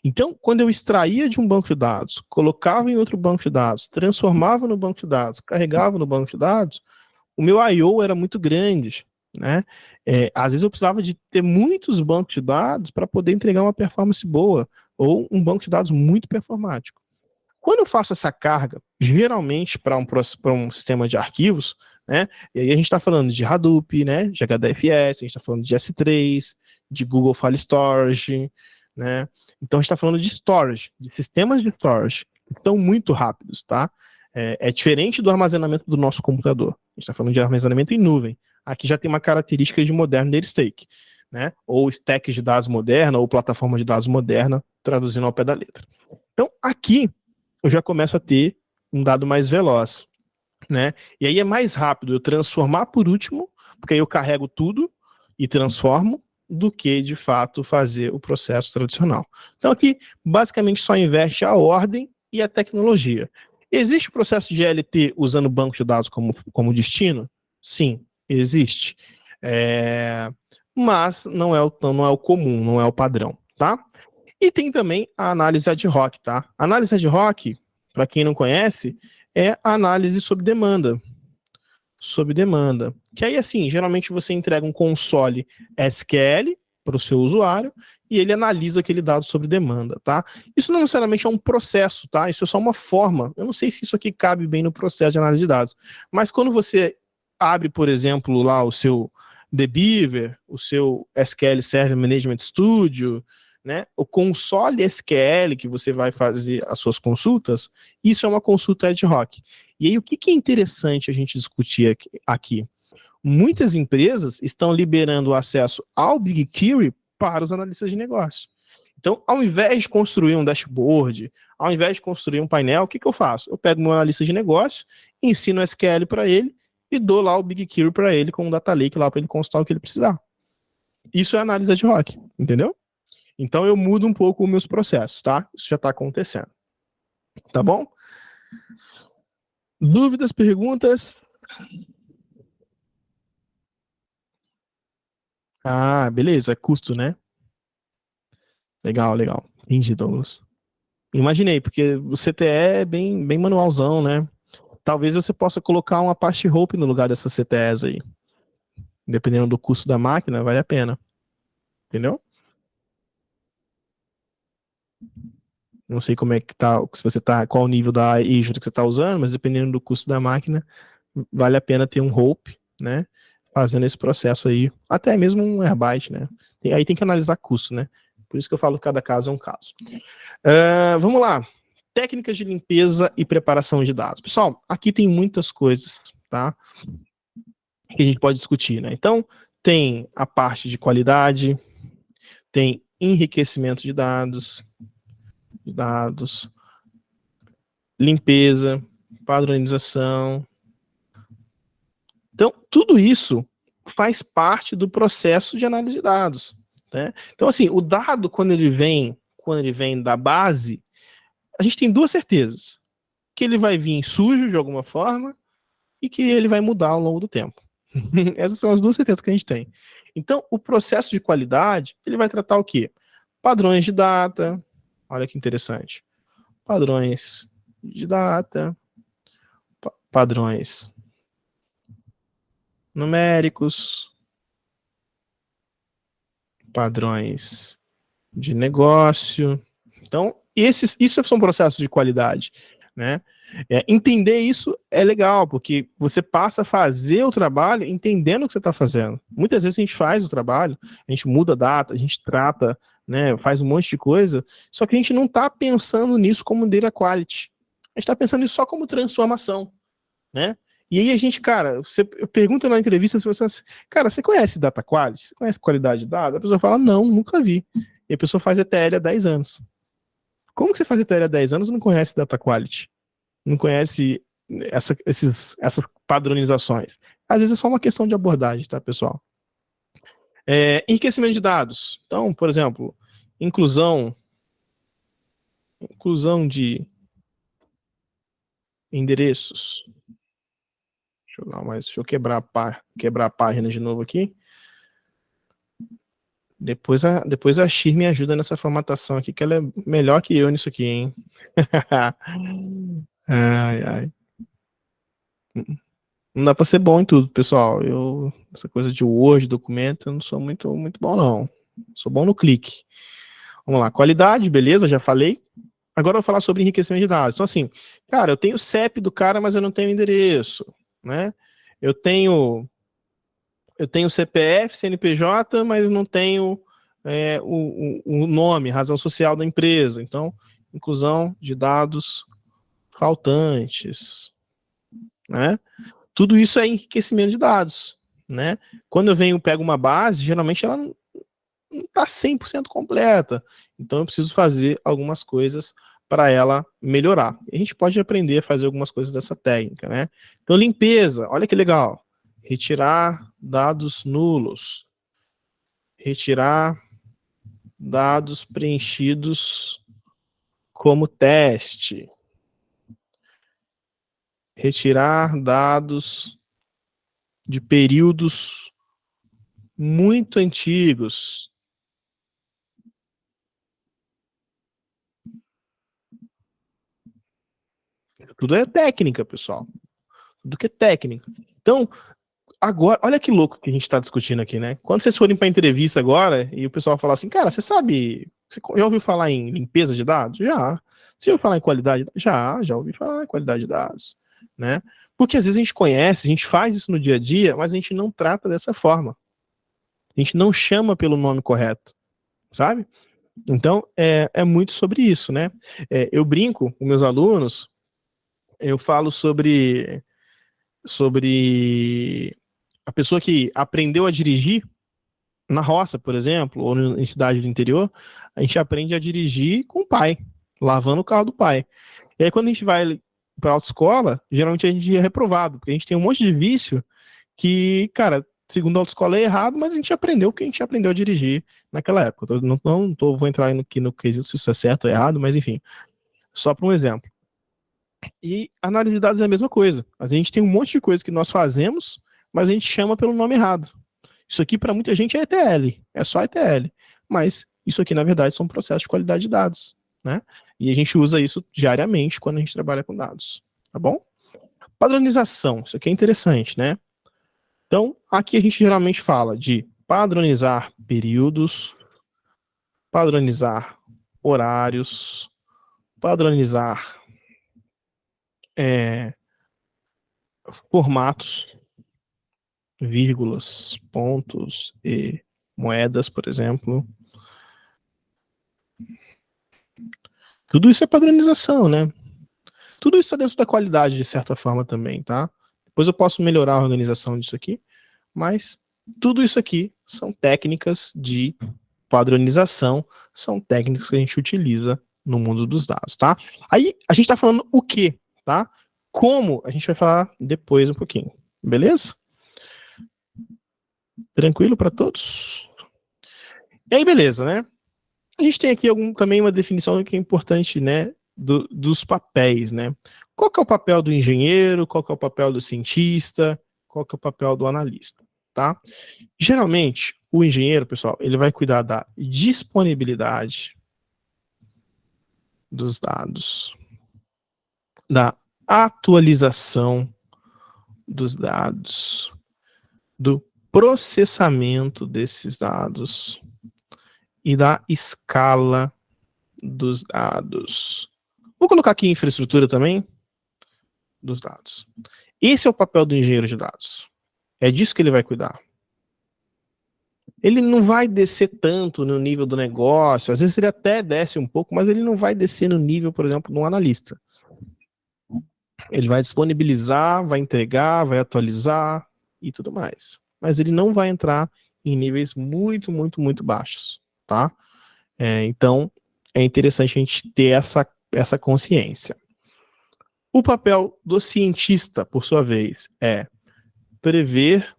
Então, quando eu extraía de um banco de dados, colocava em outro banco de dados, transformava no banco de dados, carregava no banco de dados, o meu I/O era muito grande, né? Às vezes eu precisava de ter muitos bancos de dados para poder entregar uma performance boa, ou um banco de dados muito performático. Quando eu faço essa carga, geralmente para um sistema de arquivos, né? E aí a gente está falando de Hadoop, né? De HDFS, a gente está falando de S3, de Google File Storage, né? Então a gente está falando de storage, de sistemas de storage, que são muito rápidos, tá? É diferente do armazenamento do nosso computador. A gente está falando de armazenamento em nuvem. Aqui já tem uma característica de Modern Data Stake, né? Ou stack de dados moderna, ou plataforma de dados moderna, traduzindo ao pé da letra. Então, aqui, eu já começo a ter um dado mais veloz, né? E aí é mais rápido eu transformar por último, porque aí eu carrego tudo e transformo, do que, de fato, fazer o processo tradicional. Então, aqui, basicamente, só inverte a ordem e a tecnologia. Existe o processo de LT usando banco de dados como destino? Sim, existe. Mas não é o comum, não é o padrão, tá? E tem também a análise ad hoc, tá? A análise ad hoc, para quem não conhece, é a análise sob demanda. Sob demanda. Que aí, assim, geralmente você entrega um console SQL para o seu usuário e ele analisa aquele dado sob demanda, tá? Isso não necessariamente é um processo, tá? Isso é só uma forma. Eu não sei se isso aqui cabe bem no processo de análise de dados. Mas quando você abre, por exemplo, lá o seu The Beaver, o seu SQL Server Management Studio, né? O console SQL que você vai fazer as suas consultas, isso é uma consulta ad hoc. E aí, o que é interessante a gente discutir aqui? Muitas empresas estão liberando o acesso ao BigQuery para os analistas de negócio. Então, ao invés de construir um dashboard, ao invés de construir um painel, o que eu faço? Eu pego meu analista de negócio, ensino o SQL para ele e dou lá o BigQuery para ele com um data lake lá para ele consultar o que ele precisar. Isso é análise ad hoc, entendeu? Então, eu mudo um pouco os meus processos, tá? Isso já está acontecendo. Tá bom? Dúvidas, perguntas? Ah, beleza, é custo, né? Legal, legal. Entendi, Douglas. Imaginei, porque o CTE é bem manualzão, né? Talvez você possa colocar uma Apache Hope no lugar dessas CTEs aí. Dependendo do custo da máquina, vale a pena. Entendeu? Não sei como é que tá, se você tá, qual o nível da Azure que você está usando, mas dependendo do custo da máquina, vale a pena ter um Hope, né? Fazendo esse processo aí, até mesmo um Airbyte, né? Aí tem que analisar custo, né? Por isso que eu falo que cada caso é um caso. Vamos lá. Técnicas de limpeza e preparação de dados. Pessoal, aqui tem muitas coisas, tá? Que a gente pode discutir, né? Então, tem a parte de qualidade, tem enriquecimento de dados, limpeza, padronização. Então, tudo isso faz parte do processo de análise de dados, né? Então, assim, o dado, quando ele vem da base, a gente tem duas certezas. Que ele vai vir sujo de alguma forma e que ele vai mudar ao longo do tempo. Essas são as duas certezas que a gente tem. Então, o processo de qualidade, ele vai tratar o quê? Padrões de data. Olha que interessante. Padrões de data. Padrões numéricos. Padrões de negócio. Então, isso são processos de qualidade, né? Entender isso é legal, porque você passa a fazer o trabalho entendendo o que você está fazendo. Muitas vezes a gente faz o trabalho, a gente muda a data, a gente trata, né, faz um monte de coisa, só que a gente não está pensando nisso como data quality. A gente está pensando nisso só como transformação, né? E aí a gente, cara, você pergunta na entrevista, se você assim, cara, você conhece data quality? Você conhece qualidade de dados? A pessoa fala, não, nunca vi. E a pessoa faz ETL há 10 anos. Como que você faz ETL há 10 anos e não conhece data quality? Não conhece essas padronizações? Às vezes é só uma questão de abordagem, tá, pessoal? Enriquecimento de dados. Então, por exemplo, inclusão de endereços. Deixa eu quebrar a página de novo aqui. Depois a Shir me ajuda nessa formatação aqui, que ela é melhor que eu nisso aqui, hein? Ai. Não dá para ser bom em tudo, pessoal. Essa coisa de Word, documento, eu não sou muito bom, não. Sou bom no clique. Vamos lá, qualidade, beleza, já falei. Agora eu vou falar sobre enriquecimento de dados. Então, assim, cara, eu tenho o CEP do cara, mas eu não tenho endereço, né? Eu tenho CPF, CNPJ, mas não tenho o nome, razão social da empresa. Então, inclusão de dados faltantes, né? Tudo isso é enriquecimento de dados, né? Quando eu pego uma base, geralmente ela não está 100% completa, então eu preciso fazer algumas coisas para ela melhorar. A gente pode aprender a fazer algumas coisas dessa técnica, né? Então, limpeza, olha que legal. Retirar dados nulos. Retirar dados preenchidos como teste. Retirar dados de períodos muito antigos. Tudo é técnica, pessoal. Tudo que é técnica. Então, agora, olha que louco que a gente está discutindo aqui, né? Quando vocês forem para entrevista agora e o pessoal falar assim, cara, você já ouviu falar em limpeza de dados? Já. Você ouviu falar em qualidade? Já ouvi falar em qualidade de dados, né? Porque às vezes a gente conhece, a gente faz isso no dia a dia, mas a gente não trata dessa forma. A gente não chama pelo nome correto, sabe? Então, é muito sobre isso, né? Eu brinco com meus alunos, eu falo sobre a pessoa que aprendeu a dirigir na roça, por exemplo, ou em cidade do interior, a gente aprende a dirigir com o pai, lavando o carro do pai. E aí quando a gente vai para a autoescola, geralmente a gente é reprovado, porque a gente tem um monte de vício que, cara, segundo a autoescola é errado, mas a gente aprendeu porque a gente aprendeu a dirigir naquela época. Vou entrar aqui no quesito se isso é certo ou errado, mas enfim, só para um exemplo. E análise de dados é a mesma coisa. A gente tem um monte de coisa que nós fazemos, mas a gente chama pelo nome errado. Isso aqui para muita gente é ETL, é só ETL. Mas isso aqui, na verdade, são processos de qualidade de dados, né? E a gente usa isso diariamente quando a gente trabalha com dados, tá bom? Padronização, isso aqui é interessante, né? Então, aqui a gente geralmente fala de padronizar períodos, padronizar horários, padronizar formatos, vírgulas, pontos e moedas, por exemplo. Tudo isso é padronização, né? Tudo isso está dentro da qualidade, de certa forma, também, tá? Depois eu posso melhorar a organização disso aqui, mas tudo isso aqui são técnicas de padronização, são técnicas que a gente utiliza no mundo dos dados, tá? Aí a gente está falando o quê, tá? Como, a gente vai falar depois um pouquinho, beleza? Tranquilo para todos? E aí, beleza, né? A gente tem aqui também uma definição que é importante, né? Dos papéis, né? Qual que é o papel do engenheiro? Qual que é o papel do cientista? Qual que é o papel do analista, tá? Geralmente, o engenheiro, pessoal, ele vai cuidar da disponibilidade dos dados, da atualização dos dados, do processamento desses dados e da escala dos dados. Vou colocar aqui infraestrutura também dos dados. Esse é o papel do engenheiro de dados. É disso que ele vai cuidar. Ele não vai descer tanto no nível do negócio, às vezes ele até desce um pouco, mas ele não vai descer no nível, por exemplo, de um analista. Ele vai disponibilizar, vai entregar, vai atualizar e tudo mais. Mas ele não vai entrar em níveis muito, muito, muito baixos, tá? Então, é interessante a gente ter essa consciência. O papel do cientista, por sua vez, é prever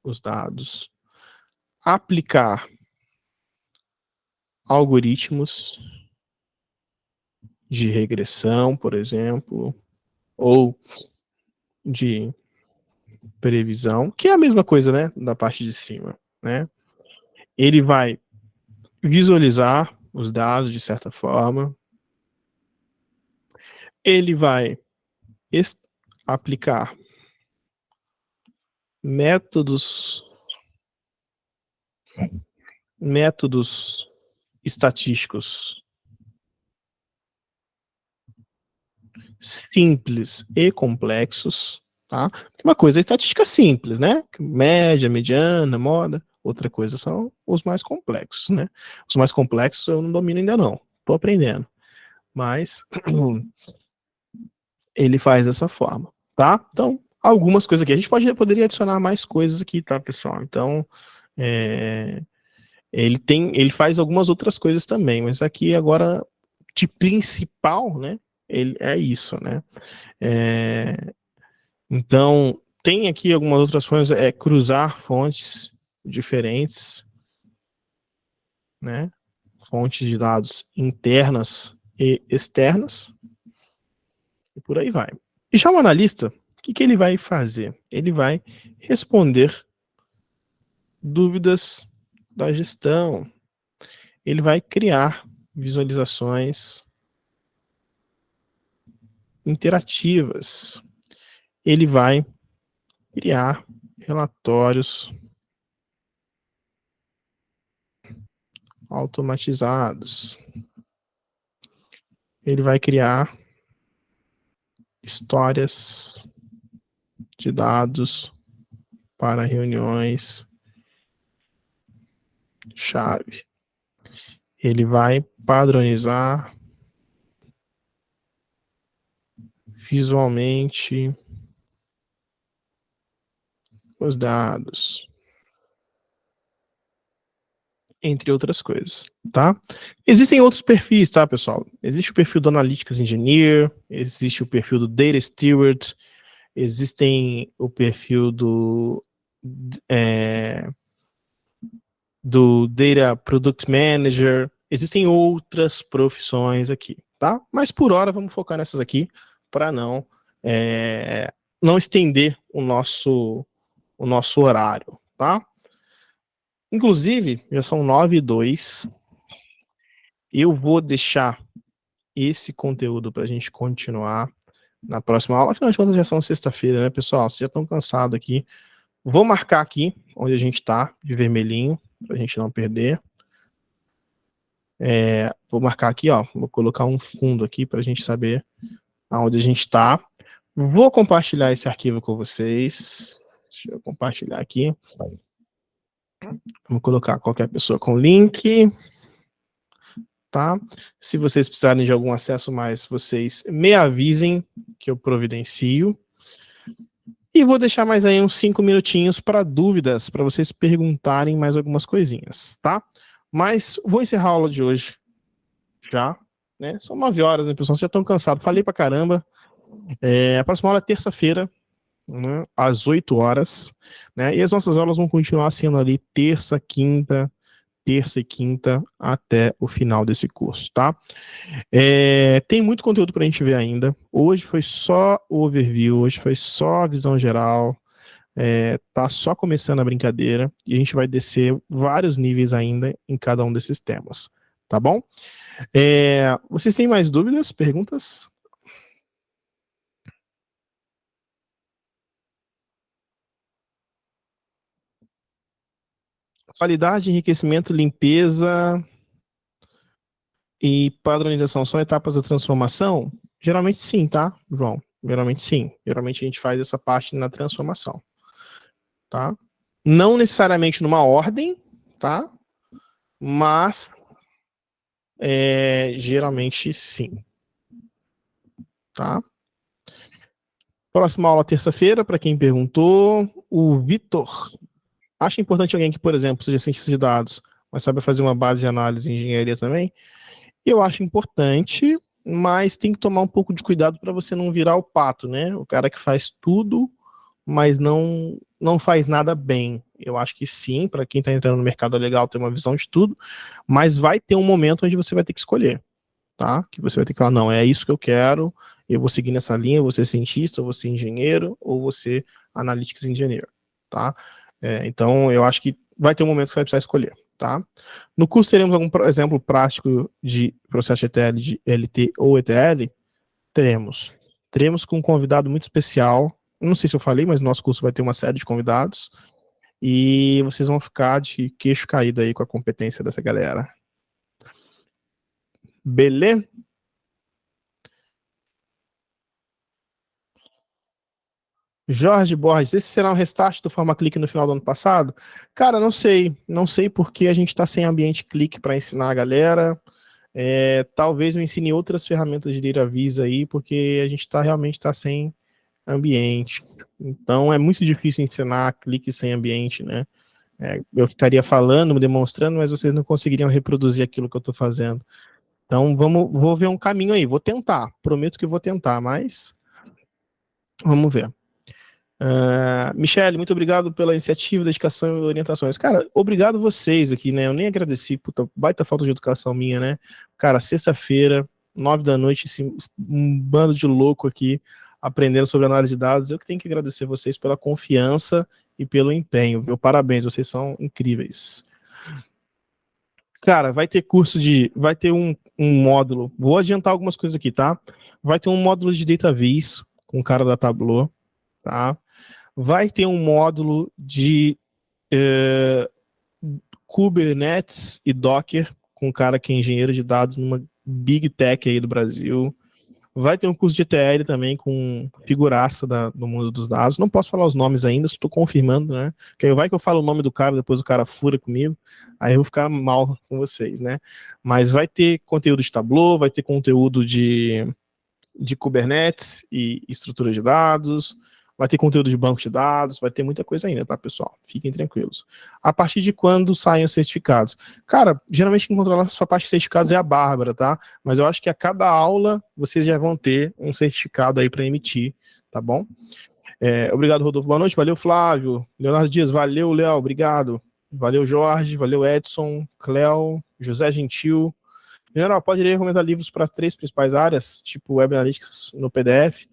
os dados, aplicar algoritmos de regressão, por exemplo, ou de previsão, que é a mesma coisa, né, da parte de cima, né? Ele vai visualizar os dados de certa forma, ele vai aplicar métodos estatísticos simples e complexos, tá? Uma coisa é estatística simples, né? Média, mediana, moda. Outra coisa são os mais complexos, né? Os mais complexos eu não domino ainda não, tô aprendendo. Mas ele faz dessa forma, tá? Então, algumas coisas aqui. A gente poderia adicionar mais coisas aqui, tá, pessoal? Então, ele faz algumas outras coisas também, mas aqui agora, de principal, né? Ele é isso, né? Então, tem aqui algumas outras formas, cruzar fontes diferentes, né? Fontes de dados internas e externas, e por aí vai. E já o analista, o que ele vai fazer? Ele vai responder dúvidas da gestão, ele vai criar visualizações interativas, ele vai criar relatórios automatizados, ele vai criar histórias de dados para reuniões chave, ele vai padronizar visualmente os dados, entre outras coisas, tá? Existem outros perfis, tá, pessoal? Existe o perfil do Analytics Engineer, existe o perfil do Data Steward, existem o perfil do Data Product Manager, existem outras profissões aqui, tá? Mas por hora vamos focar nessas aqui para não estender o nosso horário, tá? Inclusive, já são 9h02. Eu vou deixar esse conteúdo para a gente continuar na próxima aula. Afinal de contas, já são sexta-feira, né, pessoal? Vocês já estão cansados aqui. Vou marcar aqui onde a gente está, de vermelhinho, para a gente não perder. Vou marcar aqui, ó. Vou colocar um fundo aqui para a gente saber aonde a gente está. Vou compartilhar esse arquivo com vocês. Deixa eu compartilhar aqui. Vou colocar qualquer pessoa com link. Tá? Se vocês precisarem de algum acesso mais, vocês me avisem que eu providencio. E vou deixar mais aí uns 5 minutinhos para dúvidas, para vocês perguntarem mais algumas coisinhas, tá? Mas vou encerrar a aula de hoje já, né? São 9h, né, pessoal? Vocês já estão cansados. Falei pra caramba. A próxima aula é terça-feira, né, às 8h, né? E as nossas aulas vão continuar sendo ali terça e quinta até o final desse curso, tá? Tem muito conteúdo para a gente ver ainda. Hoje foi só o overview, hoje foi só a visão geral, tá só começando a brincadeira e a gente vai descer vários níveis ainda em cada um desses temas, tá bom? Vocês têm mais dúvidas, perguntas? Qualidade, enriquecimento, limpeza e padronização são etapas da transformação? Geralmente sim, tá, João? Geralmente sim. Geralmente a gente faz essa parte na transformação, tá? Não necessariamente numa ordem, tá? Mas geralmente sim, tá? Próxima aula terça-feira, para quem perguntou, o Vitor. Acha importante alguém que, por exemplo, seja cientista de dados, mas sabe fazer uma base de análise em engenharia também? Eu acho importante, mas tem que tomar um pouco de cuidado para você não virar o pato, né? O cara que faz tudo, mas não faz nada bem. Eu acho que sim, para quem está entrando no mercado é legal ter uma visão de tudo, mas vai ter um momento onde você vai ter que escolher, tá? Que você vai ter que falar, não, é isso que eu quero, eu vou seguir nessa linha, eu vou ser cientista, eu vou ser engenheiro, ou vou ser analytics engineer, tá? Então, eu acho que vai ter um momento que você vai precisar escolher, tá? No curso teremos algum exemplo prático de processo de ETL, de LT ou ETL? Teremos com um convidado muito especial, não sei se eu falei, mas no nosso curso vai ter uma série de convidados, e vocês vão ficar de queixo caído aí com a competência dessa galera. Beleza? Jorge Borges, esse será um restart do FormaClick no final do ano passado? Cara, não sei porque a gente está sem ambiente clique para ensinar a galera. Talvez eu ensine outras ferramentas de data vis aí, porque a gente realmente está sem ambiente. Então é muito difícil ensinar clique sem ambiente, né? Eu ficaria falando, demonstrando, mas vocês não conseguiriam reproduzir aquilo que eu estou fazendo. Então vou ver um caminho aí, vou tentar, prometo que vou tentar, mas vamos ver. Michele, muito obrigado pela iniciativa, dedicação e orientações. Cara, obrigado vocês aqui, né? Eu nem agradeci, puta, baita falta de educação minha, né? Cara, sexta-feira, 9 da noite, um bando de louco aqui, aprendendo sobre análise de dados. Eu que tenho que agradecer vocês pela confiança e pelo empenho, viu? Parabéns, vocês são incríveis. Cara, vai ter vai ter um módulo, vou adiantar algumas coisas aqui, tá? Vai ter um módulo de data vis com o cara da Tableau, tá? Vai ter um módulo de Kubernetes e Docker com um cara que é engenheiro de dados numa Big Tech aí do Brasil. Vai ter um curso de ETL também com figuraça do mundo dos dados. Não posso falar os nomes ainda, estou confirmando, né? Porque aí vai que eu falo o nome do cara, depois o cara fura comigo, aí eu vou ficar mal com vocês, né? Mas vai ter conteúdo de Tableau, vai ter conteúdo de Kubernetes e estrutura de dados, vai ter conteúdo de banco de dados, vai ter muita coisa ainda, tá, pessoal? Fiquem tranquilos. A partir de quando saem os certificados? Cara, geralmente quem controla a sua parte de certificados é a Bárbara, tá? Mas eu acho que a cada aula vocês já vão ter um certificado aí para emitir, tá bom? Obrigado, Rodolfo. Boa noite. Valeu, Flávio. Leonardo Dias, valeu, Léo. Obrigado. Valeu, Jorge. Valeu, Edson, Cléo, José Gentil. General, pode recomendar livros para 3 principais áreas, tipo Web Analytics no PDF?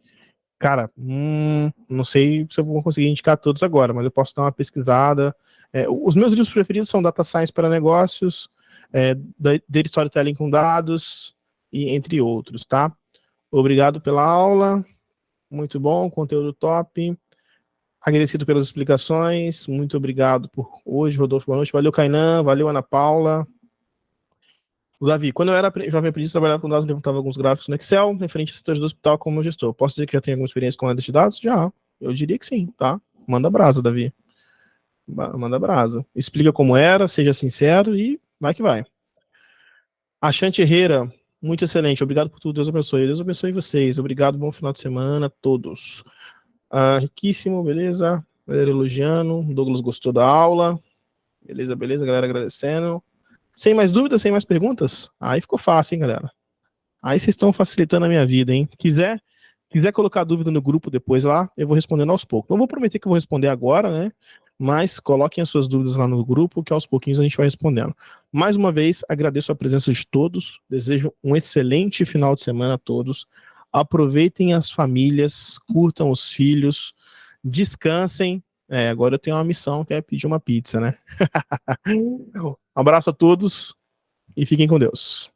Cara, não sei se eu vou conseguir indicar todos agora, mas eu posso dar uma pesquisada. Os meus livros preferidos são Data Science para Negócios, Data Storytelling com Dados, e entre outros, tá? Obrigado pela aula, muito bom, conteúdo top. Agradecido pelas explicações, muito obrigado por hoje, Rodolfo, boa noite. Valeu, Kainan, valeu, Ana Paula. Davi, quando eu era jovem aprendiz, trabalhava com dados, levantava alguns gráficos no Excel, referente a setores do hospital como gestor. Posso dizer que já tem alguma experiência com análise de dados? Já, eu diria que sim, tá? Manda brasa, Davi. Manda brasa. Explica como era, seja sincero e vai que vai. Achante Herrera, muito excelente, obrigado por tudo, Deus abençoe. Deus abençoe vocês, obrigado, bom final de semana a todos. Riquíssimo, beleza? Galera elogiando, Douglas gostou da aula. Beleza, galera agradecendo. Sem mais dúvidas, sem mais perguntas? Aí ficou fácil, hein, galera? Aí vocês estão facilitando a minha vida, hein? Quiser colocar dúvida no grupo depois lá, eu vou respondendo aos poucos. Não vou prometer que eu vou responder agora, né? Mas coloquem as suas dúvidas lá no grupo, que aos pouquinhos a gente vai respondendo. Mais uma vez, agradeço a presença de todos, desejo um excelente final de semana a todos. Aproveitem as famílias, curtam os filhos, descansem. Agora eu tenho uma missão, que é pedir uma pizza, né? Um abraço a todos e fiquem com Deus.